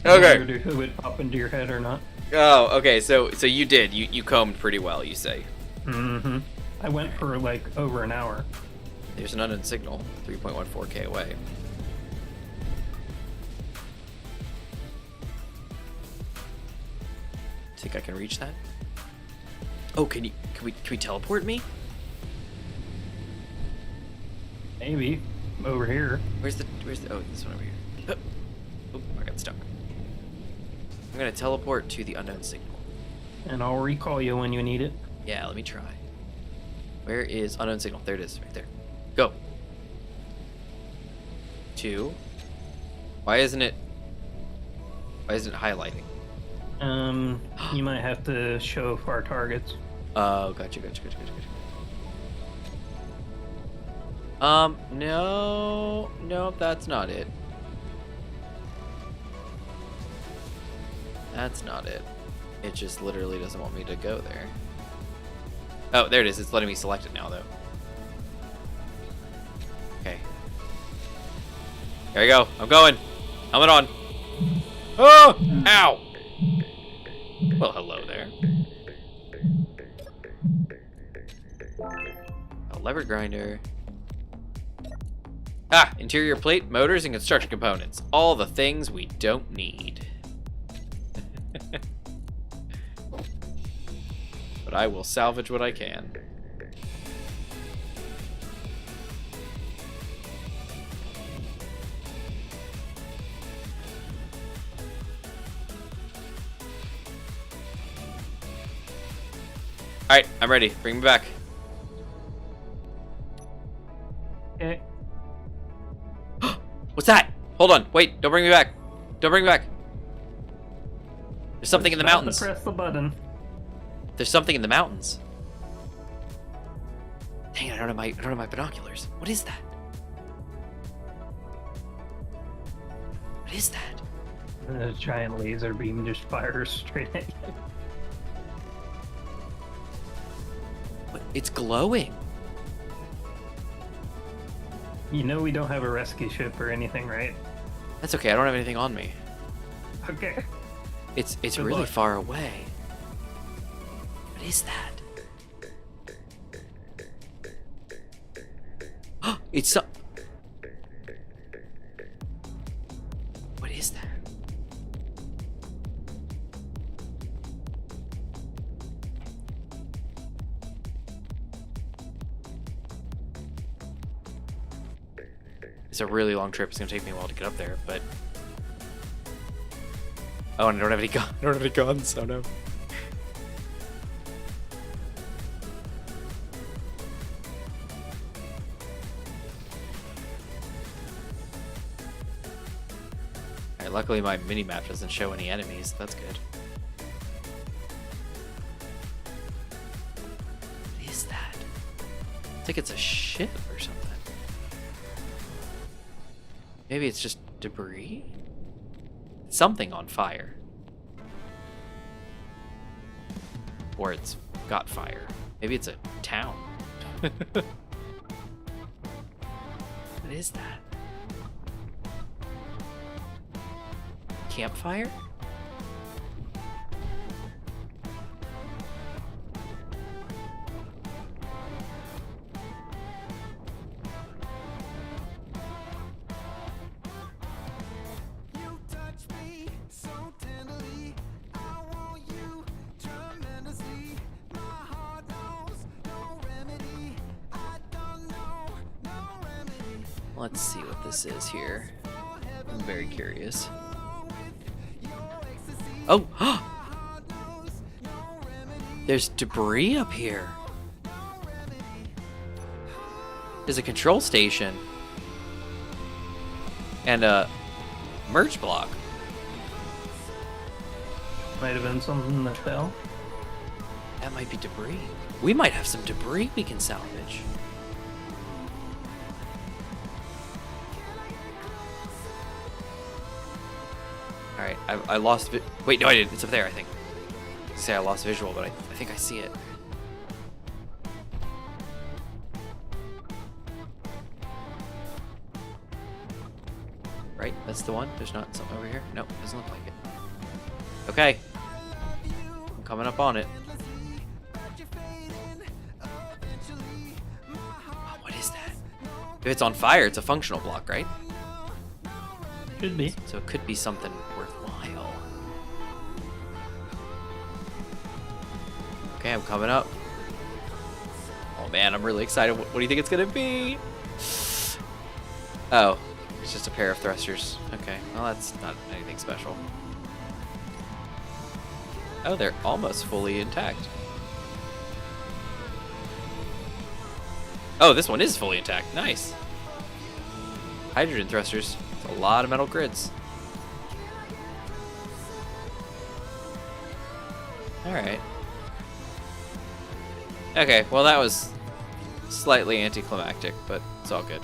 Okay. Whether it would pop into your head or not. Oh, okay. So you did. You combed pretty well, you say. Mm-hmm. I went for like over an hour. There's an unknown signal, 3.14k away. Think I can reach that? Oh, can we teleport me? Maybe over here. Where's the oh, this one over here. Oh, I got stuck. I'm gonna teleport to the unknown signal. And I'll recall you when you need it. Yeah, let me try. Where is unknown signal? There it is, right there. Go. 2. Why isn't it highlighting? You might have to show our targets. Oh, gotcha. No, that's not it. That's not it. It just literally doesn't want me to go there. Oh, there it is. It's letting me select it now, though. Okay. There we go. I'm going. Helmet on. Oh! Ow! Well, hello there. A lever grinder. Ah! Interior plate, motors, and construction components. All the things we don't need. But I will salvage what I can. Alright, I'm ready. Bring me back. Okay. What's that? Hold on. Wait, don't bring me back. Don't bring me back. There's something in the About to mountains. Press the button. There's something in the mountains. Dang it, I don't have my binoculars. What is that? What is that? And a giant laser beam just fires straight at you. What? It's glowing. You know we don't have a rescue ship or anything, right? That's okay. I don't have anything on me. Okay. It's Good really luck. far away. What is that? It's so. What is that? It's a really long trip. It's gonna take me a while to get up there, but. Oh, and I don't have any guns. I don't have any guns. Oh no. Alright, luckily my mini-map doesn't show any enemies. That's good. What is that? I think it's a ship or something. Maybe it's just debris? Something on fire. Or it's got fire. Maybe it's a town. What is that? Campfire? Let's see what this is here. I'm very curious. Oh! There's debris up here. There's a control station. And a merge block. Might have been something that fell. That might be debris. We might have some debris we can salvage. Alright, I lost wait, no I didn't. It's up there, I think. I say I lost visual, but I think I see it. Right? That's the one? There's not something over here? No, doesn't look like it. Okay. I'm coming up on it. Oh, what is that? If it's on fire, it's a functional block, right? Should be. So it could be something worthwhile. Okay, I'm coming up. Oh man, I'm really excited. What do you think it's gonna be? Oh, it's just a pair of thrusters. Okay, well that's not anything special. Oh, they're almost fully intact. Oh, this one is fully intact. Nice. Hydrogen thrusters. It's a lot of metal grids. Alright. Okay, well that was slightly anticlimactic, but it's all good.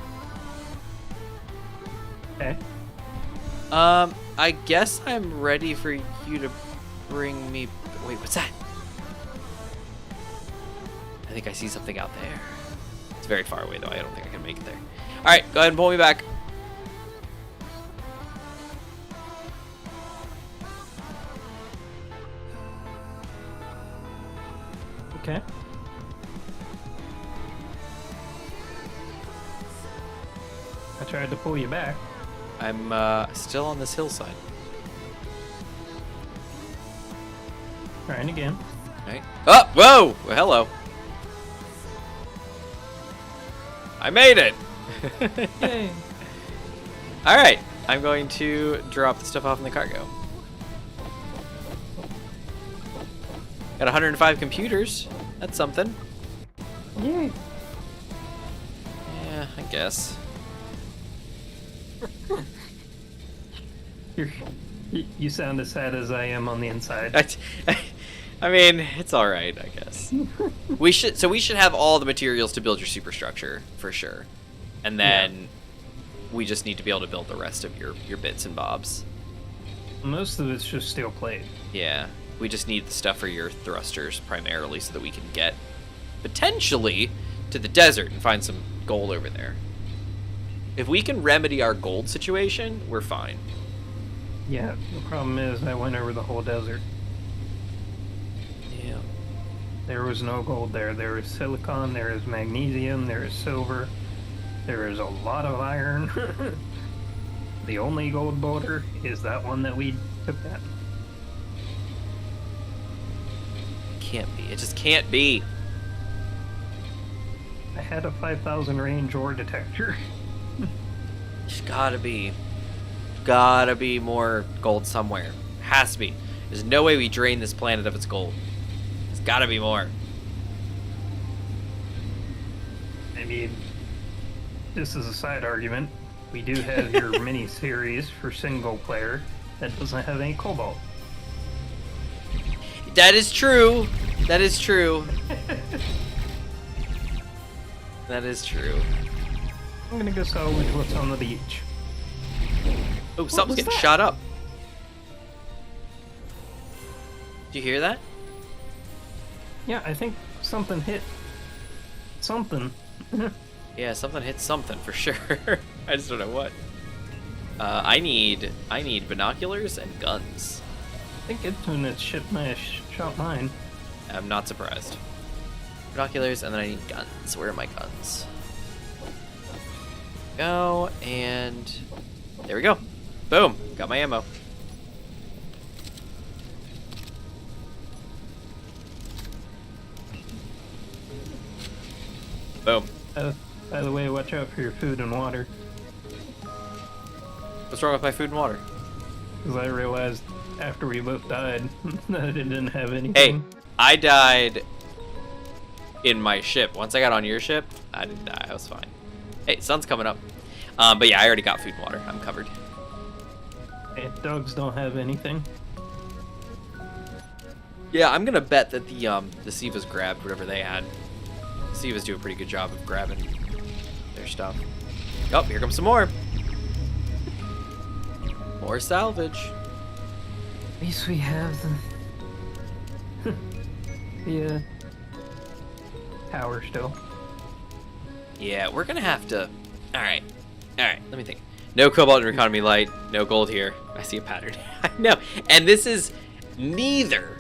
Okay. I guess I'm ready for you to bring me... Wait, what's that? I think I see something out there. It's very far away though, I don't think I can make it there. Alright, go ahead and pull me back. Okay. I tried to pull you back. I'm still on this hillside. Trying again. Right. Oh, whoa! Well, hello. I made it! Yay! Alright, I'm going to drop the stuff off in the cargo. Got 105 computers. That's something. Yay! Yeah, I guess. You sound as sad as I am on the inside. I mean, it's all right, I guess. we should have all the materials to build your superstructure for sure, and then we just need to be able to build the rest of your bits and bobs. Most of it's just steel plate. Yeah, we just need the stuff for your thrusters primarily, so that we can get potentially to the desert and find some gold over there. If we can remedy our gold situation, we're fine. Yeah, the problem is I went over the whole desert. Yeah. There was no gold there. There is silicon, there is magnesium, there is silver, there is a lot of iron. The only gold boulder is that one that we took at. Can't be. It just can't be. I had a 5,000 range ore detector. There's gotta be more gold somewhere. Has to be. There's no way we drain this planet of its gold. There's gotta be more. I mean, this is a side argument. We do have your mini series for single player that doesn't have any cobalt. That is true. That is true. That is true. I'm gonna go salvage what's on the beach. Oh, something's getting shot up. Did you hear that? Yeah, I think something hit something. Yeah, something hit something for sure. I just don't know what. I need binoculars and guns. I think it's when it shot mine. I'm not surprised. Binoculars, and then I need guns. Where are my guns? Go, and there we go. Boom, got my ammo. Boom. By the way, watch out for your food and water. What's wrong with my food and water? Because I realized after we both died that it didn't have anything. Hey, I died in my ship. Once I got on your ship, I didn't die. I was fine. Hey, sun's coming up. But yeah, I already got food and water. I'm covered. Hey, dogs don't have anything. Yeah, I'm gonna bet that the Sivas grabbed whatever they had. Sivas do a pretty good job of grabbing their stuff. Oh, here comes some more. More salvage. At least we have the tower still. Yeah, we're gonna have to. All right. Let me think. No cobalt and Reconomy light. No gold here. I see a pattern. I know. And this is neither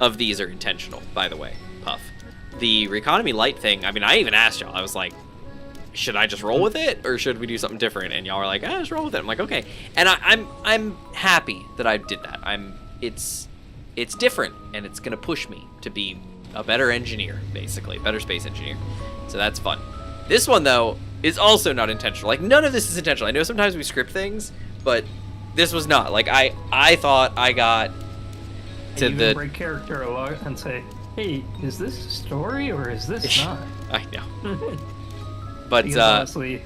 of these are intentional, by the way. Puff. The Reconomy light thing. I mean, I even asked y'all. I was like, should I just roll with it, or should we do something different? And y'all were like, just roll with it. I'm like, okay. And I'm happy that I did that. It's different, and it's gonna push me to be a better engineer, basically, better space engineer. So that's fun. This one though is also not intentional. Like, none of this is intentional. I know sometimes we script things, but this was not. Like, I thought I got to even break character a lot and say, hey, is this a story or is this not? I know. But because honestly,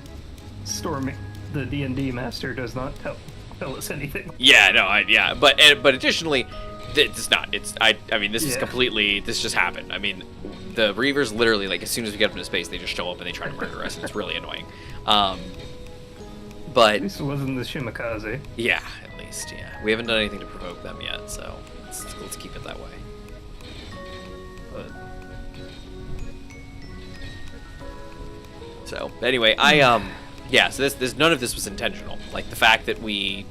the D&D master does not tell us anything. Yeah, no, but additionally, it's not. I mean, this is completely. This just happened. I mean, the Reavers literally, like, as soon as we get up into space, they just show up and they try to murder us. It's really annoying. But at least it wasn't the Shimakaze. Yeah, at least, yeah. We haven't done anything to provoke them yet, so let's keep it that way. But so anyway, yeah. So this none of this was intentional. Like, the fact that we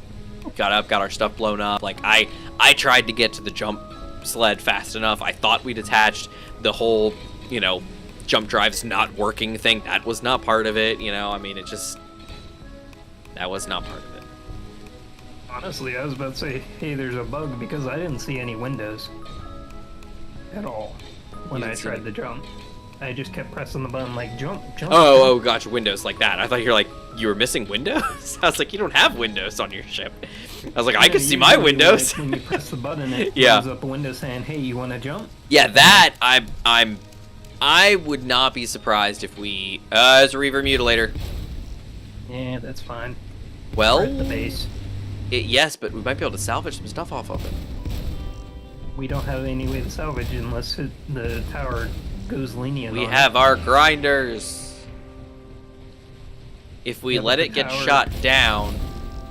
got up, got our stuff blown up. Like, I tried to get to the jump sled fast enough. I thought we'd attached the whole, jump drive's not working thing. That was not part of it. I mean, that was not part of it. Honestly, I was about to say, hey, there's a bug, because I didn't see any windows at all when I tried the jump. I just kept pressing the button like jump. Oh, gotcha, windows like that. I thought you were missing windows. I was like, you don't have windows on your ship. I was like, I could see my windows. When you press the button, it comes up a window saying, hey, you want to jump? Yeah, that I would not be surprised if we there's a Reaver mutilator. Yeah, that's fine. Well, we're at the base. Yes, but we might be able to salvage some stuff off of it. We don't have any way to salvage unless the tower goes lenient. We have our grinders. If we let it get shot down,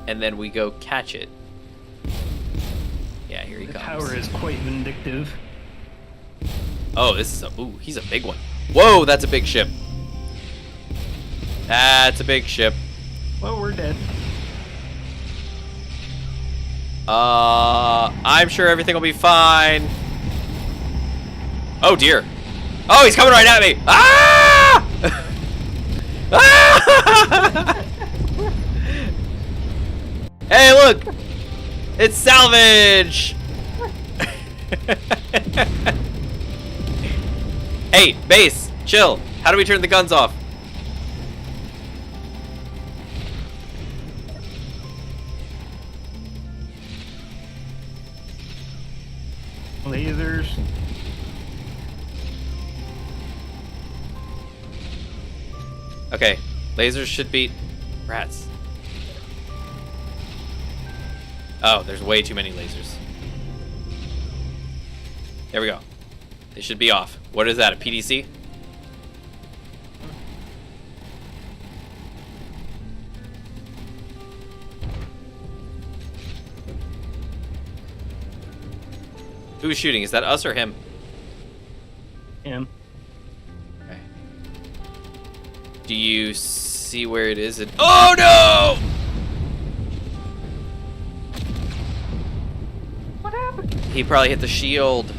and then we go catch it. Yeah, here he comes. The tower is quite vindictive. Oh, he's a big one. Whoa, that's a big ship. That's a big ship. Well, we're dead. I'm sure everything will be fine. Oh dear. Oh, he's coming right at me. Ah! Ah! Hey, look! It's salvage! Hey, base, chill. How do we turn the guns off? Lasers. Okay, lasers should beat rats. Oh, there's way too many lasers. There we go. They should be off. What is that, a PDC? Who's shooting? Is that us or him? Him. Okay. Do you see where it is? Oh no! What happened? He probably hit the shield.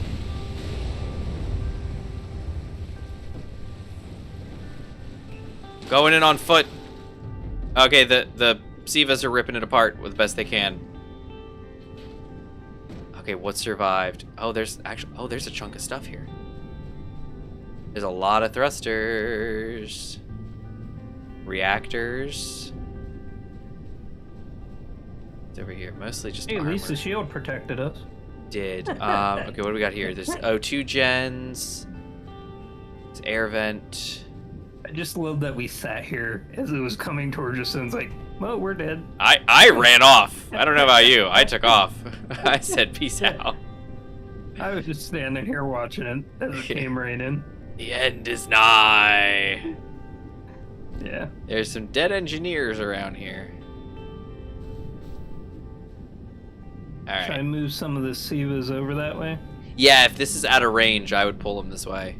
Going in on foot. Okay, the Sivas are ripping it apart with the best they can. Okay, what survived? Oh, there's a chunk of stuff here. There's a lot of thrusters. Reactors. left over here? Mostly just Hey, at armor. least the shield protected us. Did. Okay, what do we got here? There's O2 gens. There's air vent. I just love that we sat here as it was coming towards us and it's like, well, we're dead. I ran off. I don't know about you. I took off. I said peace out. I was just standing here watching it as it came right in. The end is nigh. Yeah. There's some dead engineers around here. All Should I right. move some of the Sivas over that way? Yeah, if this is out of range, I would pull them this way.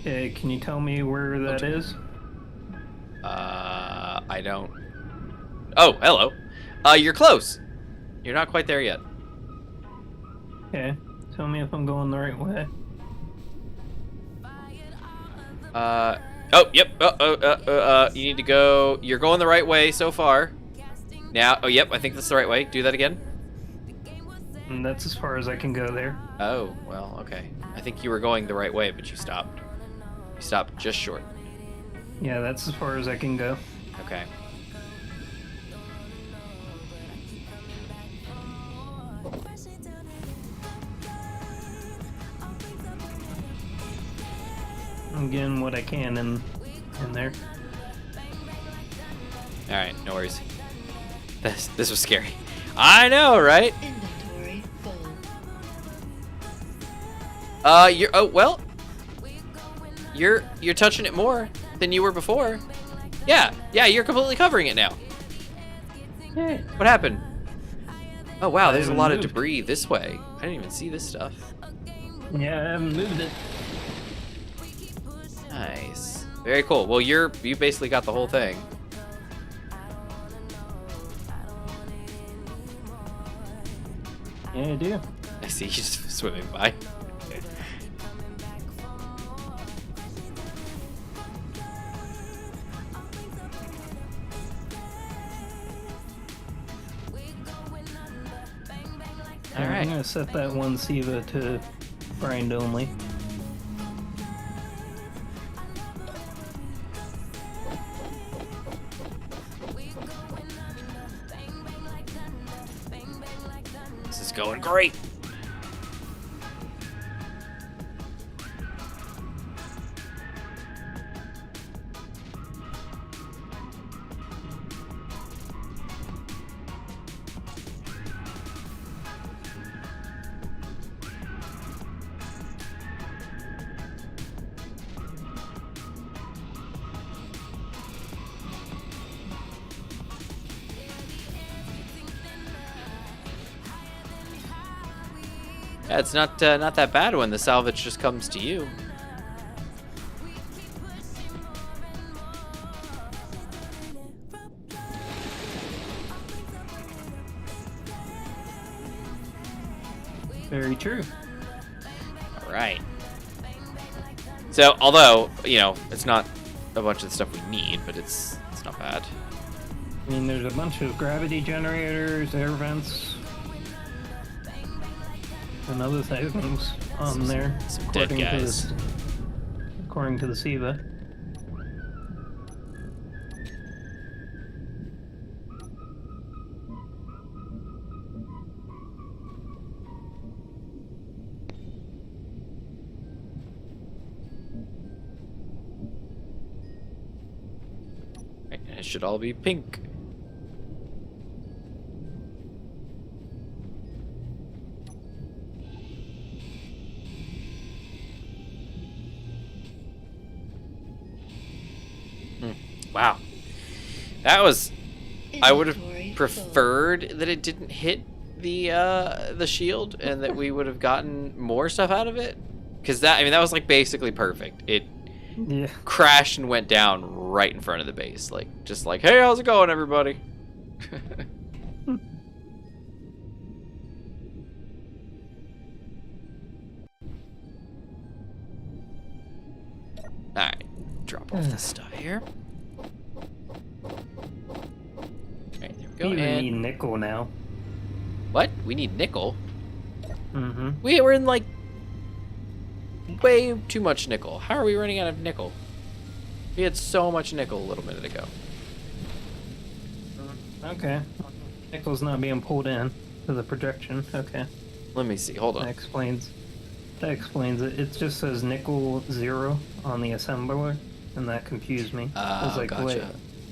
Okay, can you tell me where that is? I don't. Oh, hello. You're close. You're not quite there yet. Okay, tell me if I'm going the right way. Oh, yep. You need to go. You're going the right way so far. Now, oh, yep. I think that's the right way. Do that again. And that's as far as I can go there. Oh, well, okay. I think you were going the right way, but you stopped. You stopped just short. Yeah, that's as far as I can go. Okay. I'm getting what I can in there. All right, no worries. This was scary. I know, right? Inventory full. You're touching it more than you were before. Yeah, you're completely covering it now. Hey. What happened? Oh wow, I there's a haven't lot of moved. debris this way. I didn't even see this stuff. Yeah, I haven't moved it. Nice. Very cool. Well, you basically got the whole thing. Yeah, I do. I see you just swimming by. All I'm right. gonna set that one Siva to grind only. This is going great. Yeah, it's not that bad when the salvage just comes to you. Very true. All right. So, although it's not a bunch of the stuff we need, but it's not bad. I mean, there's a bunch of gravity generators, air vents, and other things on there. Some dead guys. According to the Siva. Right, and it should all be pink. Wow. That was... I would have Inventory preferred that it didn't hit the shield and that we would have gotten more stuff out of it. Because that was like basically perfect. It Yeah. crashed and went down right in front of the base. Just like, hey, how's it going, everybody? Alright, drop off this stuff here. Alright, there we go. We even And need nickel now. what? We need nickel? Mm-hmm. We're in like way too much nickel. How are we running out of nickel? We had so much nickel a little minute ago. Okay. Nickel's not being pulled in to the projection. Okay. Let me see. Hold on. That explains it. It just says nickel 0 on the assembler, and that confused me. I was like, Gotcha. wait.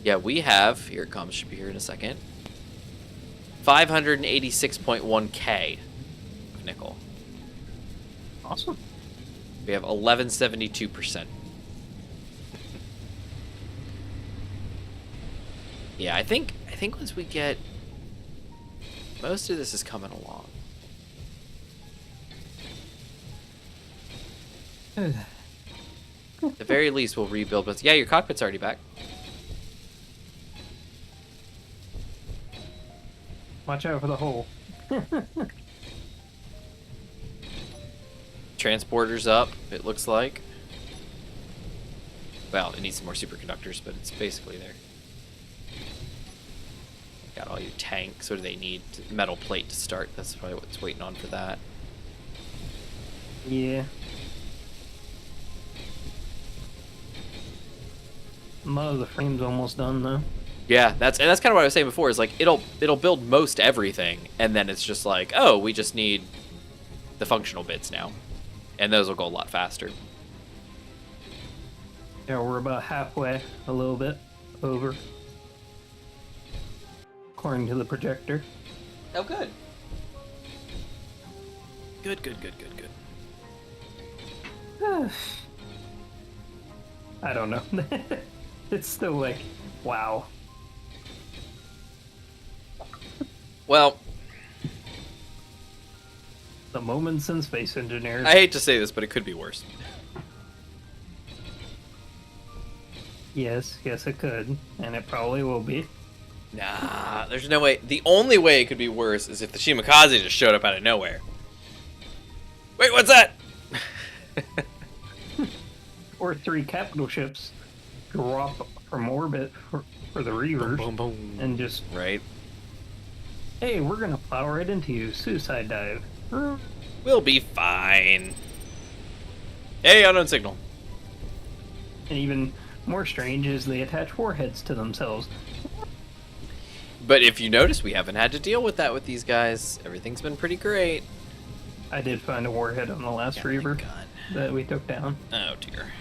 Yeah, we have. Here it comes. Should be here in a second. 586.1K of nickel. Awesome. We have 1172%. Yeah, I think once we get most of this is coming along. At the very least, we'll rebuild. But yeah, your cockpit's already back. Watch out for the hole. Transporter's up, it looks like. Well, it needs some more superconductors, but it's basically there. Got all your tanks. What do they need? Metal plate to start. That's probably what's waiting on for that. Yeah. A lot of the frame's almost done though. Yeah, that's kind of what I was saying before. Is like it'll build most everything, and then it's just like, oh, we just need the functional bits now, and those will go a lot faster. Yeah, we're about halfway, a little bit over, according to the projector. Oh, good. Good. I don't know. It's still like, wow. Well, The moments in space engineers. I hate to say this, but it could be worse. Yes, it could, and it probably will be. Nah, there's no way. The only way it could be worse is if the Shimakaze just showed up out of nowhere. Wait, what's that? Or 3 capital ships drop from orbit for the reavers, Boom, boom, boom. and just, Right. hey, we're gonna plow right into you, suicide dive. We'll be fine. Hey, unknown signal. And even more strange is they attach warheads to themselves. But if you notice, we haven't had to deal with that with these guys. Everything's been pretty great. I did find a warhead on the last Gatling reaver gun. that we took down. Oh dear.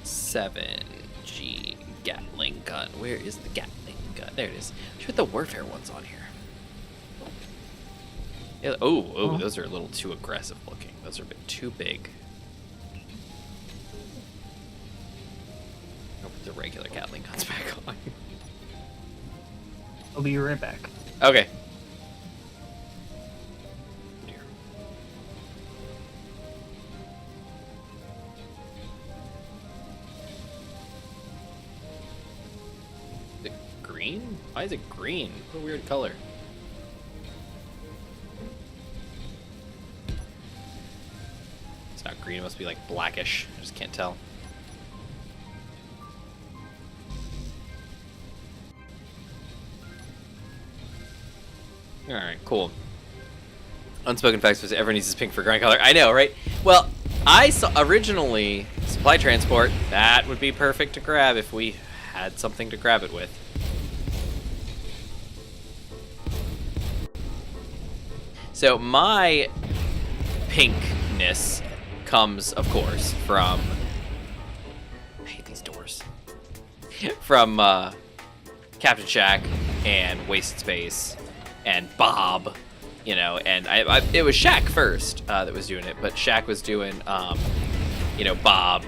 7G Gatling gun. Where is the Gatling gun? There it is. Should put the warfare ones on here. Yeah, oh, those are a little too aggressive looking. Those are a bit too big. I'll put the regular Gatling guns back on. I'll be right back. Okay. Here. Is it green? Why is it green? What a weird color. It's not green, it must be like blackish. I just can't tell. Alright, cool. Unspoken facts was everyone uses pink for ground color. I know, right? Well, I saw originally supply transport. That would be perfect to grab if we had something to grab it with. So my pinkness comes, of course, from... I hate these doors. From Captain Shack and Wasted Space and Bob, you know, and it was Shaq first that was doing it, but Shaq was doing, you know, Bob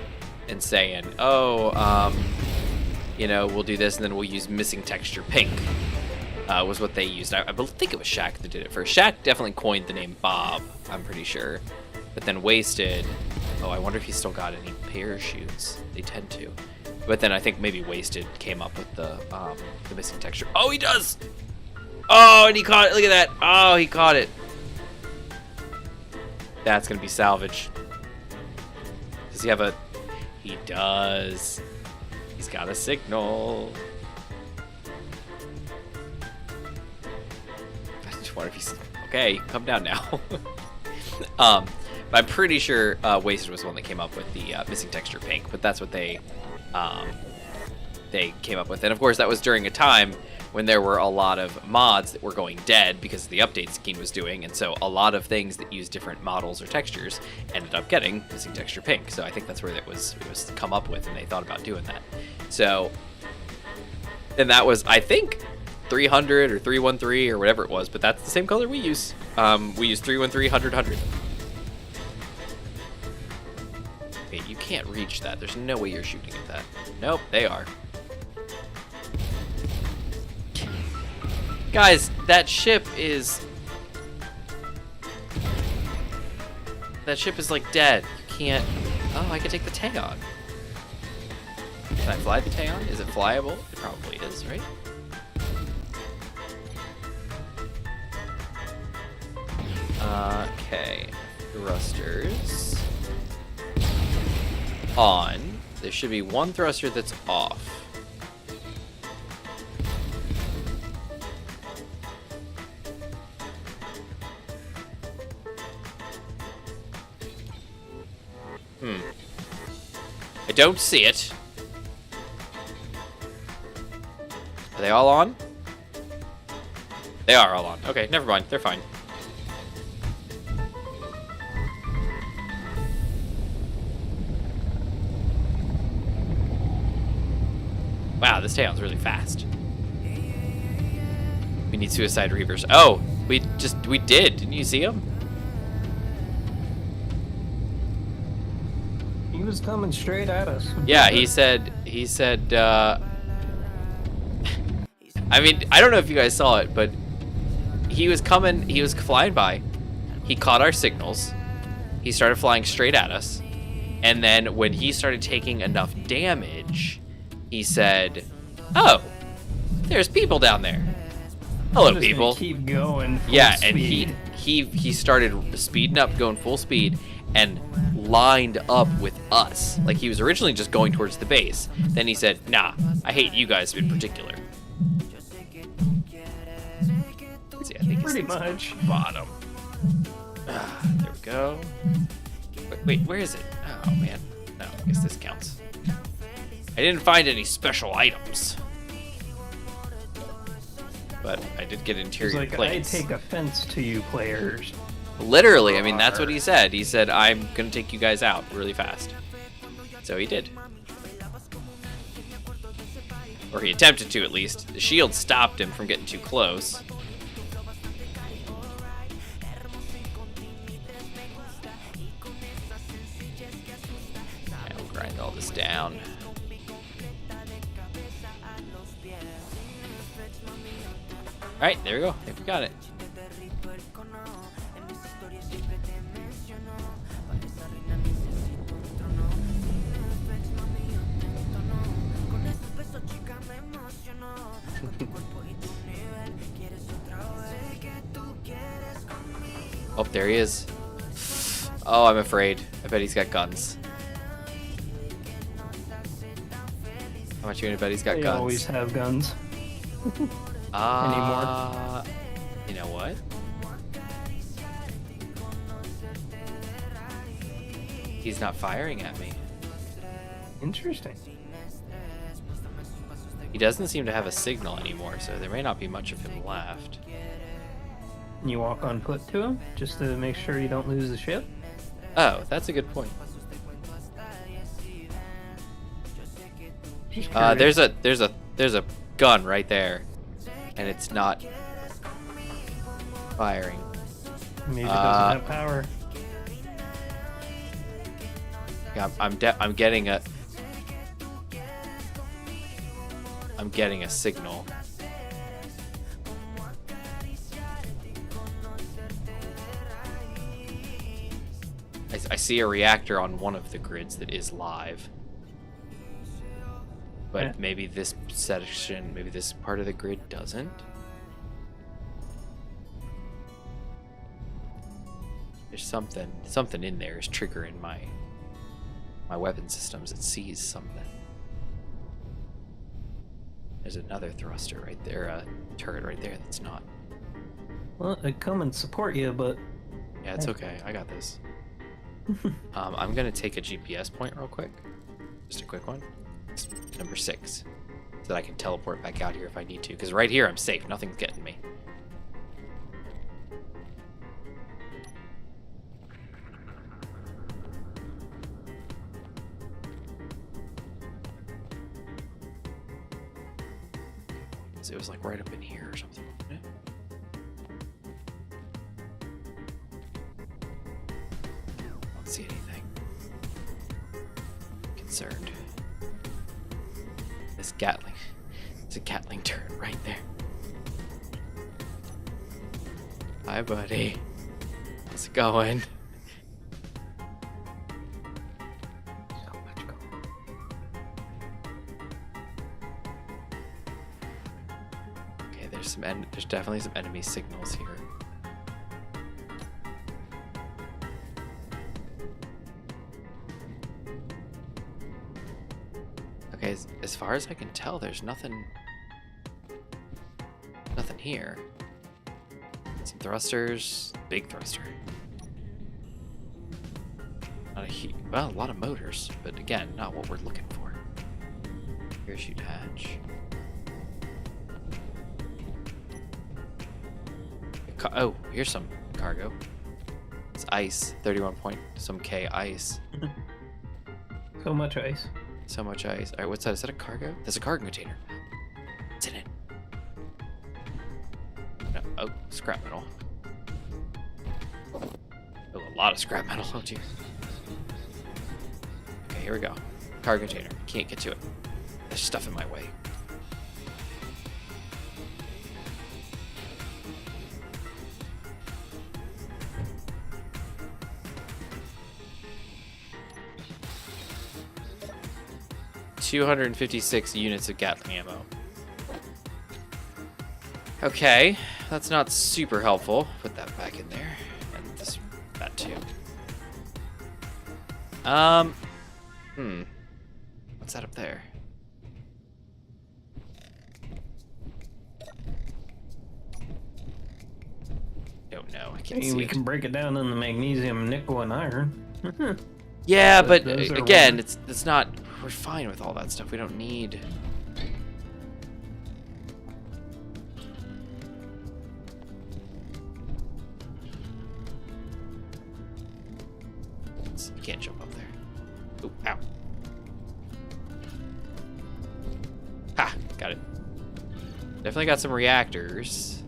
and saying, oh, you know, we'll do this and then we'll use missing texture pink, was what they used. I think it was Shaq that did it first. Shaq definitely coined the name Bob, I'm pretty sure, but then Wasted, oh, I wonder if he's still got any parachutes. They tend to. But then I think maybe Wasted came up with the missing texture. Oh, he does! Oh, and he caught it. Look at that. Oh, he caught it. That's going to be salvage. Does he have a... He does. He's got a signal. I just wonder if he's... Okay, come down now. I'm pretty sure Wasted was the one that came up with the missing texture pink, but that's what they they came up with. And of course, that was during a time when there were a lot of mods that were going dead because of the updates Keen was doing, and so a lot of things that use different models or textures ended up getting missing texture pink. So I think that's where it was come up with, and they thought about doing that. So, and that was, I think, 300 or 313 or whatever it was, but that's the same color we use. We use 313, 100, 100. Wait, you can't reach that. There's no way you're shooting at that. Nope, they are. Guys, that ship is like dead. You can't. Oh, I can take the Taeon. Can I fly the Taeon? Is it flyable? It probably is, right? Okay. Thrusters. On. There should be one thruster that's off. I don't see it. Are they all on? They are all on. Okay, never mind. They're fine. Wow, this Taeon's really fast. We need Suicide Reavers. Oh, we did. Didn't you see him? He was coming straight at us. Yeah, he said, I mean, I don't know if you guys saw it, but he was flying by. He caught our signals. He started flying straight at us. And then when he started taking enough damage, he said, "Oh, there's people down there. Hello, people." Keep going. Yeah, speed. and he started speeding up, going full speed, and lined up with us. Like, he was originally just going towards the base. Then he said, "Nah, I hate you guys in particular." See, I think Pretty much. Bottom. There we go. Wait, where is it? Oh man. No, I guess this counts. I didn't find any special items, but I did get interior like, plates. I take offense to you players. Literally, I mean, that's what he said. He said, "I'm gonna take you guys out really fast." So he did. Or he attempted to, at least. The shield stopped him from getting too close. I'll grind all this down. Alright, there we go. I think we got it. Oh, there he is. Oh, I'm afraid. I bet he's got guns. How much you gonna bet he's got They guns? always have guns. Anymore? You know what? He's not firing at me. Interesting. He doesn't seem to have a signal anymore, so there may not be much of him left. Can you walk on foot to him just to make sure you don't lose the ship? Oh, that's a good point. There's a gun right there, and it's not firing. Maybe it doesn't have power. Yeah, I'm getting a signal. I see a reactor on one of the grids that is live. But Yeah. maybe this section, maybe this part of the grid doesn't. There's something in there is triggering my weapon systems. It sees something. There's another thruster right there, a turret right there that's not. Well, I'd come and support you, but Yeah, it's okay. I got this. I'm gonna take a GPS point real quick. Just a quick one. Number 6. So that I can teleport back out here if I need to. Because right here I'm safe. Nothing's getting me. So it was like right up in here or something, wasn't it? Don't see anything. Concerned. This Gatling. It's a Gatling turret right there. Hi, buddy. How's it going? So much going. Okay, there's definitely some enemy signals here. Okay, as far as I can tell, there's nothing here. Some thrusters, big thruster. Not a lot of motors, but again, not what we're looking for. Parachute hatch. Oh, here's some cargo. It's ice, 31 point some K ice. So much ice. So much ice. All right, what's that? Is that a cargo? That's a cargo container. What's in it? No. Oh, scrap metal. Oh, a lot of scrap metal, don't you? Okay, here we go. Cargo container. Can't get to it. There's stuff in my way. $256 units of Gatling ammo. Okay, that's not super helpful. Put that back in there, and that too. What's that up there? Don't know. I can't see We it. can break it down in the magnesium, nickel, and iron. Yeah, but those are again, weird. it's not. We're fine with all that stuff. We don't need. You can't jump up there. Ooh, ow. Ha! Got it. Definitely got some reactors.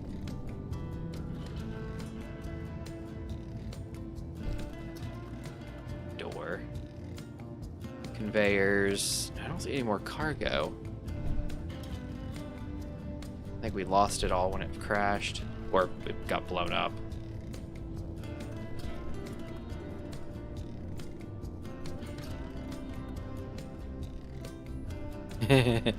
Door. Conveyors. I don't see any more cargo. I think we lost it all when it crashed. Or it got blown up. That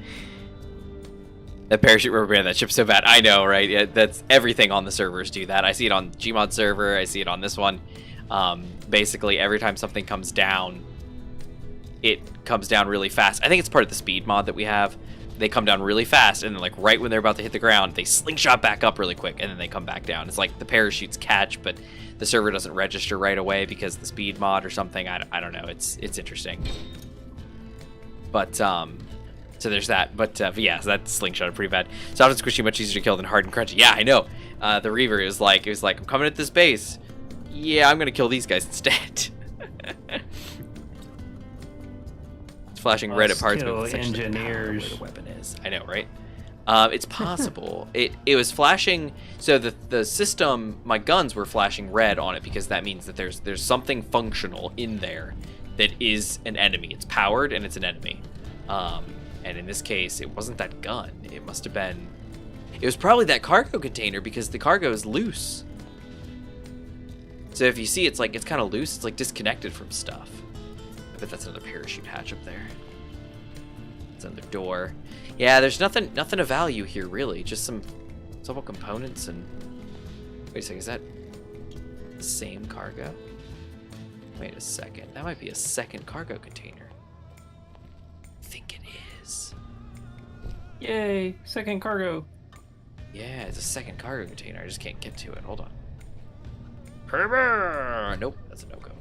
parachute rubber band, that ship's so bad. I know, right? Yeah, that's everything on the servers do that. I see it on Gmod server. I see it on this one. Basically, every time something comes down, it comes down really fast. I think it's part of the speed mod that we have. They come down really fast, and then like right when they're about to hit the ground, they slingshot back up really quick, and then they come back down. It's like the parachutes catch, but the server doesn't register right away because the speed mod or something. I don't know. It's interesting. But so there's that. But yeah, so that slingshot pretty bad. Soft and squishy, much easier to kill than hard and crunchy. Yeah, I know. The Reaver is like, I'm coming at this base. Yeah, I'm gonna kill these guys instead. It's flashing red at parts, but it's actually engineers. where the weapon is. I know, right? It's possible. it was flashing. So the system, my guns were flashing red on it because that means that there's something functional in there that is an enemy. It's powered and it's an enemy. And in this case, it wasn't that gun. It must have been. It was probably that cargo container because the cargo is loose. So if you see, it's kind of loose. It's like disconnected from stuff. I bet that's another parachute hatch up there. It's another door. Yeah, there's nothing of value here really. Just some components and. Wait a second, is that the same cargo? Wait a second. That might be a second cargo container. I think it is. Yay! Second cargo. Yeah, it's a second cargo container. I just can't get to it. Hold on. Nope, that's a no-go.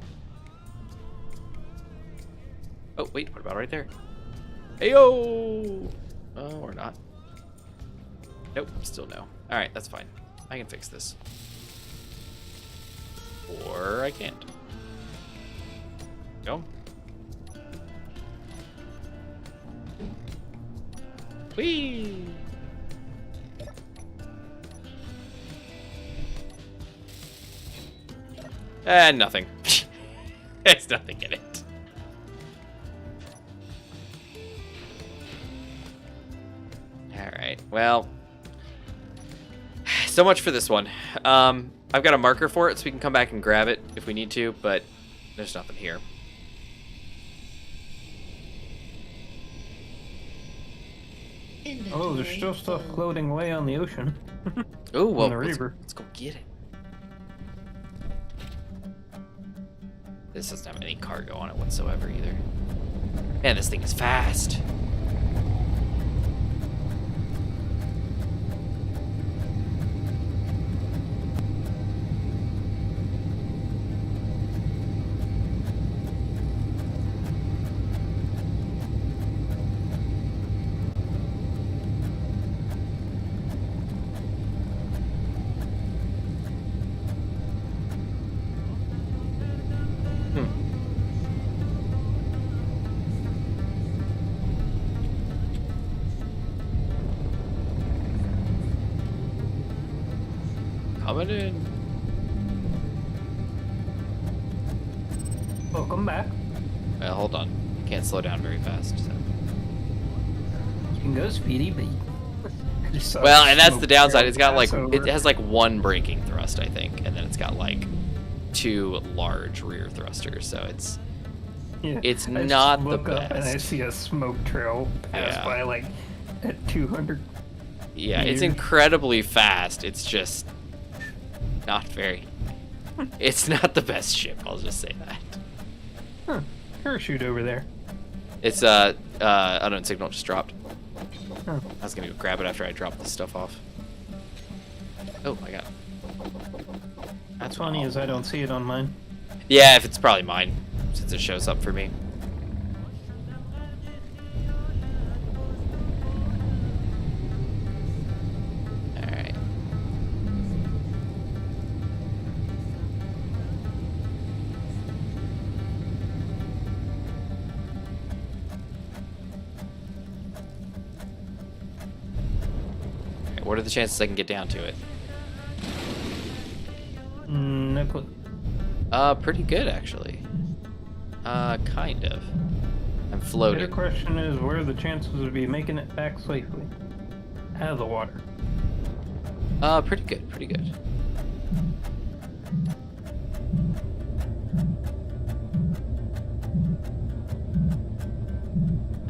Oh, wait, what about right there? Heyo! Oh, or not. Nope, still no. Alright, that's fine. I can fix this. Or I can't. Go. Whee! And nothing. There's nothing in it. Alright, well. So much for this one. I've got a marker for it, so we can come back and grab it if we need to, but there's nothing here. Oh, there's still stuff floating away on the ocean. Oh, well, the river. Let's go get it. This doesn't have any cargo on it whatsoever either. Man, this thing is fast. Coming in. Welcome back. Well, hold on. Can't slow down very fast. So. You can go speedy, but Well, and that's the downside. It's got like it has like one braking thrust, I think, and then it's got like 2 large rear thrusters. So it's it's not the best. And I see a smoke trail pass by like at 200. Yeah, it's incredibly fast. It's just not very. It's not the best ship. I'll just say that. Huh. Parachute over there. It's unknown signal just dropped. Oh. I was gonna go grab it after I dropped this stuff off. Oh my god. That's funny as I don't see it on mine. Yeah, if it's probably mine, since it shows up for me. Alright. What are the chances I can get down to it? No clue. Pretty good actually. Kind of. I'm floating. The question is, what are the chances of me making it back safely out of the water? Pretty good, pretty good.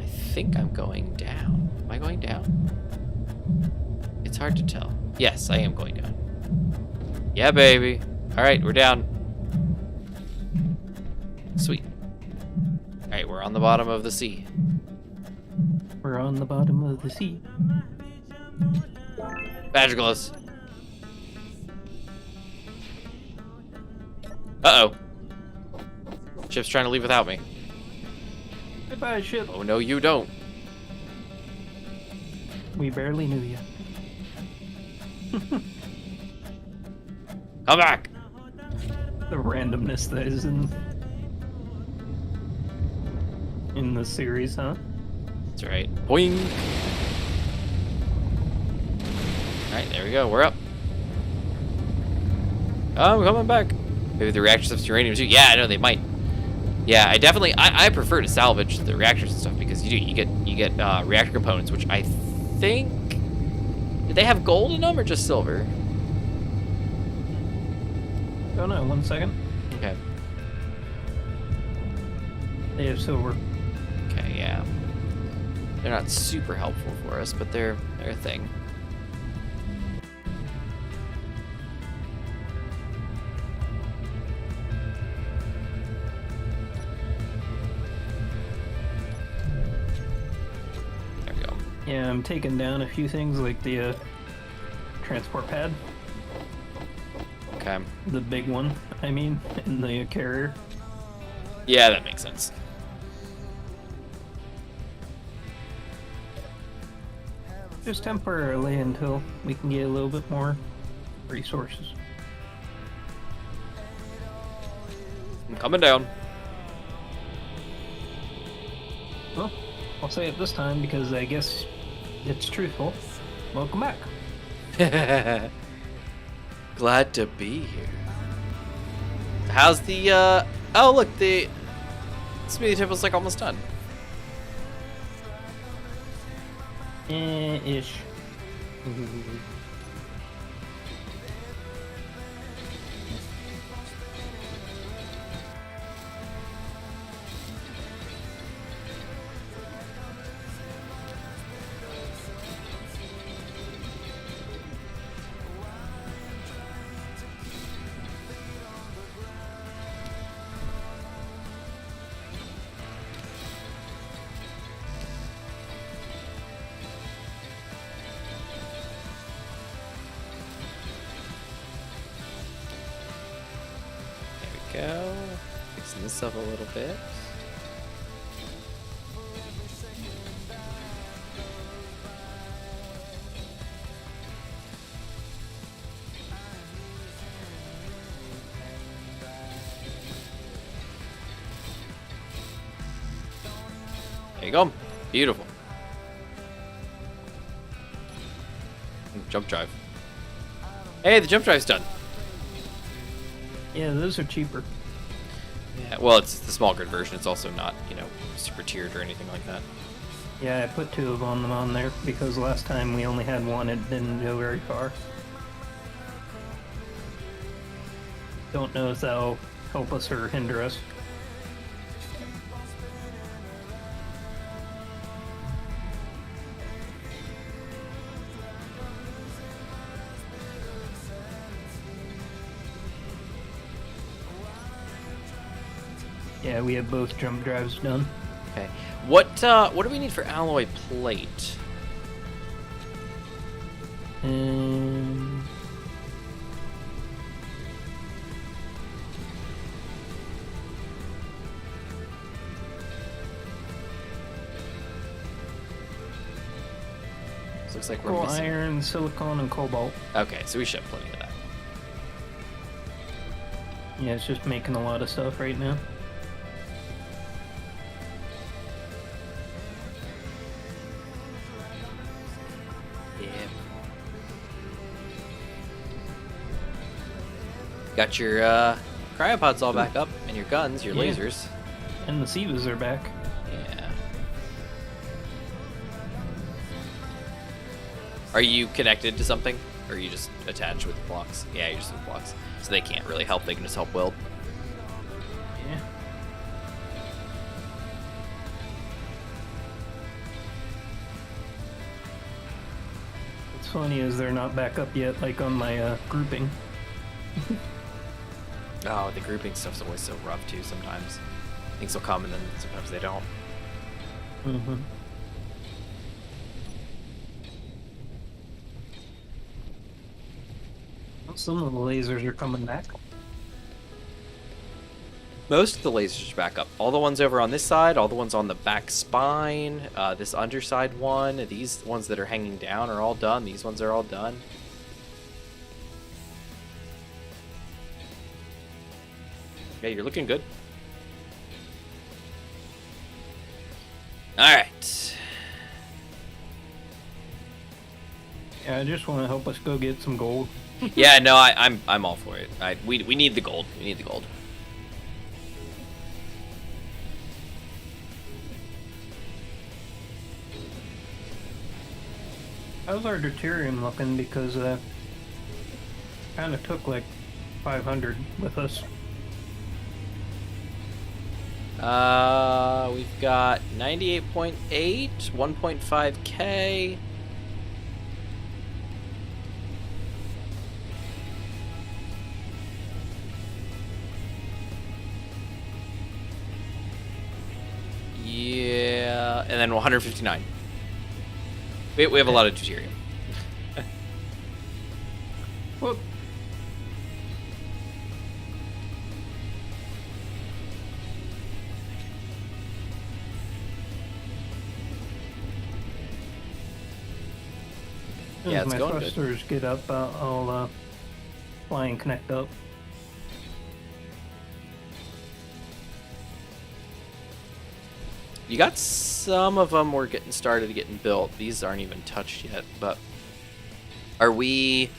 I think I'm going down. Am I going down? It's hard to tell. Yes, I am going down. Yeah, baby. All right, we're down. Sweet. All right, we're on the bottom of the sea. We're on the bottom of the sea. Badger gloves. Uh-oh. Ship's trying to leave without me. Goodbye, ship. Oh, no, you don't. We barely knew you. Come back. The randomness that is in the series, huh? That's right. Boing. Alright, there we go. We're up. Oh, we're coming back. Maybe the reactor stuff's uranium too. Yeah, I know they might. Yeah, I prefer to salvage the reactors and stuff because you get reactor components, which I think, do they have gold in them or just silver? Don't know. 1 second. Okay. They have silver. Okay, yeah. They're not super helpful for us, but they're a thing. There we go. Yeah, I'm taking down a few things like the transport pad. Okay. The big one, I mean, in the carrier. Yeah, that makes sense. Just temporarily until we can get a little bit more resources. I'm coming down. Well, I'll say it this time because I guess it's truthful. Welcome back. Glad to be here. How's the, oh look, the Smoothie Temple's like almost done. Ish. Go. Fixing this up a little bit. There you go. Beautiful. Jump drive. Hey, the jump drive's done. Yeah, those are cheaper. Yeah, well, it's the small grid version. It's also not, you know, super tiered or anything like that. Yeah, I put 2 of them on there because last time we only had one. It didn't go very far. Don't know if that'll help us or hinder us. Yeah, we have both jump drives done. Okay. What do we need for alloy plate? Looks like we're Nickel, missing. iron, silicon, and cobalt. Okay, so we should have plenty of that. Yeah, it's just making a lot of stuff right now. Yeah. Got your cryopods all back up, and your guns, your Yeah. lasers. And the Sivas are back. Yeah. Are you connected to something? Or are you just attached with blocks? Yeah, you're just with blocks. So they can't really help, they can just help Will. Yeah. What's funny is they're not back up yet, like on my grouping. Oh, the grouping stuff's always so rough too sometimes. Things will come and then sometimes they don't. Mm-hmm. Some of the lasers are coming back. Most of the lasers are back up. All the ones over on this side, all the ones on the back spine, this underside one, these ones that are hanging down are all done. These ones are all done. Yeah, you're looking good. Alright. Yeah, I just want to help us go get some gold. Yeah, no, I'm all for it. We need the gold. We need the gold. How's our deuterium looking? Because kind of took like 500 with us. We've got 98.8, 1.5K. Yeah, and then 159. We have a lot of deuterium. Whoop. As Yeah, it's my going good. thrusters get up, I'll fly and connect up. You got some of them were getting started, getting built. These aren't even touched yet, but are we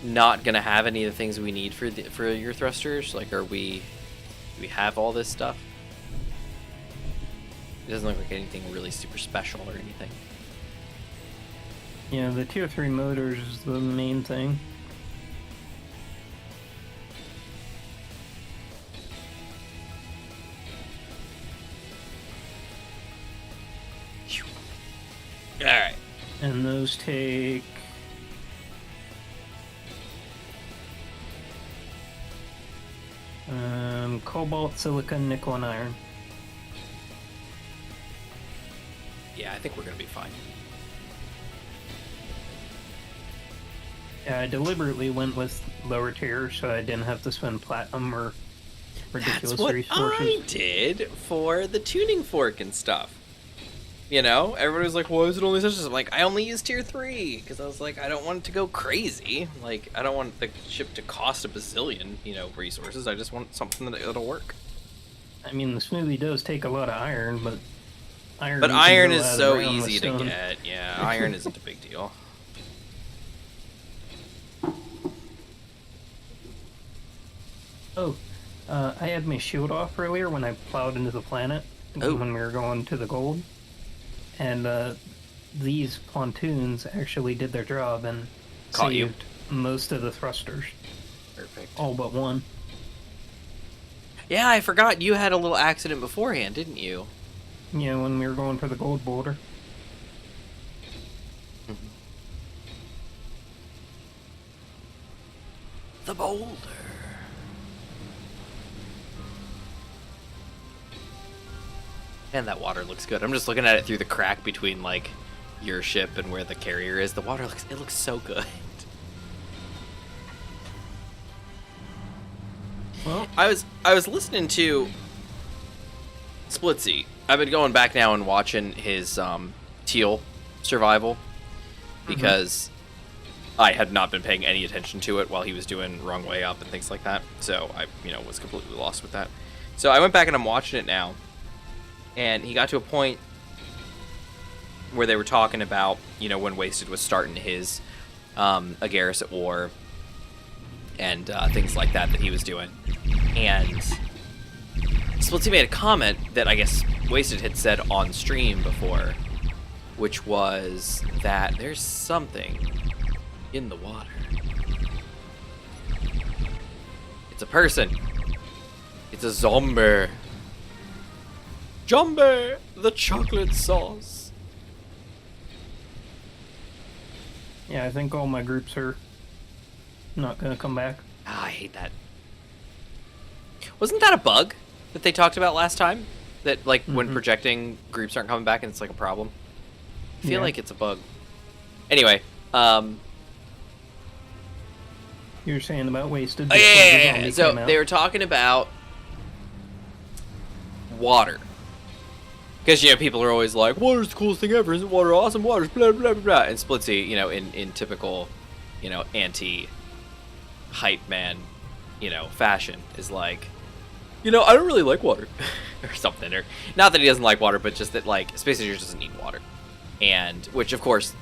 not gonna have any of the things we need for your thrusters? Like, do we have all this stuff? It doesn't look like anything really super special or anything. Yeah, the tier 3 motors is the main thing. Alright. And those take... cobalt, silicon, nickel, and iron. Yeah, I think we're gonna be fine. Yeah, I deliberately went with lower tier so I didn't have to spend platinum or ridiculous That's what resources. I did for the tuning fork and stuff. You know, everybody was like, why is it only such? I'm like, I only use tier 3 because I was like, I don't want it to go crazy. Like, I don't want the ship to cost a bazillion, resources. I just want something that'll work. I mean, the smoothie does take a lot of iron, but iron. But you can iron go is out so around with easy to stone. get. Yeah, iron isn't a big deal. Oh, I had my shield off earlier when I plowed into the planet when we were going to the gold, and these pontoons actually did their job and Caught you. saved most of the thrusters, Perfect. all but one. Yeah, I forgot you had a little accident beforehand, didn't you? Yeah, when we were going for the gold boulder. The boulder. And that water looks good. I'm just looking at it through the crack between like your ship and where the carrier is. The water looks so good. Well, I was listening to Splitsy. I've been going back now and watching his teal survival because I had not been paying any attention to it while he was doing wrong way up and things like that. So I was completely lost with that. So I went back and I'm watching it now. And he got to a point where they were talking about, when Wasted was starting his Agaris at War and things like that he was doing. And Splitsy made a comment that I guess Wasted had said on stream before, which was that there's something in the water. It's a person. It's a zombie. Jumbe, the chocolate sauce. yeah, I think all my groups are not gonna come back. I hate that. Wasn't that a bug that they talked about last time? That, like, when projecting, groups aren't coming back and it's, like, a problem? I feel like it's a bug. Anyway, You were saying about Wasted. oh, before the yeah. zombie So, came out. they were talking about water. Because, people are always like, water's the coolest thing ever, isn't water awesome? Water's blah, blah, blah, blah. And Splitsy, in typical, anti-hype man, fashion, is like, I don't really like water. or something. Or not that he doesn't like water, but just that, like, Space Invaders doesn't need water. And, which, of course,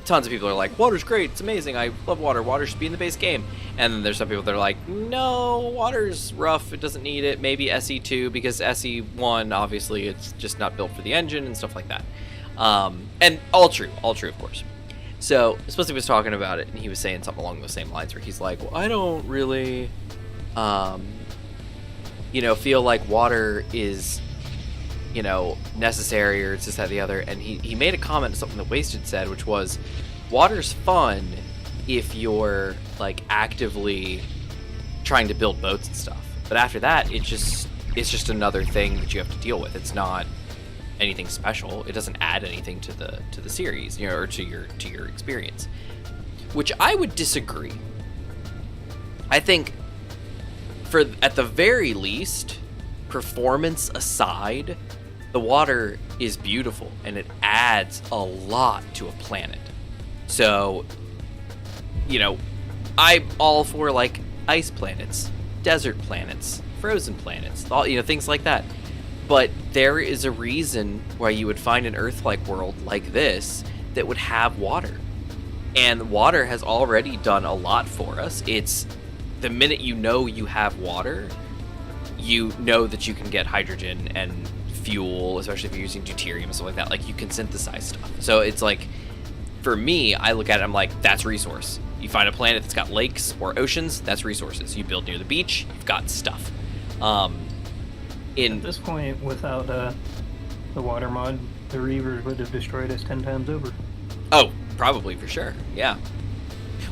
tons of people are like, water's great, it's amazing, I love water, water should be in the base game. And then there's some people that are like, no, water's rough, it doesn't need it, maybe SE2, because SE1, obviously, it's just not built for the engine and stuff like that. And all true, of course. So, Splitsy was talking about it, and he was saying something along those same lines, where he's like, well, I don't really, feel like water is, necessary, or it's this, that, the other. And he made a comment to something that Wasted said, which was, water's fun if you're, like, actively trying to build boats and stuff. But after that, it's just another thing that you have to deal with. It's not anything special. It doesn't add anything to the series, or to your experience. Which I would disagree. I think, at the very least, performance aside, the water is beautiful and it adds a lot to a planet. So, I'm all for like ice planets, desert planets, frozen planets, all things like that. But there is a reason why you would find an Earth-like world like this that would have water. And water has already done a lot for us. It's the minute you have water, you know that you can get hydrogen and fuel, especially if you're using deuterium and stuff like that. Like, you can synthesize stuff. So it's like, for me, I look at it, I'm like, that's resource. You find a planet that's got lakes or oceans, that's resources. You build near the beach, you've got stuff. At this point, without the water mod, the Reavers would have destroyed us 10 times over. Oh, probably, for sure, yeah.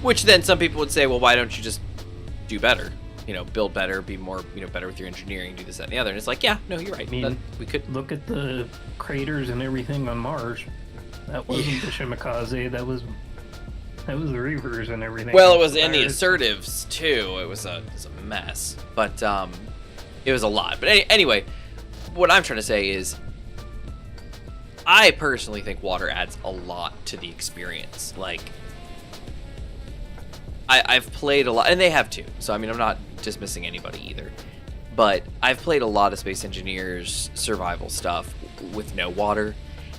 Which then some people would say, well, why don't you just do better? Build better, be more, better with your engineering, do this, that, and the other. And it's like, yeah, no, you're right. I mean, we could look at the craters and everything on Mars. That wasn't the Shimakaze, that was the Reavers and everything. Well, it was in the assertives, too. It was a mess. But, it was a lot. But anyway, what I'm trying to say is, I personally think water adds a lot to the experience. Like, I've played a lot, and they have too. So, I mean, I'm not dismissing anybody either. But I've played a lot of Space Engineers survival stuff with no water,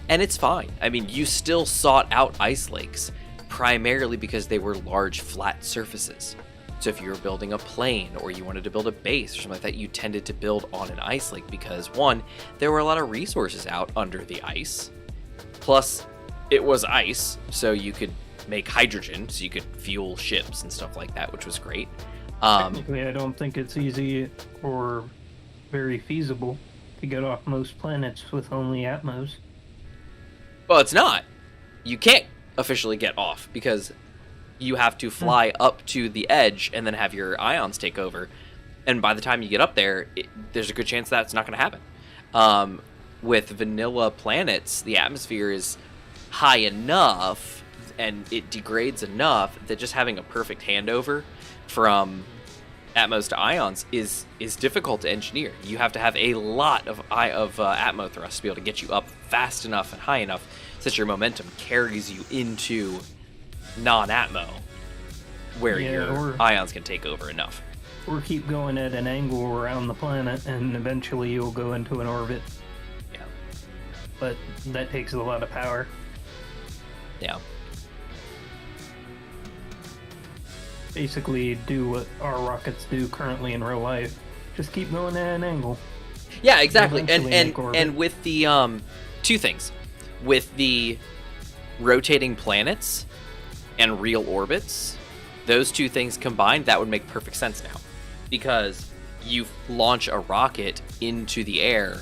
and it's fine. I mean, you still sought out ice lakes, primarily because they were large, flat surfaces. So if you were building a plane or you wanted to build a base or something like that, you tended to build on an ice lake because, one, there were a lot of resources out under the ice. Plus, it was ice, so you could make hydrogen, so you could fuel ships and stuff like that, which was great. Technically, I don't think it's easy or very feasible to get off most planets with only Atmos. Well, it's not. You can't officially get off because you have to fly up to the edge and then have your ions take over. And by the time you get up there, there's a good chance that's not going to happen. With vanilla planets, the atmosphere is high enough and it degrades enough that just having a perfect handover from Atmos to ions is difficult to engineer. You have to have a lot of Atmo thrust to be able to get you up fast enough and high enough so that your momentum carries you into non-Atmo, where your ions can take over enough. Or keep going at an angle around the planet, and eventually you'll go into an orbit. Yeah. But that takes a lot of power. Yeah. Basically, do what our rockets do currently in real life. Just keep going at an angle. Yeah, exactly. And with the two things. With the rotating planets and real orbits, those two things combined, that would make perfect sense now. Because you launch a rocket into the air,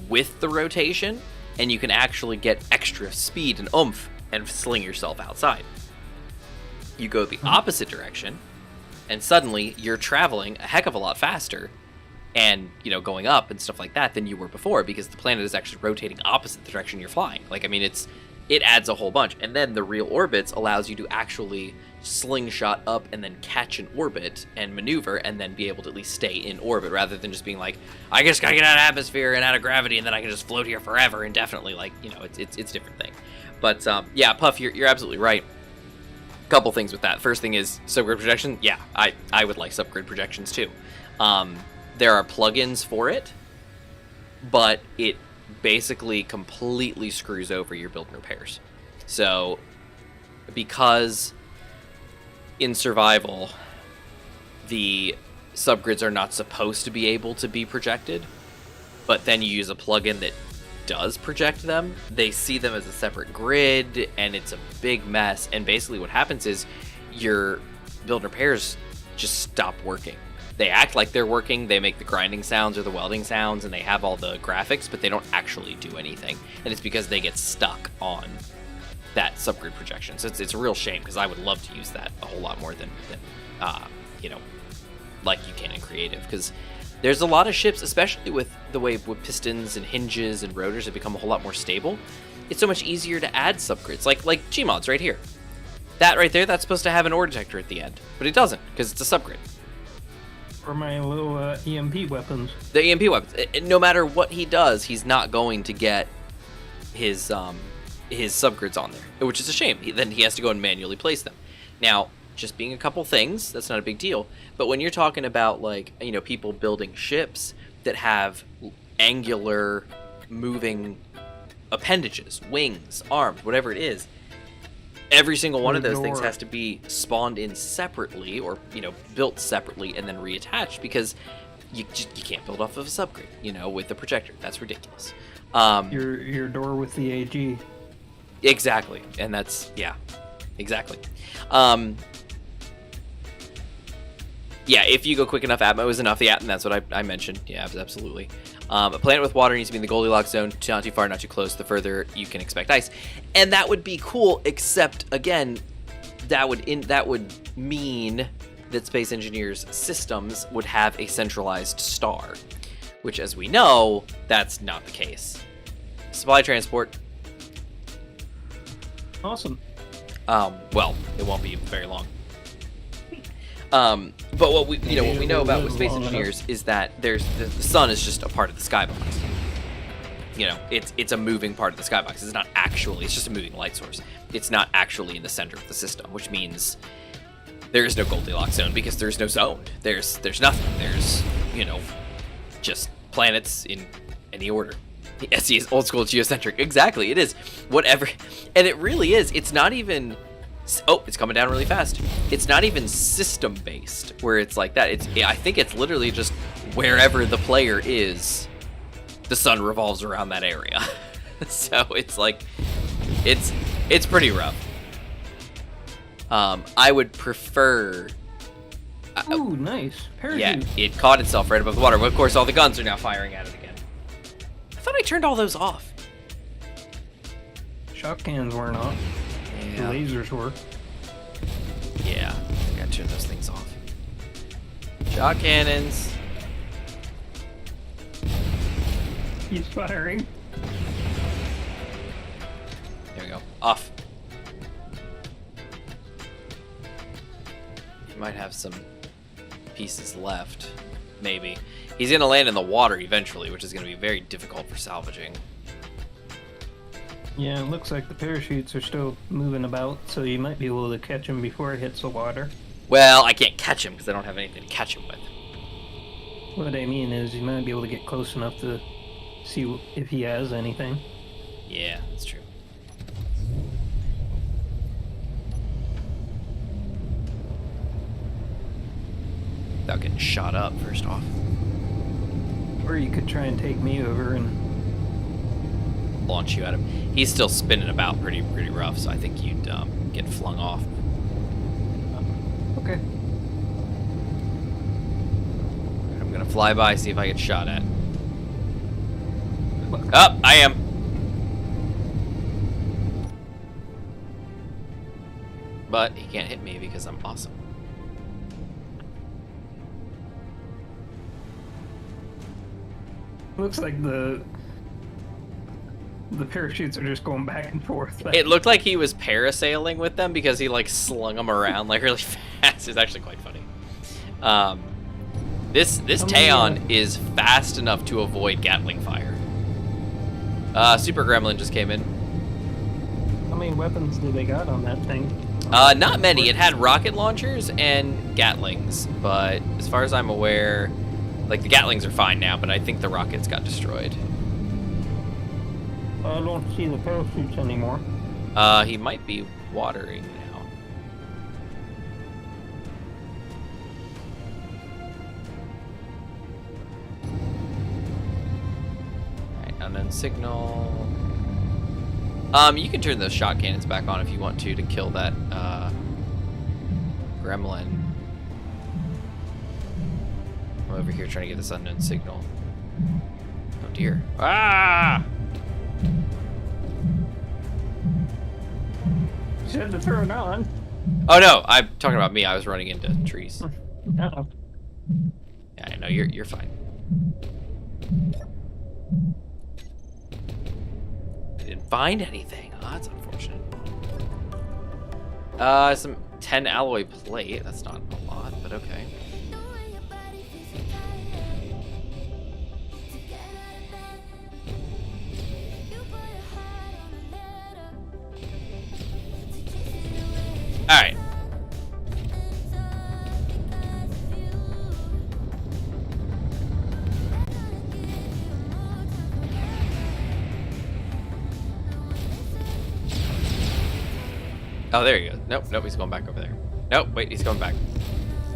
with the rotation, and you can actually get extra speed and oomph and sling yourself outside. You go the opposite direction, and suddenly you're traveling a heck of a lot faster and, going up and stuff like that than you were before, because the planet is actually rotating opposite the direction you're flying. It adds a whole bunch. And then the real orbits allows you to actually slingshot up and then catch an orbit and maneuver and then be able to at least stay in orbit, rather than just being like, I just gotta get out of atmosphere and out of gravity and then I can just float here forever indefinitely. It's a different thing. But yeah, Puff, you're absolutely right. Couple things with that. First thing is subgrid projection. Yeah, I would like subgrid projections too. There are plugins for it, but it basically completely screws over your build and repairs. So, because in survival, the subgrids are not supposed to be able to be projected, but then you use a plugin that does project them, they see them as a separate grid, and it's a big mess. And basically what happens is your build and repairs just stop working. They act like they're working, they make the grinding sounds or the welding sounds, and they have all the graphics, but they don't actually do anything. And it's because they get stuck on that subgrid projection. So it's a real shame, because I would love to use that a whole lot more than like you can in creative, because there's a lot of ships, especially with the way with pistons and hinges and rotors have become a whole lot more stable. It's so much easier to add subgrids, like Gmods right here. That right there, that's supposed to have an ore detector at the end, but it doesn't, because it's a subgrid. Or my little EMP weapons. The EMP weapons. No matter what he does, he's not going to get his his subgrids on there, which is a shame. Then he has to go and manually place them. Now, just being a couple things, that's not a big deal. But when you're talking about, like, you know, people building ships that have angular moving appendages, wings, arms, whatever it is, every single one of those things has to be spawned in separately, or, you know, built separately and then reattached, because you can't build off of a subgrid, you know, with the projector. That's ridiculous. Your door with the AG. Exactly, and that's, yeah, exactly. Yeah, if you go quick enough, Atmo is enough. Yeah, and that's what I mentioned. Yeah, absolutely. A planet with water needs to be in the Goldilocks zone, not too far, not too close. The further you can expect ice, and that would be cool. Except again, that would mean that Space Engineers systems would have a centralized star, which, as we know, that's not the case. Supply transport. Awesome. Well, it won't be very long. But what we know about with Space Engineers is that the sun is just a part of the skybox. You know, it's a moving part of the skybox. It's not actually, it's just a moving light source. It's not actually in the center of the system, which means there is no Goldilocks zone, because there's no zone. There's nothing. There's, you know, just planets in any order. SE is old school geocentric. Exactly, it is. Whatever. And it really is. It's not even... Oh, it's coming down really fast. It's not even system-based, where it's like that. I think it's literally just wherever the player is, the sun revolves around that area. So it's like, it's pretty rough. I would prefer... Ooh, nice. Parachute. Yeah, it caught itself right above the water. But of course, all the guns are now firing at it again. I thought I turned all those off. Shock cannons weren't off. Yeah. The lasers were. Yeah, I gotta turn those things off. Shock cannons. He's firing. There we go. Off. He might have some pieces left. Maybe. He's gonna land in the water eventually, which is gonna be very difficult for salvaging. Yeah, it looks like the parachutes are still moving about, so you might be able to catch him before it hits the water. Well, I can't catch him because I don't have anything to catch him with. What I mean is, you might be able to get close enough to see if he has anything. Yeah, that's true. Without getting shot up, first off. Or you could try and take me over and... launch you at him. He's still spinning about pretty rough, so I think you'd get flung off. Okay. I'm gonna fly by, see if I get shot at. Oh, I am. But he can't hit me because I'm awesome. Looks like the parachutes are just going back and forth. It looked like he was parasailing with them because he like slung them around like really fast. It's actually quite funny. This Taeon is fast enough to avoid Gatling fire. Super Gremlin just came in. How many weapons do they got on that thing? Not many. It had rocket launchers and Gatlings, but as far as I'm aware, like the Gatlings are fine now, but I think the rockets got destroyed. I don't see the parachutes anymore. He might be watering now. Alright, unknown signal. You can turn those shot cannons back on if you want to kill that, gremlin. I'm over here trying to get this unknown signal. Oh dear. Ah! You said to turn it on. Oh no, I'm talking about me. I was running into trees. Uh-oh. Yeah, I know, you're fine. I didn't find anything. Oh, that's unfortunate. Some 10 alloy plate. That's not a lot, but okay. Oh, there he goes. Nope, he's going back over there. Nope, wait, he's going back.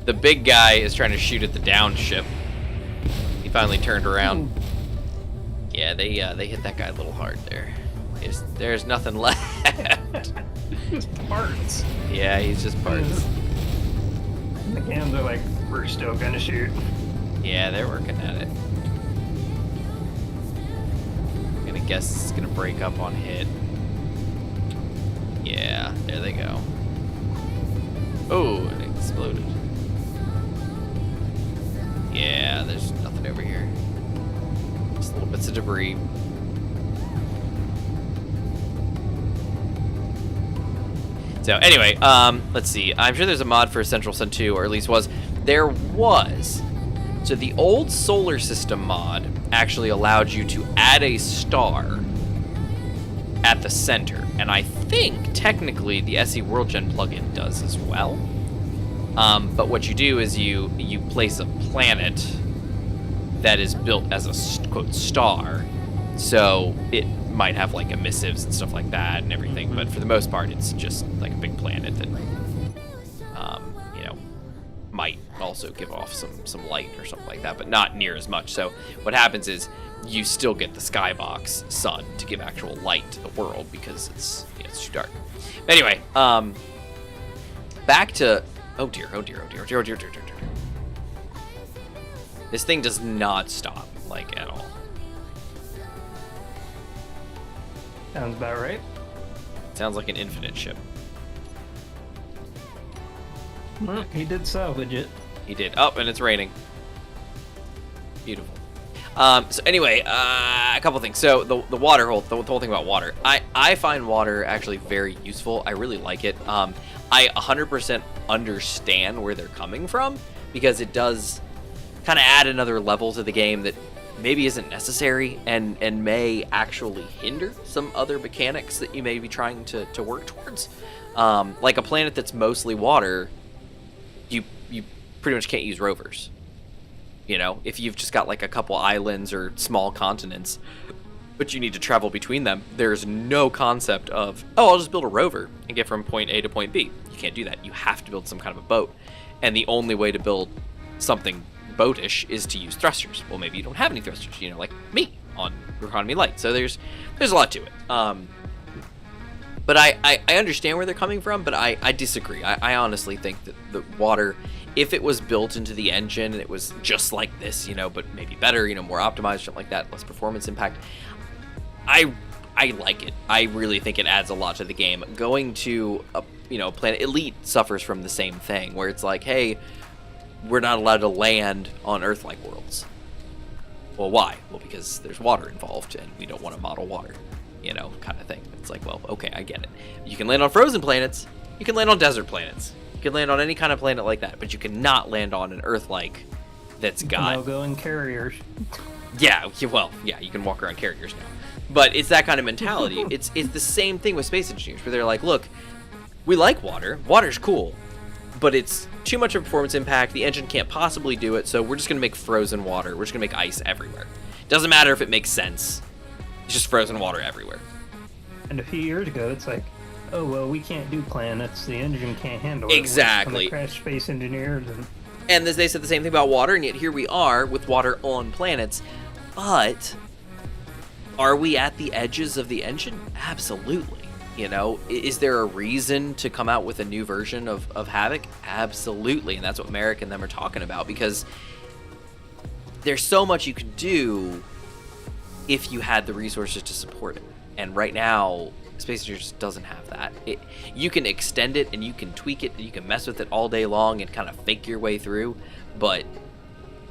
The big guy is trying to shoot at the down ship. He finally turned around. Yeah, they hit that guy a little hard there. There's nothing left. Just parts. Yeah, he's just parts. The cams are like, we're still gonna shoot. Yeah, they're working at it. I'm gonna guess it's gonna break up on hit. Yeah, there they go. Oh, it exploded. Yeah, there's nothing over here. Just little bits of debris. So anyway, let's see. I'm sure there's a mod for Central Sun 2, or at least was. There was. So the old solar system mod actually allowed you to add a star at the center. And I think technically the SE World Gen plugin does as well. But what you do is you place a planet that is built as a quote star. So it might have like emissives and stuff like that and everything, but for the most part it's just like a big planet that might also give off some light or something like that, but not near as much. So what happens is you still get the skybox sun to give actual light to the world because it's too dark. But anyway, back to oh dear. This thing does not stop, like, at all. Sounds about right. Sounds like an infinite ship. He did salvage it. He did. Oh, and it's raining. Beautiful. So anyway, a couple things. So the water hole, the whole thing about water. I find water actually very useful. I really like it. I 100% understand where they're coming from because it does kind of add another level to the game that maybe isn't necessary and may actually hinder some other mechanics that you may be trying to work towards. Like a planet that's mostly water, you pretty much can't use rovers. If you've just got like a couple islands or small continents, but you need to travel between them, there's no concept of, I'll just build a rover and get from point A to point B. You can't do that. You have to build some kind of a boat. And the only way to build something boatish is to use thrusters. Well, maybe you don't have any thrusters, like me on Reconomy Light. So there's a lot to it. But I understand where they're coming from, but I disagree. I honestly think that the water, if it was built into the engine and it was just like this, but maybe better, more optimized, something like that, less performance impact, I like it. I really think it adds a lot to the game. Going to a planet, Elite suffers from the same thing, where it's like, hey, we're not allowed to land on Earth-like worlds. Well, why? Well, because there's water involved, and we don't want to model water, kind of thing. It's like, well, okay, I get it. You can land on frozen planets. You can land on desert planets. You can land on any kind of planet like that, but you cannot land on an Earth-like that's got... No go in carriers. Yeah, you can walk around carriers now. But it's that kind of mentality. It's the same thing with space engineers, where they're like, look, we like water. Water's cool, but it's too much of a performance impact. The engine can't possibly do it, so we're just going to make frozen water. We're just going to make ice everywhere. Doesn't matter if it makes sense. It's just frozen water everywhere. And a few years ago, it's like, oh, well, we can't do planets. The engine can't handle it. Exactly. Crash space engineers. And they said the same thing about water, and yet here we are with water on planets. But are we at the edges of the engine? Absolutely. Is there a reason to come out with a new version of Havoc? Absolutely. And that's what Merrick and them are talking about, because there's so much you can do if you had the resources to support it. And right now, Space Engineers just doesn't have that. You can extend it and you can tweak it and you can mess with it all day long and kind of fake your way through, but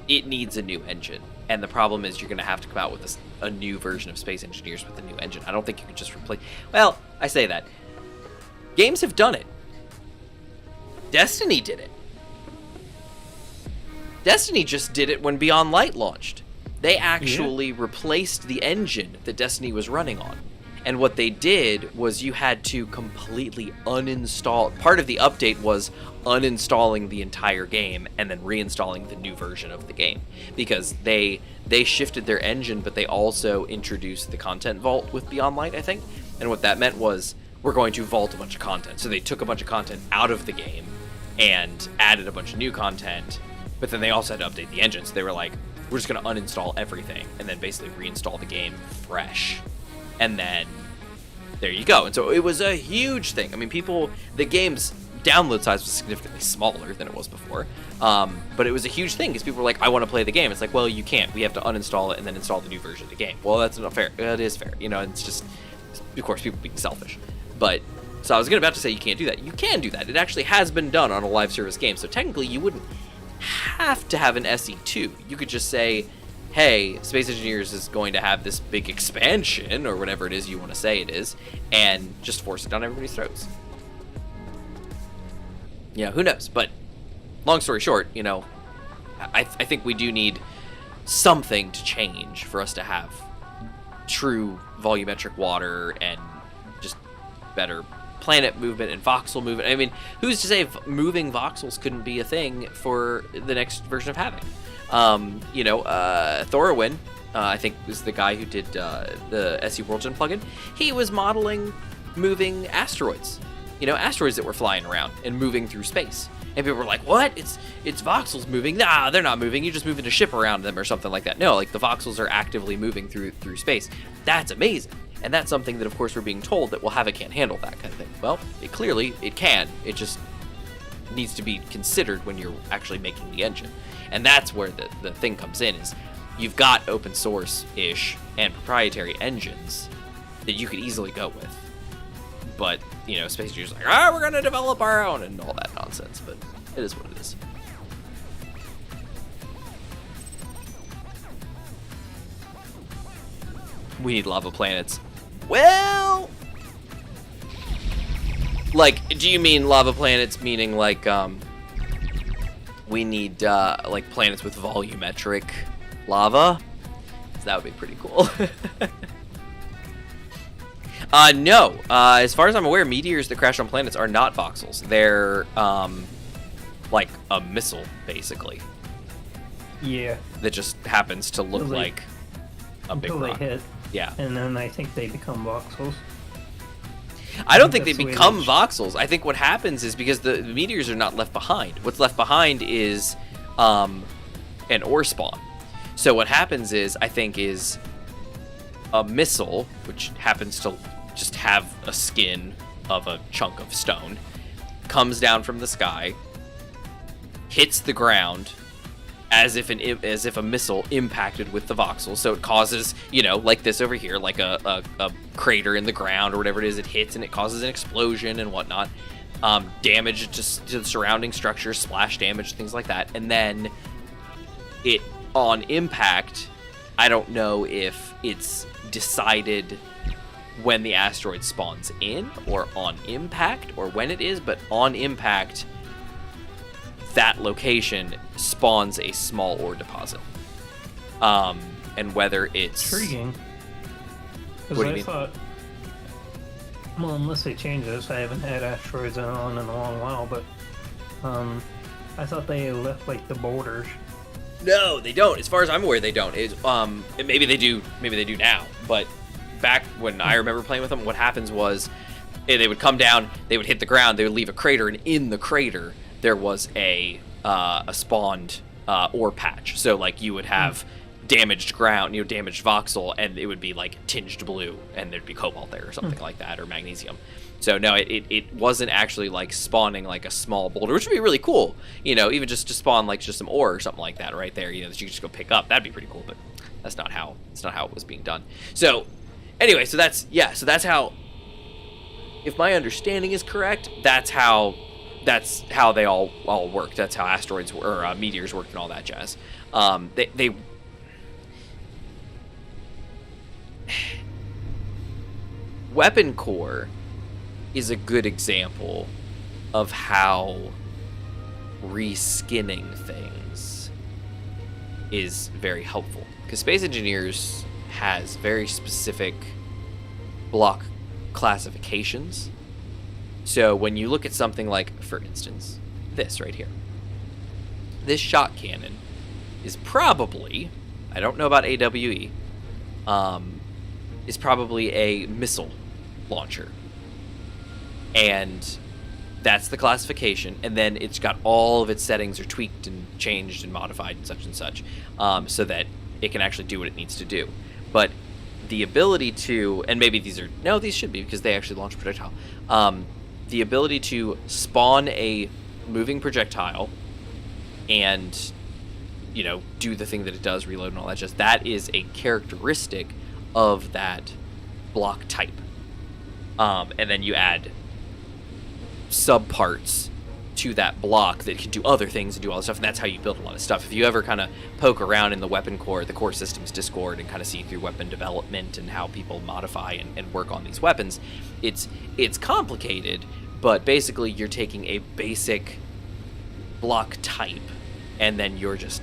it needs a new engine. And the problem is you're going to have to come out with a new version of Space Engineers with a new engine. I don't think you can just replace... Well, I say that. Games have done it. Destiny did it. Destiny just did it when Beyond Light launched. They actually replaced the engine that Destiny was running on. And what they did was you had to completely uninstall... Part of the update was uninstalling the entire game and then reinstalling the new version of the game. Because they shifted their engine, but they also introduced the content vault with Beyond Light, I think. And what that meant was we're going to vault a bunch of content. So they took a bunch of content out of the game and added a bunch of new content, but then they also had to update the engine. So they were like, we're just going to uninstall everything and then basically reinstall the game fresh. And then there you go. And so it was a huge thing. I mean, the game's download size was significantly smaller than it was before. But it was a huge thing because people were like, I want to play the game. It's like, well, you can't. We have to uninstall it and then install the new version of the game. Well, that's not fair. It is fair. You know, it's just, of course, people being selfish. But, so I was about to say you can't do that. You can do that. It actually has been done on a live service game. So technically, you wouldn't have to have an SE2. You could just say, hey, Space Engineers is going to have this big expansion, or whatever it is you want to say it is, and just force it down everybody's throats. Yeah, who knows? But long story short, you know, I think we do need something to change for us to have true volumetric water and just better planet movement and voxel movement. I mean, who's to say moving voxels couldn't be a thing for the next version of Havoc? You know, Thorowin, I think was the guy who did the SE WorldGen plugin. He was modeling moving asteroids. You know, asteroids that were flying around and moving through space. And people were like, what? It's voxels moving? Nah, they're not moving. You're just moving a ship around them or something like that. No, like the voxels are actively moving through space. That's amazing. And that's something that, of course, we're being told that, well, Havoc can't handle that kind of thing. Well, clearly it can. It just needs to be considered when you're actually making the engine. And that's where the thing comes in, is you've got open source-ish and proprietary engines that you could easily go with. But, you know, Space Engineers are like, we're going to develop our own and all that nonsense. But it is what it is. We need lava planets. Well, like, do you mean lava planets meaning like, we need, like, planets with volumetric lava? That would be pretty cool. No. As far as I'm aware, meteors that crash on planets are not voxels. They're, like a missile, basically. Yeah. That just happens to look like a big rock. Until they hit. Yeah. And then I think they become voxels. I don't think they That's the way become it is. voxels. I think what happens is because the meteors are not left behind. What's left behind is an ore spawn. So what happens is, I think, is a missile, which happens to just have a skin of a chunk of stone, comes down from the sky, hits the ground as if a missile impacted with the voxel. So it causes, you know, like this over here, like a crater in the ground or whatever it is. It hits and it causes an explosion and whatnot. Damage to the surrounding structure, splash damage, things like that. And then it, on impact, I don't know if it's decided when the asteroid spawns in or on impact or when it is, but on impact, that location spawns a small ore deposit. And whether it's Intriguing. What do you Because I mean? thought, well, unless they change this, I haven't had asteroids on in a long while, but I thought they left like the borders. No, they don't. As far as I'm aware, they don't. Maybe they do now. But back when I remember playing with them, what happens was they would come down, they would hit the ground, they would leave a crater, and in the crater there was a spawned ore patch. So like you would have damaged ground, you know, damaged voxel, and it would be like tinged blue, and there'd be cobalt there or something like that, or magnesium. So no, it wasn't actually like spawning like a small boulder, which would be really cool. You know, even just to spawn like just some ore or something like that right there, you know, that you could just go pick up. That'd be pretty cool, but that's not how it was being done. So anyway, so that's how, if my understanding is correct, that's how they all work. That's how asteroids or meteors work and all that jazz. They Weapon Core is a good example of how reskinning things is very helpful, because Space Engineers has very specific block classifications. So when you look at something like, for instance, this right here, this shot cannon is probably, I don't know about AWE, is probably a missile launcher. and that's the classification, and then it's got all of its settings are tweaked and changed and modified and such, so that it can actually do what it needs to do. But the ability to, and maybe these should be because they actually launch projectile, the ability to spawn a moving projectile and, you know, do the thing that it does, reload and all that, that is a characteristic of that block type. And then you add subparts to that block that can do other things and do all this stuff, and that's how you build a lot of stuff. If you ever kind of poke around in the weapon core, the core systems Discord, and kind of see through weapon development and how people modify and work on these weapons, it's complicated, but basically you're taking a basic block type and then you're just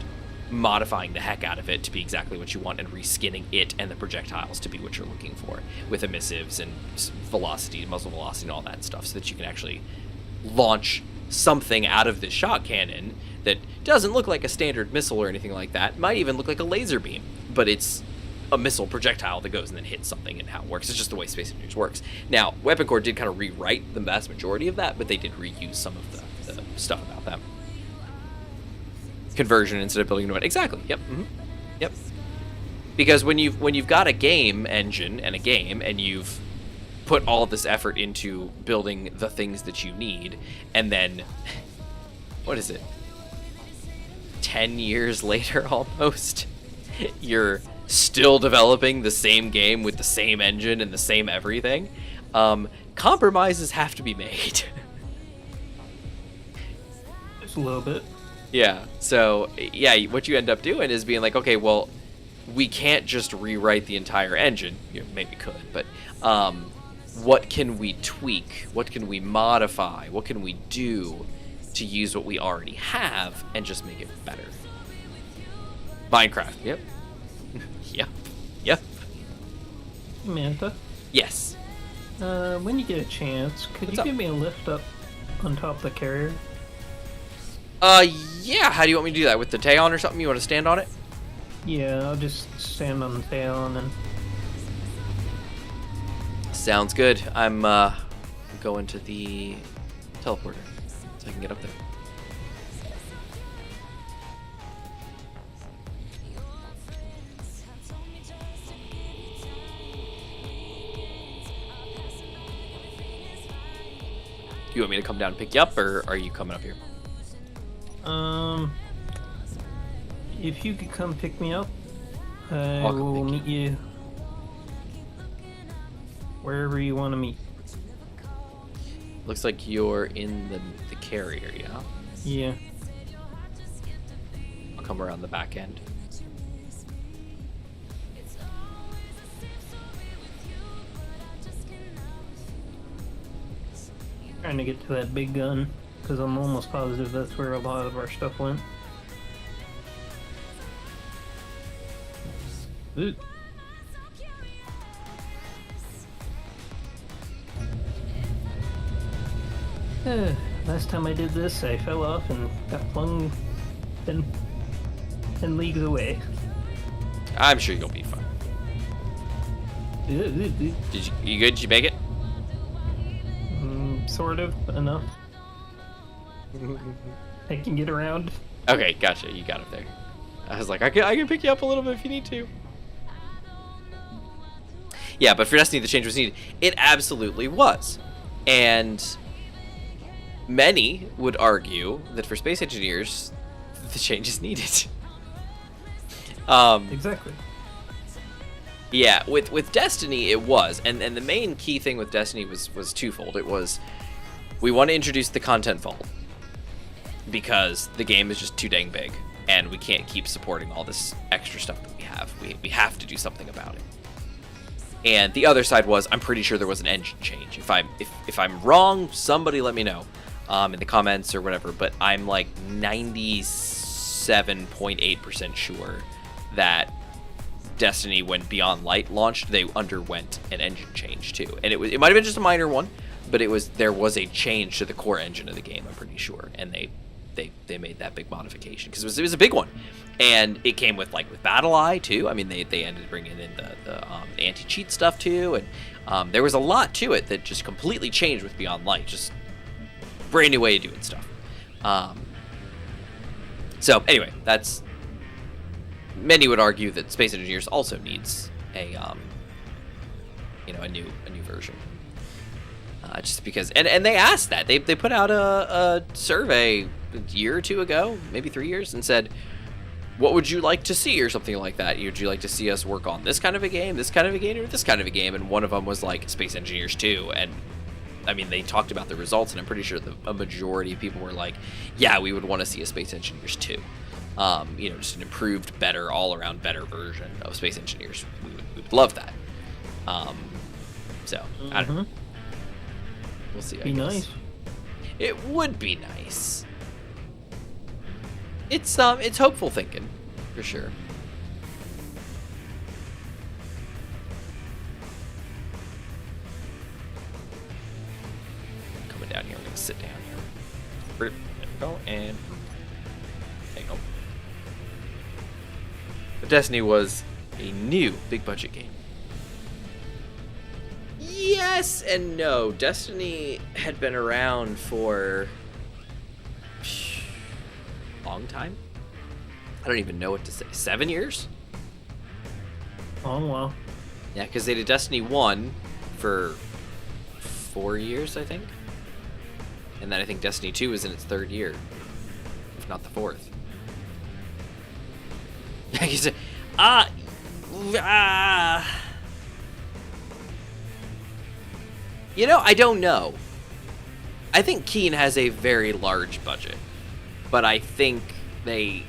modifying the heck out of it to be exactly what you want and reskinning it and the projectiles to be what you're looking for with emissives and velocity, muzzle velocity, and all that stuff, so that you can actually launch something out of this shot cannon that doesn't look like a standard missile or anything like that. It might even look like a laser beam, but it's a missile projectile that goes and then hits something, and how it works. It's just the way Space Engineers works. Now, Weapon Core did kind of rewrite the vast majority of that, but they did reuse some of the stuff about that. Conversion instead of building a new one. Exactly. Yep. Mm-hmm. Yep. Because when you've got a game engine and a game, and you've put all this effort into building the things that you need, and then what is it? 10 years later, almost, you're still developing the same game with the same engine and the same everything. Compromises have to be made. Just a little bit. Yeah, so, yeah, what you end up doing is being like, okay, well, we can't just rewrite the entire engine. You know, maybe could, but what can we tweak? What can we modify? What can we do to use what we already have and just make it better? Minecraft, yep. Yep. Manta? Yes. When you get a chance, could you give me a lift up on top of the carrier? Yeah, how do you want me to do that? With the tail on or something? You want to stand on it? Yeah, I'll just stand on the tail and then... Sounds good. I'm going to the teleporter so I can get up there. You want me to come down and pick you up, or are you coming up here? If you could come pick me up, I will meet you wherever you want to meet. Looks like you're in the carrier, yeah? Yeah. I'll come around the back end. Trying to get to that big gun, because I'm almost positive that's where a lot of our stuff went. Ooh. Last time I did this, I fell off and got flung 10 leagues away. I'm sure you'll be fine. You good? Did you make it? Sort of, enough. I can get around. Okay, gotcha. You got up there. I was like, I can pick you up a little bit if you need to. Yeah, but for Destiny, the change was needed. It absolutely was. And many would argue that for Space Engineers, the change is needed. Exactly. Yeah, with Destiny, it was. And the main key thing with Destiny was twofold. It was, we want to introduce the content vault, because the game is just too dang big, and we can't keep supporting all this extra stuff that we have. We have to do something about it. And the other side was, I'm pretty sure there was an engine change. If I'm wrong, somebody let me know in the comments or whatever. But I'm like 97.8% sure that Destiny, when Beyond Light launched, they underwent an engine change too. And it might have been just a minor one, but there was a change to the core engine of the game, I'm pretty sure. And they made that big modification because it was a big one. And it came with BattlEye too. I mean, they ended bringing in the anti-cheat stuff too, and There was a lot to it that just completely changed with Beyond Light, just brand new way of doing stuff. So anyway, that's, many would argue that Space Engineers also needs a new version. Just because, and they asked that, they put out a survey a year or two ago, maybe 3 years, and said, what would you like to see, or something like that? Would you like to see us work on this kind of a game, this kind of a game, or this kind of a game? And one of them was like Space Engineers 2, and I mean, they talked about the results, and I'm pretty sure a majority of people were like, yeah, we would want to see a Space Engineers 2. Just an improved, better, all-around better version of Space Engineers. We would love that. I don't know. We'll see. Be nice. It would be nice. It's hopeful thinking, for sure. Coming down here, I'm gonna sit down here. There we go, and there you go. But Destiny was a new big budget game. Yes and no. Destiny had been around for a long time. I don't even know what to say. 7 years? Oh, wow. Yeah, because they did Destiny 1 for 4 years, I think. And then I think Destiny 2 is in its 3rd year, if not the 4th. You said, I don't know. I think Keen has a very large budget, but I think they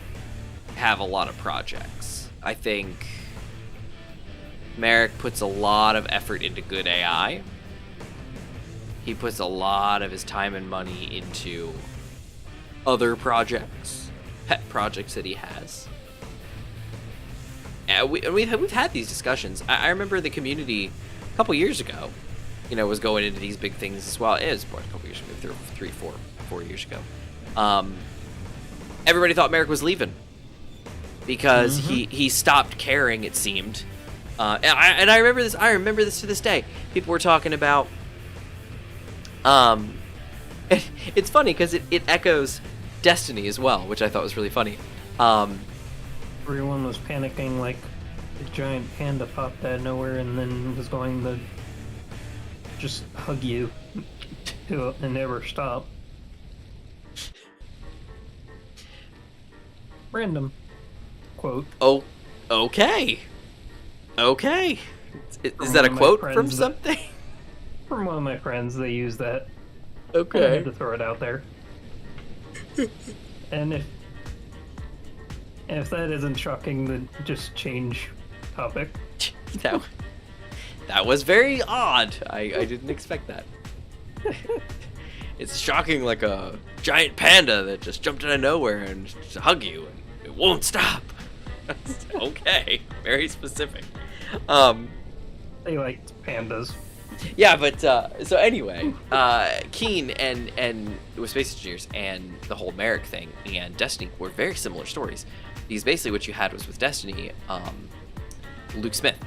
have a lot of projects. I think Merrick puts a lot of effort into good AI. He puts a lot of his time and money into other projects, pet projects that he has. We've had these discussions. I remember the community a couple years ago, was going into these big things as well. It was a couple years ago, 4 years ago. Everybody thought Merrick was leaving because he stopped caring, it seemed. And I remember this. I remember this to this day. People were talking about. It's funny because it echoes Destiny as well, which I thought was really funny. Everyone was panicking like a giant panda popped out of nowhere and then was going to just hug you and never stop. Random quote. Oh, okay. Okay. Is that a quote from something? From one of my friends, they use that. Okay. I had to throw it out there. And if that isn't shocking, then just change topic. That was very odd. I didn't expect that. It's shocking, like a giant panda that just jumped out of nowhere and just hug you, and it won't stop. Okay, very specific. They liked pandas. Yeah, but so anyway, Keen and with Space Engineers and the whole Merrick thing and Destiny were very similar stories. Because basically what you had was with Destiny, Luke Smith.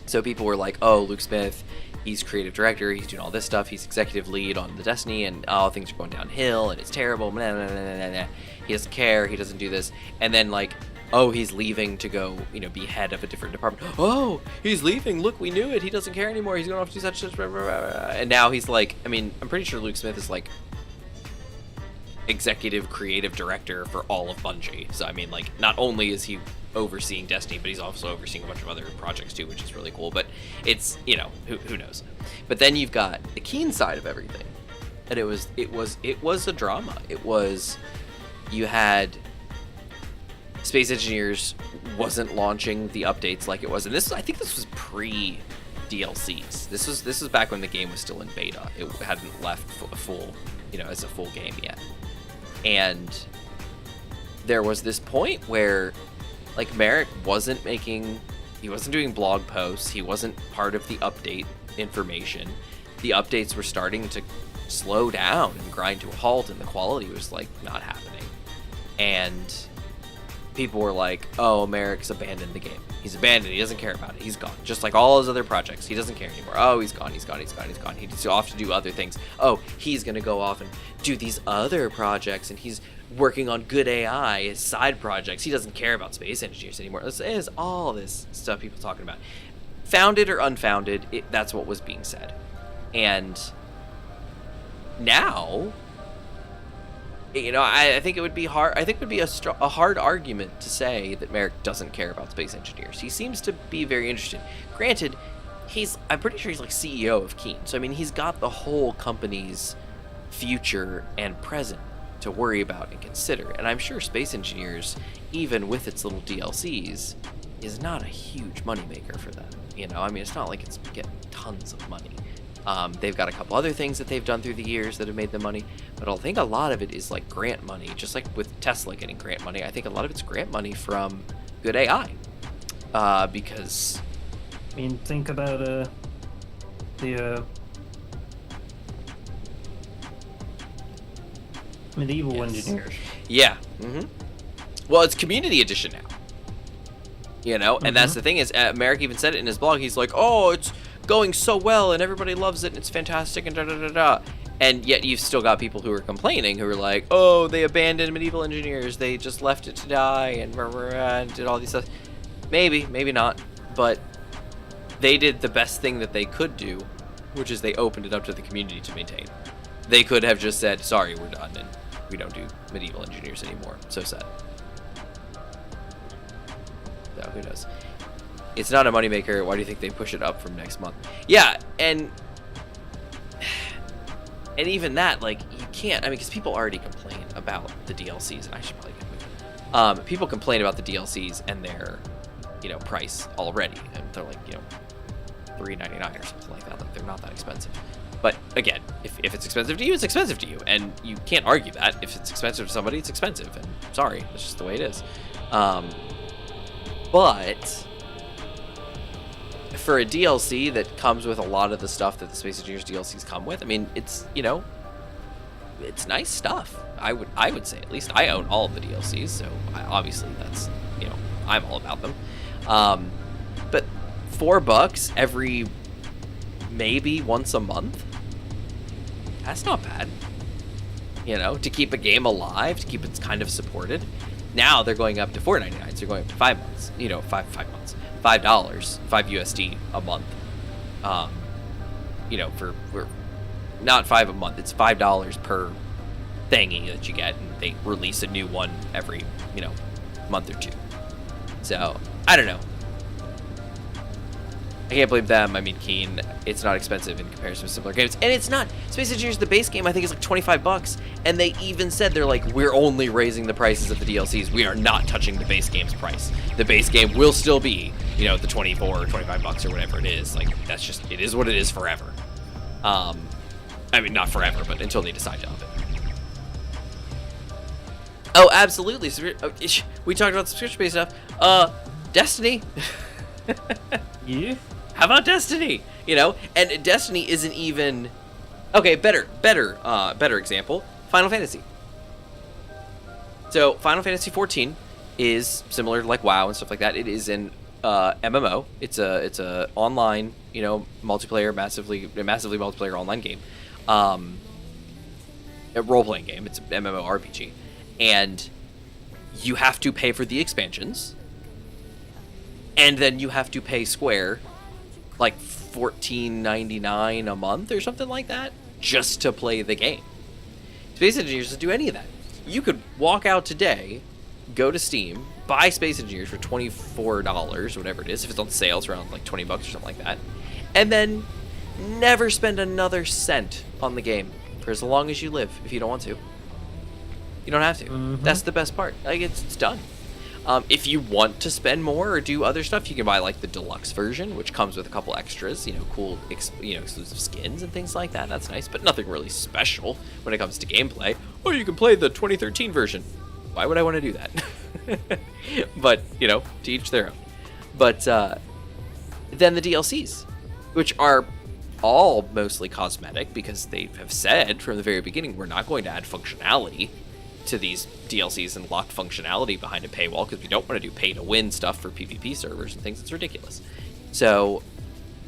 So people were like, oh, Luke Smith, he's creative director, he's doing all this stuff, he's executive lead on the Destiny, and things are going downhill, and it's terrible, blah, blah, blah, blah, blah. He doesn't care, he doesn't do this. And then like, oh, he's leaving to go, be head of a different department. Oh, he's leaving, look, we knew it, he doesn't care anymore, he's going off to do such, blah, blah, blah. And now he's like, I'm pretty sure Luke Smith is like executive creative director for all of Bungie. So not only is he overseeing Destiny, but he's also overseeing a bunch of other projects too, which is really cool. But it's who knows. But then you've got the Keen side of everything, and it was a drama. It was, you had Space Engineers wasn't launching the updates like it was, and I think this was pre DLCs. This was back when the game was still in beta. It hadn't left full as a full game yet. And there was this point where Merrick wasn't doing blog posts, he wasn't part of the update information. The updates were starting to slow down and grind to a halt, and the quality was not happening. And people were like, oh, Merrick's abandoned the game. He's abandoned. He doesn't care about it. He's gone. Just like all his other projects. He doesn't care anymore. Oh, he's gone. He's gone. He's gone. He's gone. He's off to do other things. Oh, he's going to go off and do these other projects, and he's working on good AI, side projects. He doesn't care about space engineers anymore. This is all this stuff people talking about. Founded or unfounded, that's what was being said. And now, you know, I think it would be hard. I think it would be a hard argument to say that Merrick doesn't care about space engineers. He seems to be very interested. Granted, I'm pretty sure he's like CEO of Keen. So I mean, he's got the whole company's future and present to worry about and consider. And I'm sure space engineers, even with its little DLCs, is not a huge moneymaker for them. You know, I mean, it's not like it's getting tons of money. They've got a couple other things that they've done through the years that have made them money, but I think a lot of it is like grant money, just like with Tesla getting grant money. I think a lot of it's grant money from good AI, because I mean, think about the medieval engineers. Yeah. Mm-hmm. Well, it's community edition now. You know, and that's the thing is, Merrick even said it in his blog. He's like, oh, it's going so well and everybody loves it and it's fantastic and da-da-da-da. And yet you've still got people who are complaining, who are like, oh, they abandoned medieval engineers. They just left it to die and did all these stuff. Maybe not. But they did the best thing that they could do, which is they opened it up to the community to maintain. They could have just said, sorry, we're done and we don't do medieval engineers anymore. So sad. So who knows? It's not a moneymaker. Why do you think they push it up from next month? Yeah, and even that, like, you can't. I mean, because people already complain about the DLCs. I should probably get moving. People complain about the DLCs and their, you know, price already, and they're like, you know, $3.99 or something like that. Like, they're not that expensive. But again, if it's expensive to you, it's expensive to you, and you can't argue that. If it's expensive to somebody, it's expensive, and sorry, that's just the way it is. But for a DLC that comes with a lot of the stuff that the Space Engineers DLCs come with, I mean, it's, you know, it's nice stuff. I would say, at least I own all of the DLCs, so obviously that's, you know, I'm all about them. But $4 every maybe once a month, that's not bad. You know, to keep a game alive, to keep it kind of supported. Now they're going up to $4.99, so they're going up to 5 months. You know, five months. $5, 5 USD a month. You know, for not 5 a month. It's $5 per thingy that you get, and they release a new one every, you know, month or two. So I don't know. I can't blame them. I mean, Keen, it's not expensive in comparison with similar games. And it's not. Space Engineers, the base game, I think is like $25. And they even said, they're like, we're only raising the prices of the DLCs. We are not touching the base game's price. The base game will still be, you know, the 24 or $25 or whatever it is. Like, that's just, it is what it is forever. I mean, not forever, but until they decide to up it. Oh, absolutely. We talked about subscription-based stuff. Destiny. Yeah. How about Destiny? You know, and Destiny isn't even okay. Better example. Final Fantasy. So Final Fantasy 14 is similar to like WoW and stuff like that. It is an MMO. It's a online, you know, multiplayer, massively multiplayer online game. A role playing game. It's an MMORPG, and you have to pay for the expansions. And then you have to pay Square like $14.99 a month or something like that just to play the game. Space Engineers doesn't do any of that. You could walk out today, go to Steam, buy Space Engineers for $24, whatever it is. If it's on sale, it's around like $20 or something like that. And then never spend another cent on the game for as long as you live if you don't want to. You don't have to. Mm-hmm. That's the best part. Like, it's done. If you want to spend more or do other stuff, you can buy like the deluxe version, which comes with a couple extras, you know, cool, exclusive skins and things like that. That's nice, but nothing really special when it comes to gameplay. Or you can play the 2013 version. Why would I want to do that? But, you know, to each their own. But then the DLCs, which are all mostly cosmetic because they have said from the very beginning, we're not going to add functionality. to these DLCs and locked functionality behind a paywall because we don't want to do pay-to-win stuff for PvP servers and things. It's ridiculous. So,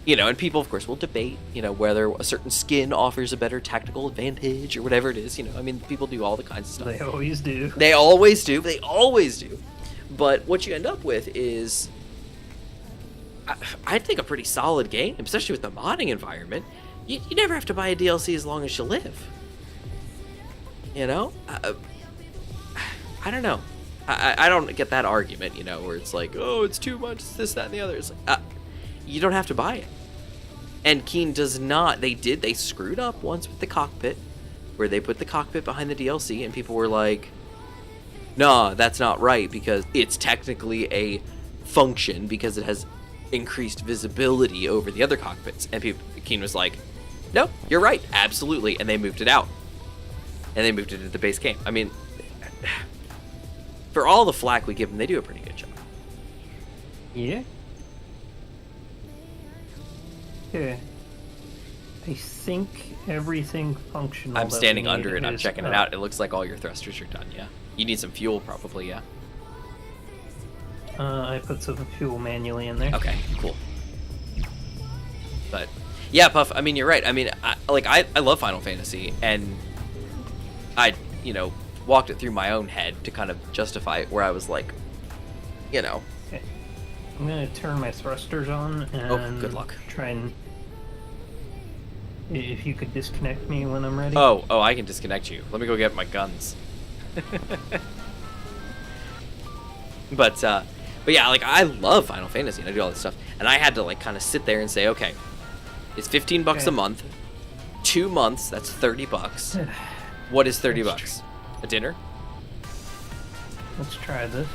and people, of course, will debate, whether a certain skin offers a better tactical advantage or whatever it is. People do all the kinds of stuff. They always do. They always do. They always do. But what you end up with is, I think, a pretty solid game, especially with the modding environment. You never have to buy a DLC as long as you live. I don't know. I don't get that argument, where it's like, oh, it's too much, it's this, that, and the other. It's like, you don't have to buy it. And Keen does not. They screwed up once with the cockpit, where they put the cockpit behind the DLC, and people were like, nah, that's not right, because it's technically a function, because it has increased visibility over the other cockpits. And Keen was like, no, you're right, absolutely. And they moved it out. And they moved it into the base game. I mean, for all the flack we give them, they do a pretty good job. Yeah. Yeah. I think everything functional. I'm standing under it. I'm checking it out. It looks like all your thrusters are done. Yeah. You need some fuel, probably. Yeah. I put some fuel manually in there. Okay. Cool. But yeah, Puff. I mean, you're right. I mean, I love Final Fantasy, and I walked it through my own head to kind of justify it, where I was like, Okay. I'm gonna turn my thrusters on and good luck. Try and if you could disconnect me when I'm ready. Oh, I can disconnect you. Let me go get my guns. But yeah, I love Final Fantasy and I do all this stuff, and I had to kind of sit there and say, okay, it's $15 a month, 2 months, that's $30. What is $30? A dinner? Let's try this.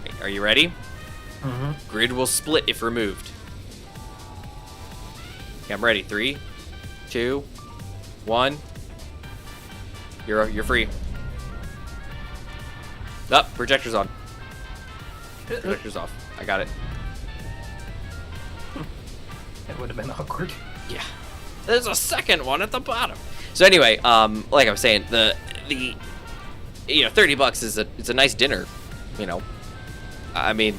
Okay, are you ready? Mm-hmm. Grid will split if removed. Okay, I'm ready. 3, 2, 1. You're free. Up, projector's on. Projector's off. I got it. That would have been awkward. Yeah. There's a second one at the bottom. So anyway, like I was saying, the $30 is a nice dinner. I mean,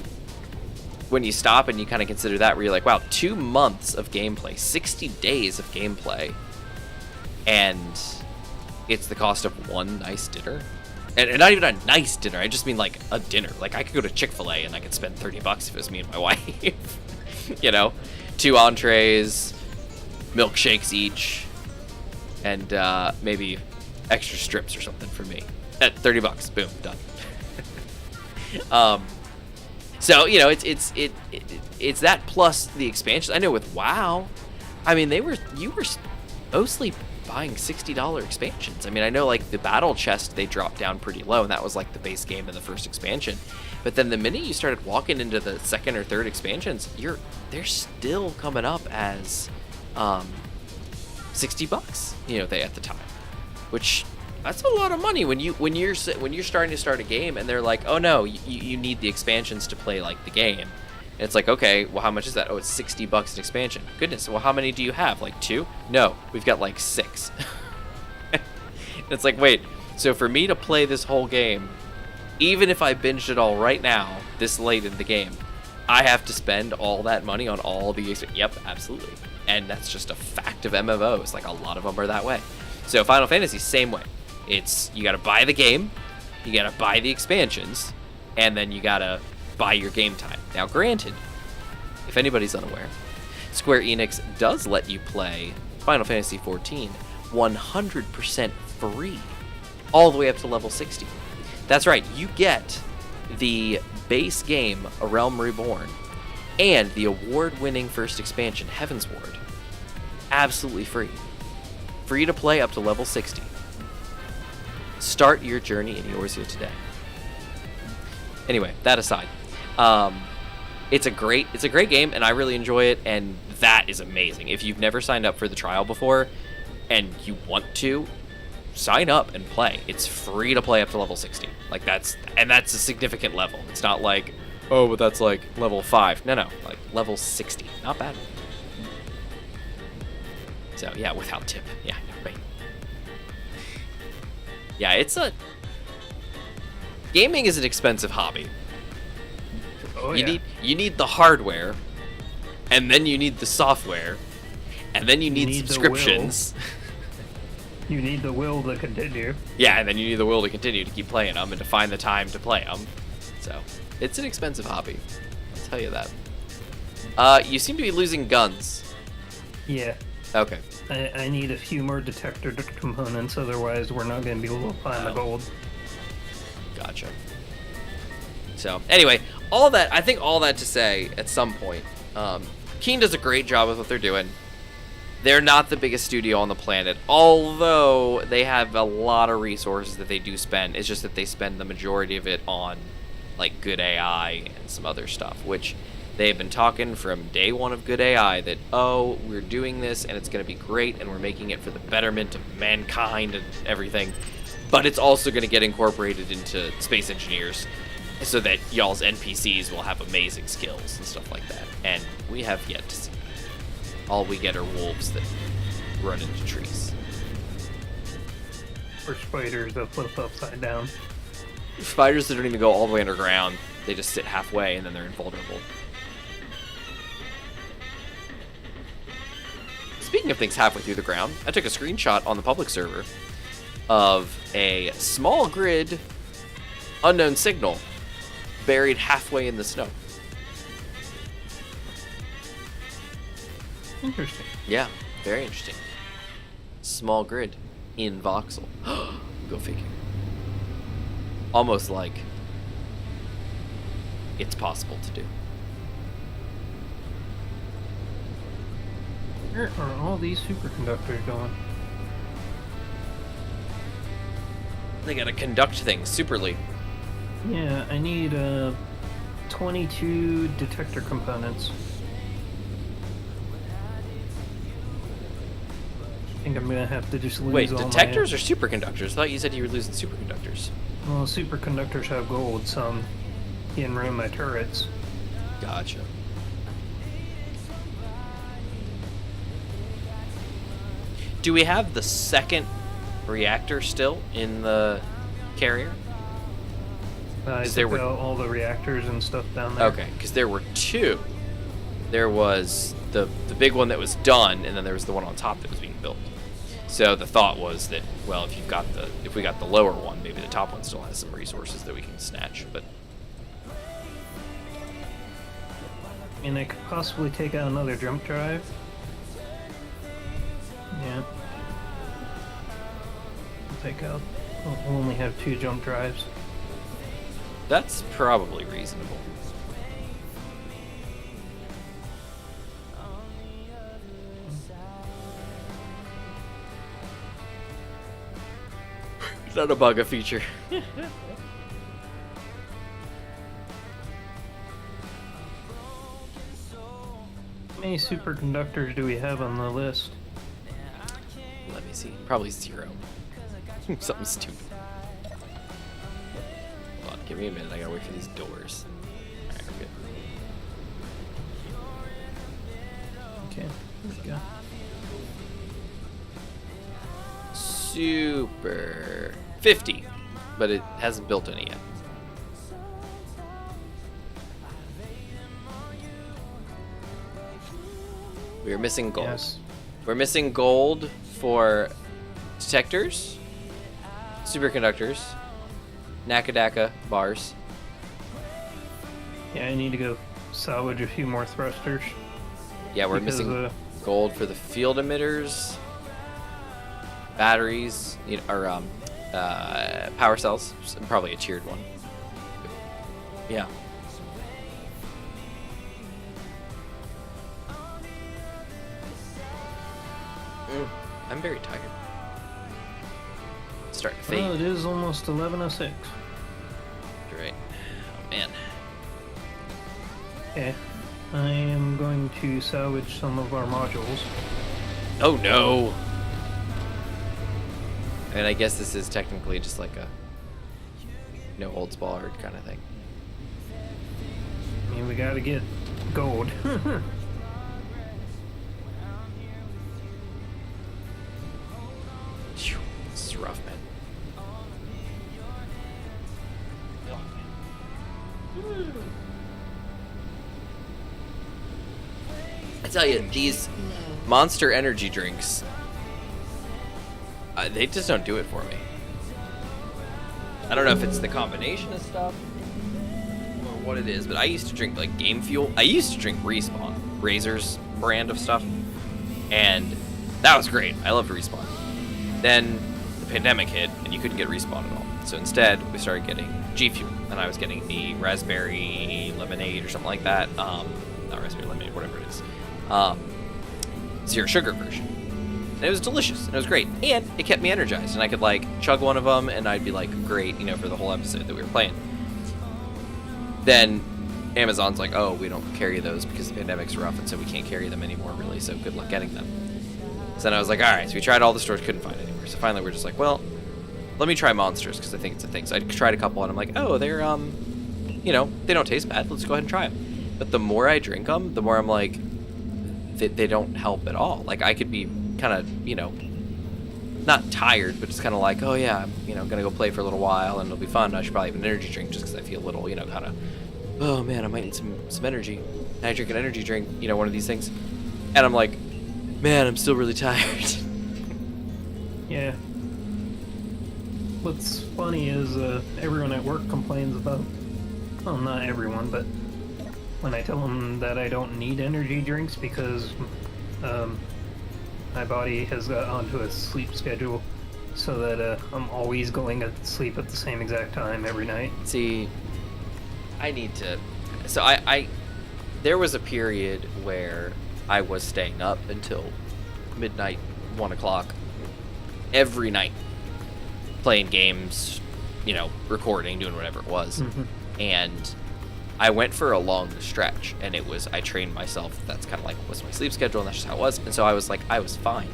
when you stop and you kind of consider that, where you're like, wow, 2 months of gameplay, 60 days of gameplay, and it's the cost of one nice dinner. And not even a nice dinner, I just mean a dinner. I could go to Chick-fil-A and I could spend $30 if it was me and my wife. 2 entrees, milkshakes each, and maybe extra strips or something for me. At $30, boom, done. So it's that plus the expansion. I know with WoW, I mean you were mostly buying $60 expansions. I mean, I know the battle chest, they dropped down pretty low, and that was the base game in the first expansion. But then the minute you started walking into the second or third expansions, they're still coming up as $60, they at the time, which that's a lot of money when you're starting to start a game and they're like, oh no, you need the expansions to play the game. And it's like, okay, well, how much is that? Oh, it's $60 an expansion. Goodness, well, how many do you have? 2? No, we've got 6. It's like, wait, so for me to play this whole game, even if I binged it all right now, this late in the game, I have to spend all that money on all the... Yep, absolutely. And that's just a fact of MMOs. A lot of them are that way. So Final Fantasy, same way. It's, you gotta buy the game, you gotta buy the expansions, and then you gotta buy your game time. Now, granted, if anybody's unaware, Square Enix does let you play Final Fantasy XIV 100% free, all the way up to level 60. That's right, you get the base game, A Realm Reborn, and the award-winning first expansion, Heaven's Ward, absolutely free. Free to play up to level 60. Start your journey in Eorzea today. Anyway, that aside, it's a great game, and I really enjoy it, and that is amazing. If you've never signed up for the trial before, and you want to, sign up and play. It's free to play up to level 60. That's a significant level. It's not oh, but that's level 5. No, level 60. Not bad. So yeah, without tip. Yeah, right. Yeah, gaming is an expensive hobby. Oh, You need the hardware, and then you need the software, and then you need subscriptions. You need the will to continue. Yeah, and then you need the will to continue to keep playing them and to find the time to play them. So, it's an expensive hobby. I'll tell you that. You seem to be losing guns. Yeah. Okay. I need a few more detector components, otherwise we're not going to be able to find the gold. Gotcha. So, anyway, I think all that to say, at some point, Keen does a great job with what they're doing. They're not the biggest studio on the planet, although they have a lot of resources that they do spend. It's just that they spend the majority of it on, like, good AI and some other stuff, which they've been talking from day one of good AI that, oh, we're doing this and it's going to be great and we're making it for the betterment of mankind and everything, but it's also going to get incorporated into space engineers so that y'all's NPCs will have amazing skills and stuff like that. And we have yet to see. All we get are wolves that run into trees. Or spiders that flip upside down. Spiders that don't even go all the way underground. They just sit halfway and then they're invulnerable. Speaking of things halfway through the ground, I took a screenshot on the public server of a small grid unknown signal buried halfway in the snow. Interesting. Yeah, very interesting. Small grid in voxel. Go figure. Almost like it's possible to do. Where are all these superconductors going? They gotta conduct things superly. Yeah, I need 22 detector components. I think I'm gonna have to just lose Wait, all detectors or superconductors? I thought you said you were losing superconductors. Well, superconductors have gold, some in room my turrets. Gotcha. Do we have the second reactor still in the carrier? I there took were out all the reactors and stuff down there. Okay, because there were two. There was the big one that was done, and then there was the one on top that was being built. So the thought was that, well, if we got the lower one, maybe the top one still has some resources that we can snatch. But And I could possibly take out another jump drive. Yeah. I'll take out. We'll only have 2 jump drives. that's probably reasonable. It's not a bug, a feature. How many superconductors do we have on the list? Let me see. Probably 0. Something stupid. Hold on, give me a minute. I gotta wait for these doors. Alright, we're good. Okay, there we go. Super 50, but it hasn't built any yet. We're missing gold. Yes. We're missing gold for detectors, superconductors, Nakadaka bars. Yeah, I need to go salvage a few more thrusters. Yeah, we're Because, missing gold for the field emitters, batteries, or power cells, probably a tiered one. Yeah. I'm very tired. It's starting to fade. Well, it is almost 11:06. You're right. Oh man. Okay. I am going to salvage some of our modules. Oh no. I mean, I guess this is technically just like a no holds barred kind of thing. I mean, we gotta get gold. Phew, this is rough, man. I tell you, these Monster energy drinks, they just don't do it for me. I don't know if it's the combination of stuff or what it is, but I used to drink like Game Fuel. I used to drink Respawn, Razer's brand of stuff, and that was great. I loved Respawn. Then the pandemic hit, and you couldn't get Respawn at all. So instead, we started getting G Fuel, and I was getting the Raspberry Lemonade or something like that. Not Raspberry Lemonade, whatever it is. Zero sugar version. And it was delicious, and it was great, and it kept me energized, and I could like chug one of them, and I'd be like, great, you know, for the whole episode that we were playing. Then Amazon's like, oh, we don't carry those because the pandemic's rough, and so we can't carry them anymore, really, so good luck getting them. So then I was like, alright, so we tried all the stores, couldn't find it anywhere, so finally we're just like, well, let me try Monsters, because I think it's a thing. So I tried a couple, and I'm like, oh, they're, you know, they don't taste bad, let's go ahead and try them. But the more I drink them, the more I'm like, they don't help at all. Like, I could be kind of, you know, not tired, but just kind of like, oh yeah, I'm, you know, gonna go play for a little while and it'll be fun. I should probably have an energy drink just because I feel a little, you know, kind of, oh man, I might need some energy. And I drink an energy drink, you know, one of these things, and I'm like, man, I'm still really tired. Yeah. What's funny is everyone at work complains about, well, not everyone, but when I tell them that I don't need energy drinks because my body has got onto a sleep schedule so that I'm always going to sleep at the same exact time every night. See, I need to... So I there was a period where I was staying up until midnight, 1 o'clock, every night, playing games, you know, recording, doing whatever it was. Mm-hmm. And I went for a long stretch, and it was, I trained myself, that's kind of like, what's my sleep schedule, and that's just how it was. And so I was like, I was fine.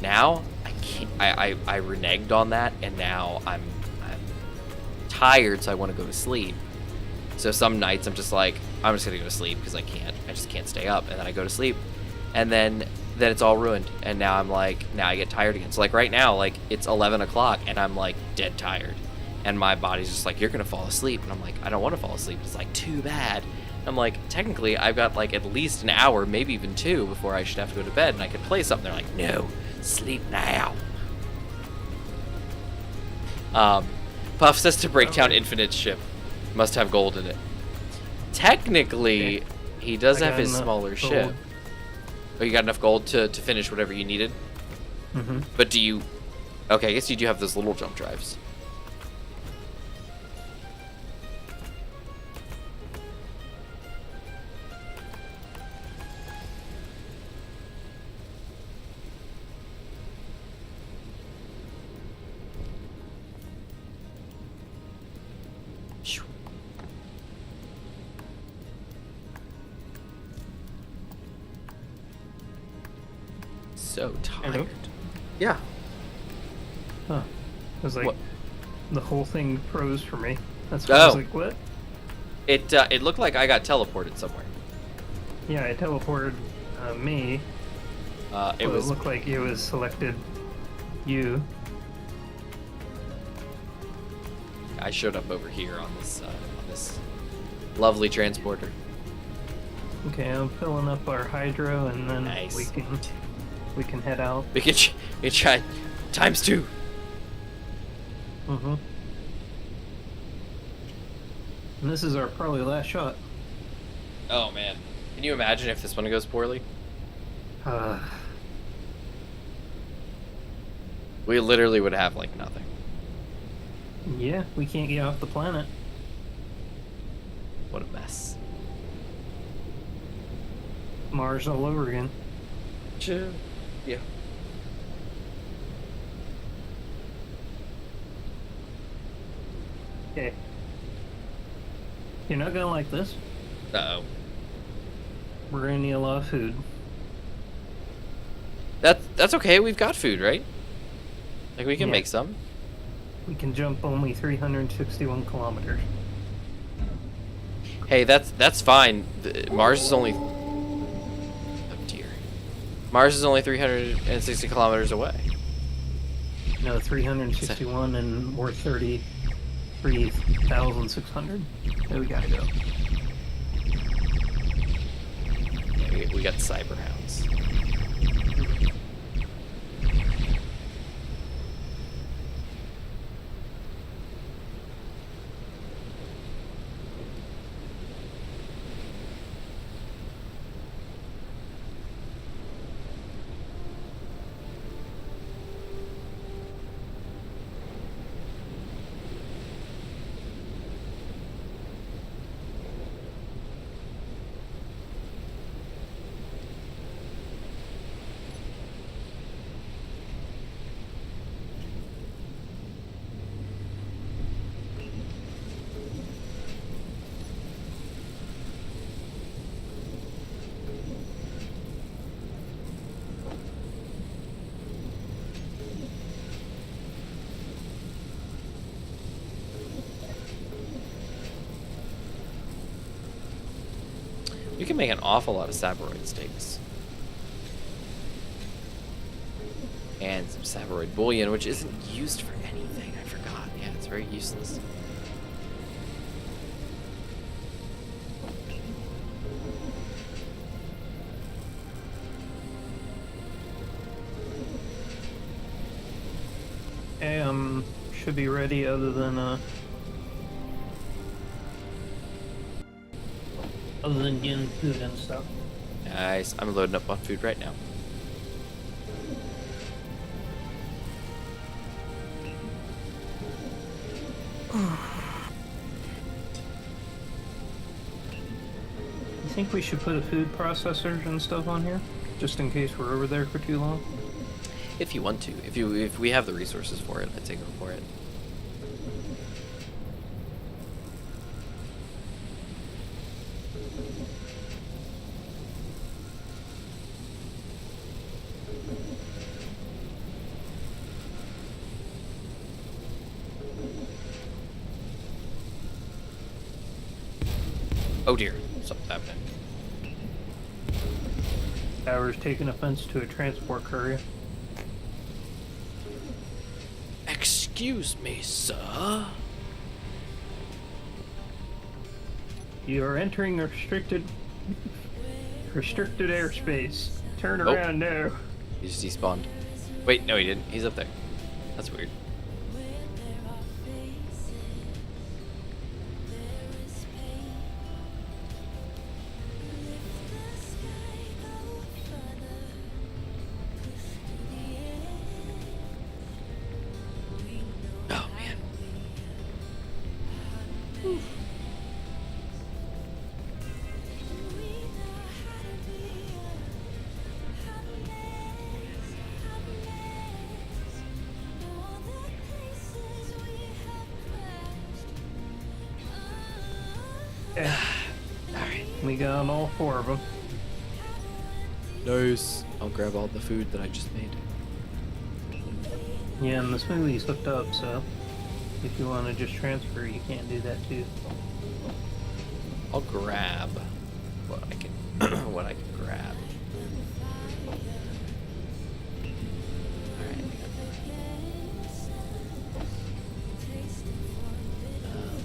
Now, I can't, I reneged on that, and now I'm tired, so I want to go to sleep. So some nights I'm just like, I'm just going to go to sleep, because I just can't stay up, and then I go to sleep, and then it's all ruined, and now I'm like, now I get tired again. So like right now, like, it's 11 o'clock, and I'm like, dead tired. And my body's just like, you're gonna fall asleep. And I'm like, I don't want to fall asleep. It's like, too bad. I'm like, technically, I've got like at least an hour, maybe even 2, before I should have to go to bed, and I could play something. They're like, no, sleep now. Puff says to break down Infinite's ship. Must have gold in it. Technically, okay. He does have his smaller ship. Oh, you got enough gold to finish whatever you needed? Mm-hmm. But do you... Okay, I guess you do have those little jump drives. So tired. Hello? Yeah. Huh. It was like, what? The whole thing froze for me. That's why I was like, what? It looked like I got teleported somewhere. Yeah, I teleported me. It looked like it was selected you. I showed up over here on this lovely transporter. Okay, I'm filling up our hydro, and then nice. we can head out. We can try ×2. Mm-hmm. And this is our probably last shot. Oh man, can you imagine if this one goes poorly? We literally would have like nothing. Yeah, we can't get off the planet. What a mess. Mars all over again. Yeah. Okay. You're not gonna like this. Uh-oh. We're gonna need a lot of food. That's okay, we've got food, right? Like, we can make some. We can jump only 361 kilometers. Hey, that's fine. Mars is only... Oh dear. Mars is only 360 kilometers away. No, 361 and we're 33,600. There we gotta go. Yeah, we got cyber hounds. We can make an awful lot of saboroid steaks. And some saboroid bouillon, which isn't used for anything. I forgot. Yeah, it's very useless. Okay, should be ready other than getting food and stuff. Nice. I'm loading up on food right now. You think we should put a food processor and stuff on here? Just in case we're over there for too long? If you want to. If we have the resources for it, I'd say go for it. Oh dear, something's happening. Tower's taking offense to a transport courier. Excuse me, sir. You are entering restricted airspace. Turn around now. He just despawned. Wait, no he didn't. He's up there. That's weird. Oh man. Okay. Alright. We got all four of them. Nice. I'll grab all the food that I just made. Yeah, and the smoothie's hooked up, so if you want to just transfer, you can't do that too. I'll grab what I can what I can grab. Alright.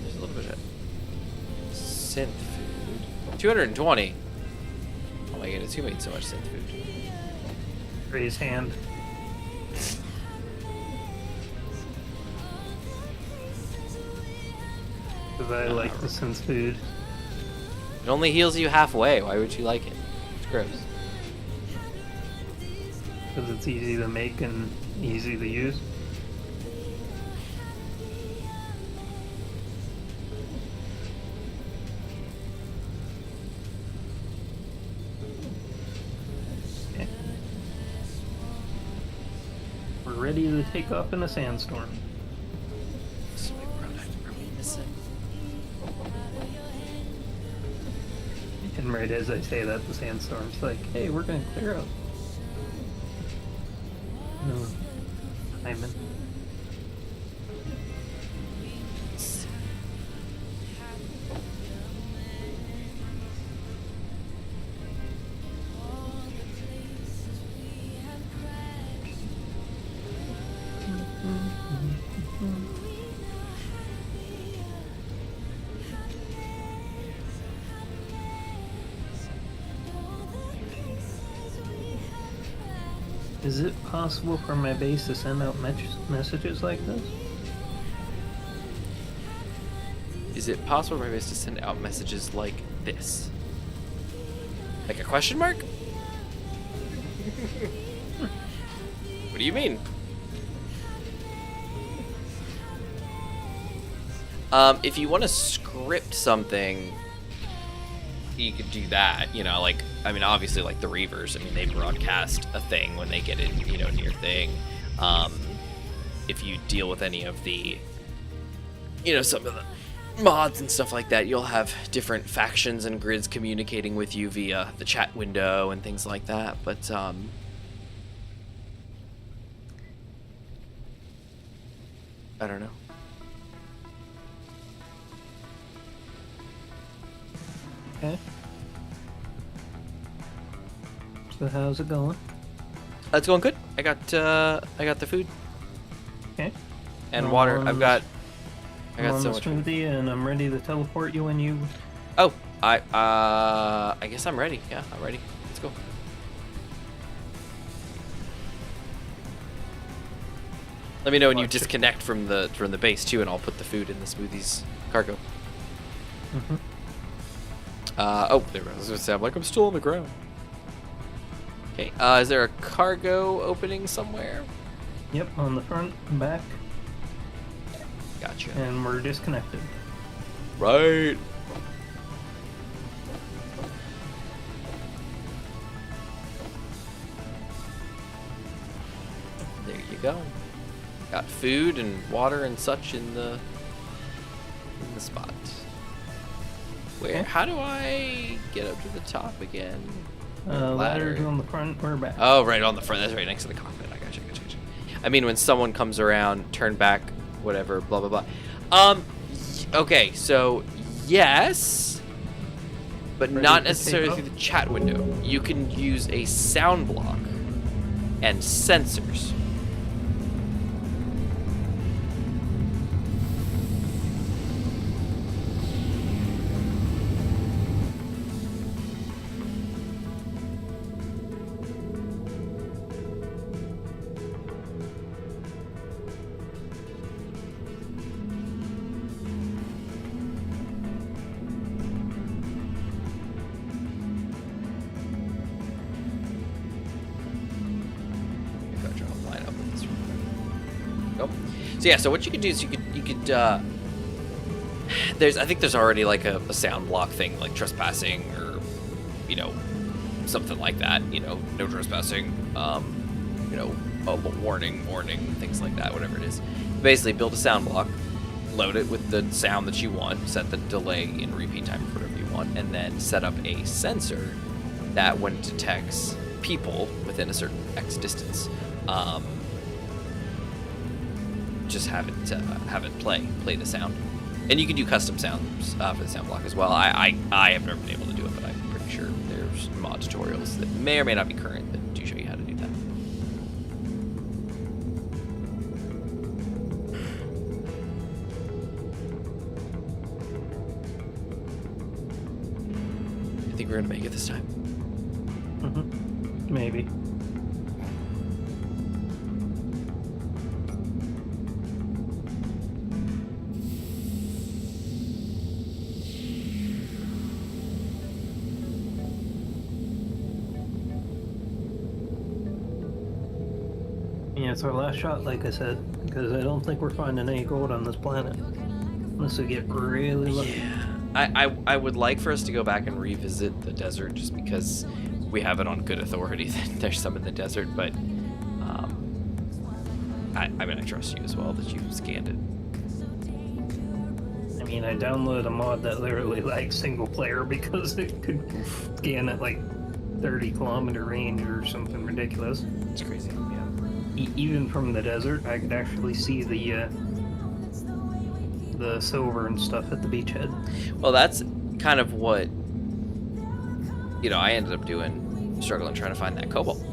There's a little bit of synth food. 220. Oh my goodness, who made so much synth food? Raise hand. Because I like the synth food. It only heals you halfway. Why would you like it? It's gross. Because it's easy to make and easy to use. Okay. We're ready to take off in a sandstorm. This is my product. Are we missing? And right as I say that, the sandstorm's like, hey, we're gonna clear up. No. Hyman. Is it possible for my base to send out messages like this? Is it possible for my base to send out messages like this? Like a question mark? What do you mean? If you want to script something, you could do that. You know, like, I mean, obviously, like the Reavers, I mean, they broadcast a thing when they get it, you know, near thing. If you deal with any of the, you know, some of the mods and stuff like that, you'll have different factions and grids communicating with you via the chat window and things like that. But, I don't know. Okay. So how's it going? It's going good. I got the food Okay. and water. I got I'm on so the much. smoothie, and I'm ready to teleport you when you. Oh, I guess I'm ready. Yeah, I'm ready. Let's go. Let me know when you disconnect from the base too, and I'll put the food in the smoothies cargo. Mm-hmm. Oh, there I was gonna say, I'm like, I'm still on the ground. Okay, is there a cargo opening somewhere? Yep, on the front and back, Gotcha. and we're disconnected. Right. There you go. Got food and water and such in the spot. Where? Okay. How do I get up to the top again? Ladder's on the front, we're back. Oh, right on the front. That's right next to the cockpit. I gotcha. I mean, when someone comes around, turn back, whatever, blah blah blah. Okay, so yes, but Ready not to necessarily take through off? the chat window. You can use a sound block and sensors. So yeah, so what you could do is you could I think there's already like a sound block thing, like trespassing or, you know, something like that, you know, no trespassing, you know, warning, things like that, whatever it is. Basically build a sound block, load it with the sound that you want, set the delay in repeat time for whatever you want, and then set up a sensor that when it detects people within a certain X distance, just have it play the sound, and you can do custom sounds for the sound block as well. I have never been able to do it, but I'm pretty sure there's mod tutorials that may or may not be current that do show you how to do that. I think we're gonna make it this time. Mm-hmm. Maybe. Yeah, it's our last shot, like I said, because I don't think we're finding any gold on this planet. Unless we get really lucky. Yeah. I would like for us to go back and revisit the desert just because we have it on good authority that there's some in the desert, but I mean, I trust you as well that you scanned it. I mean, I downloaded a mod that literally likes single player because it could scan at like 30-kilometer range or something ridiculous. It's crazy. Yeah. Even from the desert, I could actually see the silver and stuff at the beachhead. Well, that's kind of what, you know, I ended up doing, struggling trying to find that cobalt.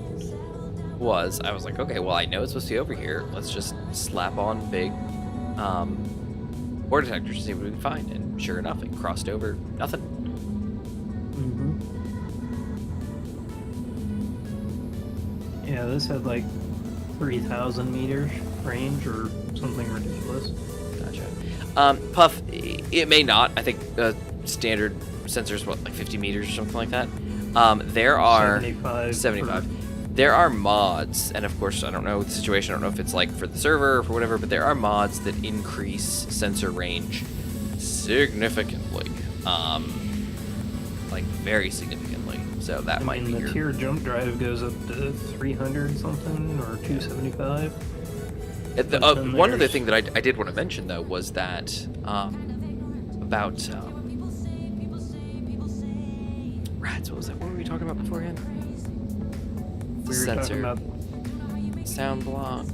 I was like, okay, well, I know it's supposed to be over here. Let's just slap on big ore detectors and see what we can find. And sure enough, it crossed over nothing. Mm-hmm. Yeah, Yeah, this had like 3,000 meters range or something ridiculous. Gotcha. Puff, it may not. I think standard sensors, what, like 50 meters or something like that? There are 75. There are mods, and of course, I don't know the situation. I don't know if it's like for the server or for whatever, but there are mods that increase sensor range significantly. Like very significantly. So that might be the tier jump drive goes up to 300 something or 275. One other thing that I did want to mention though was that about rats. What was that? What were we talking about beforehand? We were Sensor, talking about sound block.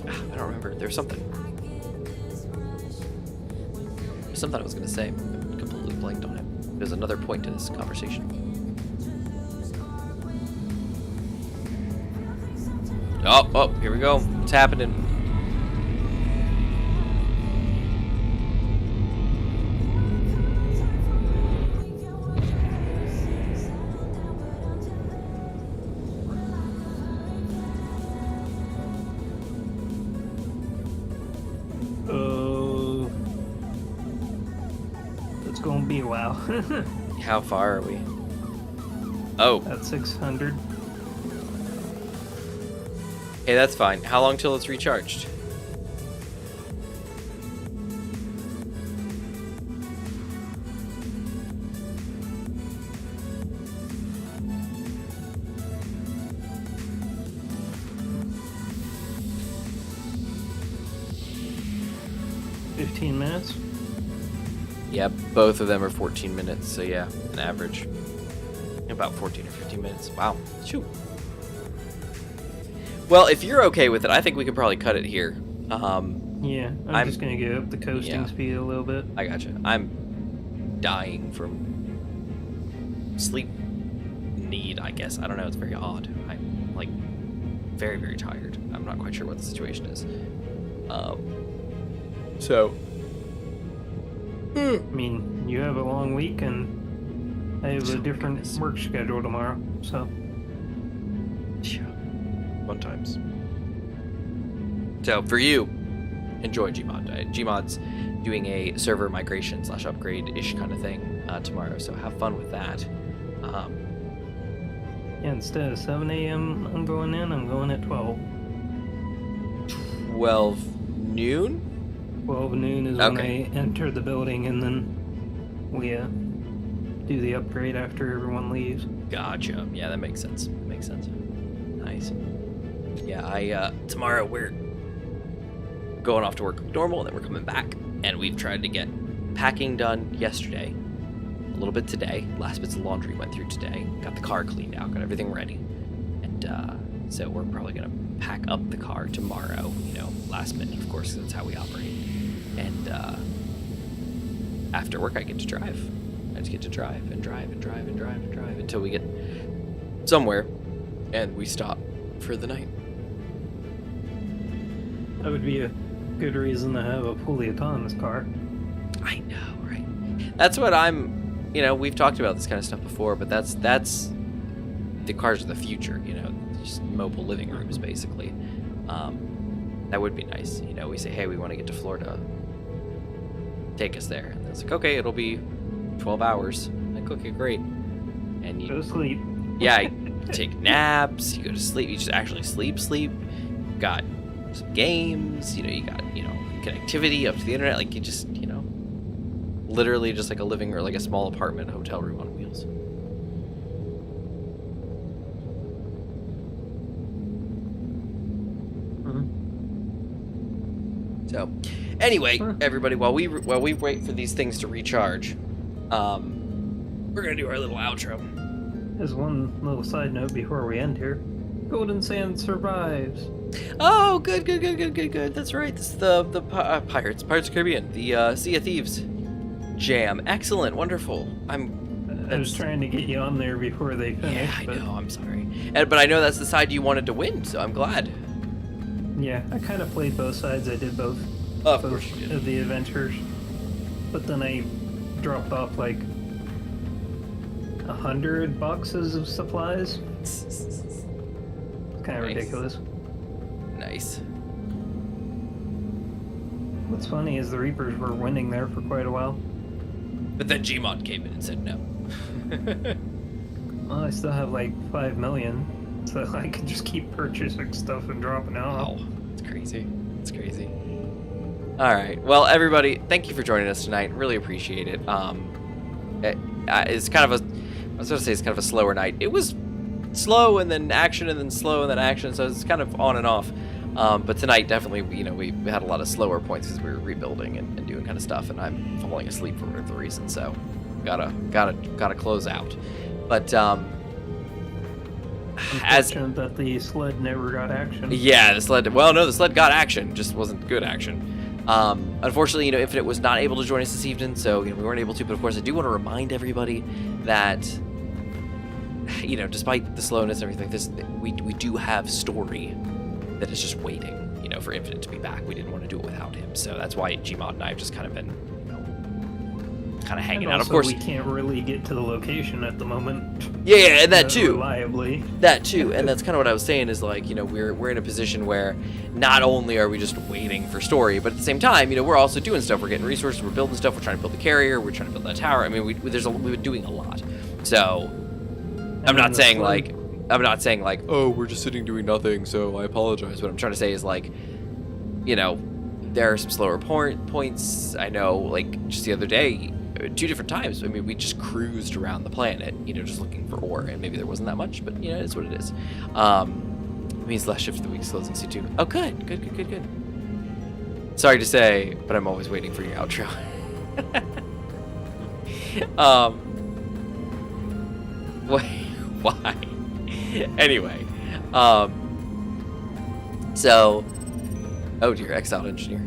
I don't remember. There's something. Something I was going to say, but completely blanked on it. There's another point to this conversation. Oh, here we go. What's happening? It's gonna be a while. How far are we? Oh. At 600. Hey, that's fine. How long till it's recharged? $15 Yeah, both of them are 14 minutes, so yeah, an average. About 14 or 15 minutes. Wow. Shoot. Well, if you're okay with it, I think we could probably cut it here. Yeah, I'm just gonna get up the coasting speed a little bit. I gotcha. I'm dying from sleep need, I guess. I don't know, it's very odd. I'm, like, very, very tired. I'm not quite sure what the situation is. I mean, you have a long week, and I have a different work schedule tomorrow, so... Fun times. So, for you, enjoy Gmod. Gmod's doing a server migration / upgrade-ish kind of thing tomorrow, so have fun with that. Yeah, instead of 7 a.m. I'm going in, I'm going at 12. 12 noon? 12 noon is when I enter the building, and then we do the upgrade after everyone leaves. Gotcha. Yeah, that makes sense. Makes sense. Nice. Yeah, tomorrow we're going off to work normal, and then we're coming back, and we've tried to get packing done yesterday, a little bit today. Last bits of laundry went through today. Got the car cleaned out, got everything ready, and so we're probably gonna pack up the car tomorrow. You know, last minute, of course, 'cause that's how we operate. And after work, I get to drive. I just get to drive and drive and drive and drive and drive until we get somewhere, and we stop for the night. That would be a good reason to have a fully autonomous car. I know, right? That's what I'm, we've talked about this kind of stuff before, but that's the cars of the future, just mobile living rooms, basically. That would be nice. We say, hey, we want to get to Florida. Take us there. And it's like, okay, it'll be 12 hours. Like, okay, great. And you go to sleep. Yeah, you take naps, you go to sleep, you just actually sleep. You got some games, you got, connectivity up to the internet, like you just, literally just like a living or like a small apartment hotel room on wheels. So, anyway, everybody, while we wait for these things to recharge, we're gonna do our little outro. There's one little side note before we end here. Golden Sand survives. Oh, good. That's right. This is the Pirates of the Caribbean, the Sea of Thieves jam. Excellent, wonderful. I was trying to get you on there before they finished. Yeah, I know. I'm sorry, but I know that's the side you wanted to win, so I'm glad. Yeah, I kind of played both sides. I did both. Of course you did. Of the adventures, but then I dropped off like 100 boxes of supplies. It's kind of Nice. ridiculous. Nice. What's funny is the Reapers were winning there for quite a while. But then Gmod came in and said no. Well, I still have like 5 million, so I can just keep purchasing stuff and dropping out. Wow, it's crazy. It's crazy. All right. Well, everybody, thank you for joining us tonight. Really appreciate it. It's kind of a, I was going to say it's kind of a slower night. It was slow and then action and then slow and then action, so it's kind of on and off. But tonight, definitely, we had a lot of slower points because we were rebuilding and doing kind of stuff, and I'm falling asleep for whatever reason, so gotta close out. But as Unfortunate that the sled never got action. yeah, the sled got action, just wasn't good action. Unfortunately, Infinite was not able to join us this evening, so we weren't able to. But of course, I do want to remind everybody that despite the slowness and everything like this, we do have story that is just waiting, for Infinite to be back. We didn't want to do it without him, so that's why Gmod and I have just kind of been, kind of hanging And out. also, Of course, we can't really get to the location at the moment. yeah, and that too. Reliably. That too, and that's kind of what I was saying is like, we're in a position where not only are we just waiting for story, but at the same time, we're also doing stuff. We're getting resources, we're building stuff, we're trying to build the carrier, we're trying to build that tower. I mean, we've been doing a lot. So I'm not saying like, oh, we're just sitting doing nothing, so I apologize. What I'm trying to say is like, there are some slower points. I know, like just the other day, 2 different times. I mean, we just cruised around the planet, just looking for ore, and maybe there wasn't that much, but it is what it is. It means last shift of the week slows in C2. Oh, good. Sorry to say, but I'm always waiting for your outro. Why? Anyway, so, oh dear, exiled engineer.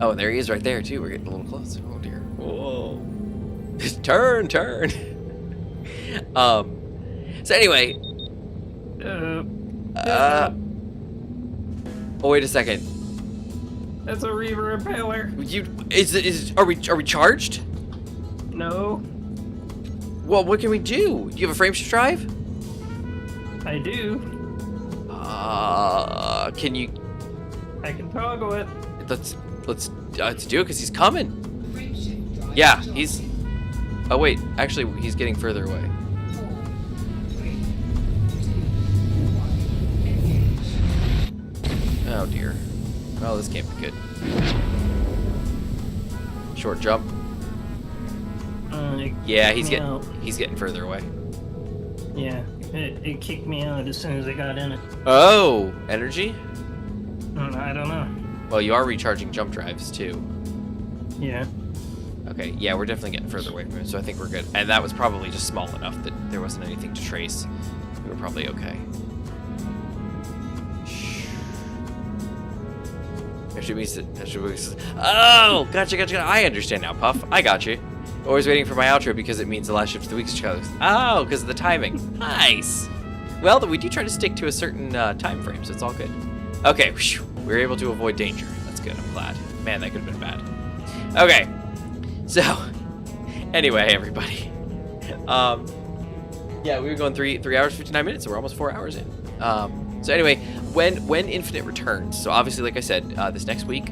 Oh, there he is right there, too. We're getting a little close. Oh, dear. Whoa. turn. So anyway. Oh, wait a second. That's a Reaver Impaler. Are we charged? No, Well, what can we do? Do you have a frameshift drive? I do. Can you... I can toggle it. Let's do it, because he's coming. Yeah, he's... Oh, wait. Actually, he's getting further away. Oh, dear. Well, this can't be good. Short jump. Yeah, he's getting further away. Yeah, it kicked me out as soon as I got in it. Oh, energy? I don't know. Well, you are recharging jump drives, too. Yeah. Okay, yeah, we're definitely getting further away from him, so I think we're good. And that was probably just small enough that there wasn't anything to trace. We were probably okay. Oh, gotcha. I understand now, Puff. I got you. Always waiting for my outro because it means the last shift of the week is close. Oh, because of the timing. Nice. Well, we do try to stick to a certain time frame, so it's all good. Okay, whew, we were able to avoid danger. That's good. I'm glad. Man, that could have been bad. Okay. So, anyway, everybody. Yeah, we were going 3 hours 59 minutes, so we're almost 4 hours in. So anyway, when Infinite returns, so obviously, like I said, this next week,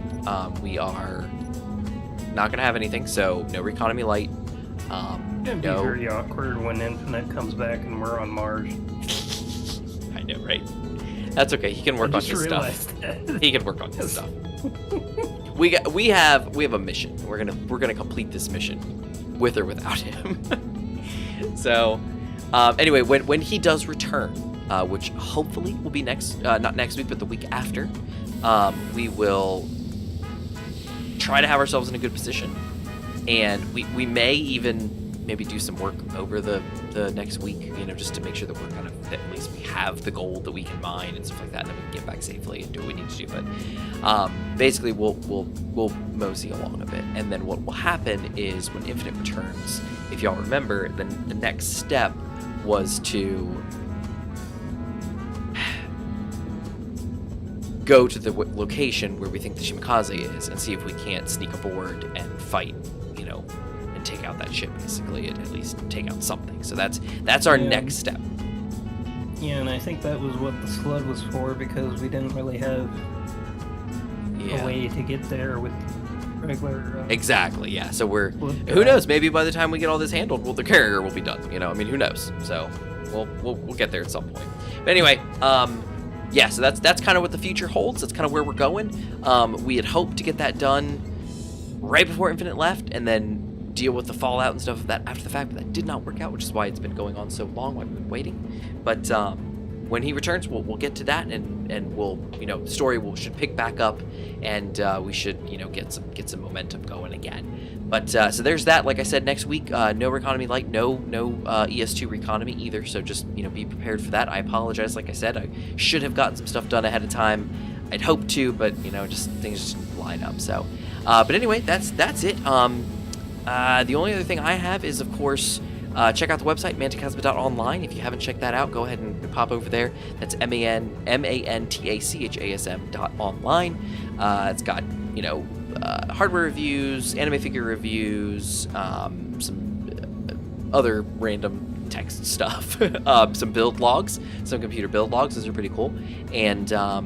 we are not gonna have anything. So no Reconomy light. It's gonna be very awkward when Infinite comes back and we're on Mars. I know, right? That's okay. He can work on his stuff. He can work on his stuff. We have a mission. We're gonna complete this mission, with or without him. So, anyway, when he does return, which hopefully will be not next week, but the week after, we will try to have ourselves in a good position, and we may even maybe do some work over the next week, just to make sure that we're kind of, that at least we have the gold that we can mine and stuff like that, and then we can get back safely and do what we need to do. But basically, we'll mosey along a bit, and then what will happen is when Infinite returns, if y'all remember, then the next step was to go to the location where we think the Shimakaze is and see if we can't sneak aboard and fight, and take out that ship basically, and at least take out something. So that's our next step. Yeah, and I think that was what the sled was for, because we didn't really have a way to get there with regular... exactly, yeah. So who knows, maybe by the time we get all this handled, well, the carrier will be done, you know? I mean, who knows? So we'll get there at some point. But anyway, yeah, so that's kind of what the future holds. That's kind of where we're going. We had hoped to get that done right before Infinite left, and then deal with the fallout and stuff of that after the fact, but that did not work out, which is why it's been going on so long, why we've been waiting. But when he returns, we'll get to that, and we'll, you know, the story should pick back up, and we should, you know, get some momentum going again. But so there's that. Like I said, next week, no Reconomy Lite, no ES2 Reconomy either. So just, you know, be prepared for that. I apologize. Like I said, I should have gotten some stuff done ahead of time. I'd hoped to, but you know, just things just line up. So, but anyway, that's it. The only other thing I have is, of course, check out the website, manticasma.online. If you haven't checked that out, go ahead and pop over there. That's mantachasm.online. It's got, you know, hardware reviews, anime figure reviews, some other random text stuff, some build logs, some computer build logs. Those are pretty cool. And show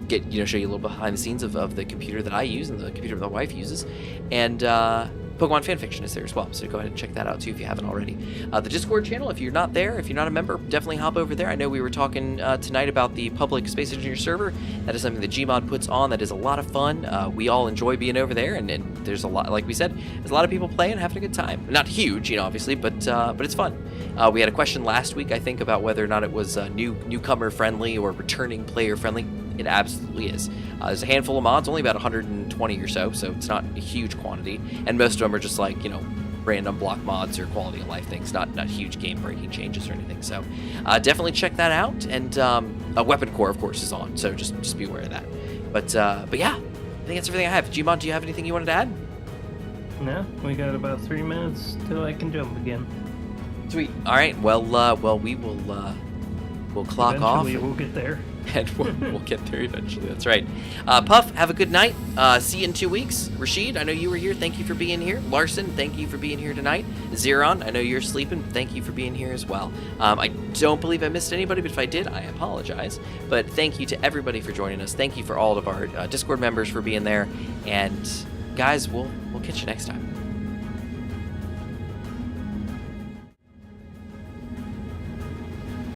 you a little behind the scenes of the computer that I use and the computer my wife uses. And Pokemon fanfiction is there as well, so go ahead and check that out too if you haven't already. The Discord channel, if you're not there, if you're not a member, definitely hop over there. I know we were talking tonight about the public Space Engineer server. That is something that Gmod puts on. That is a lot of fun. We all enjoy being over there, and there's a lot, like we said, there's a lot of people playing, having a good time. Not huge, you know, obviously, but it's fun. We had a question last week, I think, about whether or not it was newcomer friendly or returning player friendly. It absolutely is. There's a handful of mods, only about 120 or so it's not a huge quantity, and most of them are just like, you know, random block mods or quality of life things, not huge game breaking changes or anything. So definitely check that out. And a weapon core, of course, is on, so just be aware of that. But yeah, I think that's everything I have. Gmod, do you have anything you wanted to add? No, we got about 3 minutes till I can jump again. Sweet. All right. Well, we will we'll clock off. Eventually, we'll get there. And we'll get there eventually. That's right. Puff, have a good night. See you in 2 weeks. Rashid, I know you were here. Thank you for being here. Larson, thank you for being here tonight. Zeron, I know you're sleeping. Thank you for being here as well. I don't believe I missed anybody, but if I did, I apologize. But thank you to everybody for joining us. Thank you for all of our Discord members for being there. And guys, we'll catch you next time.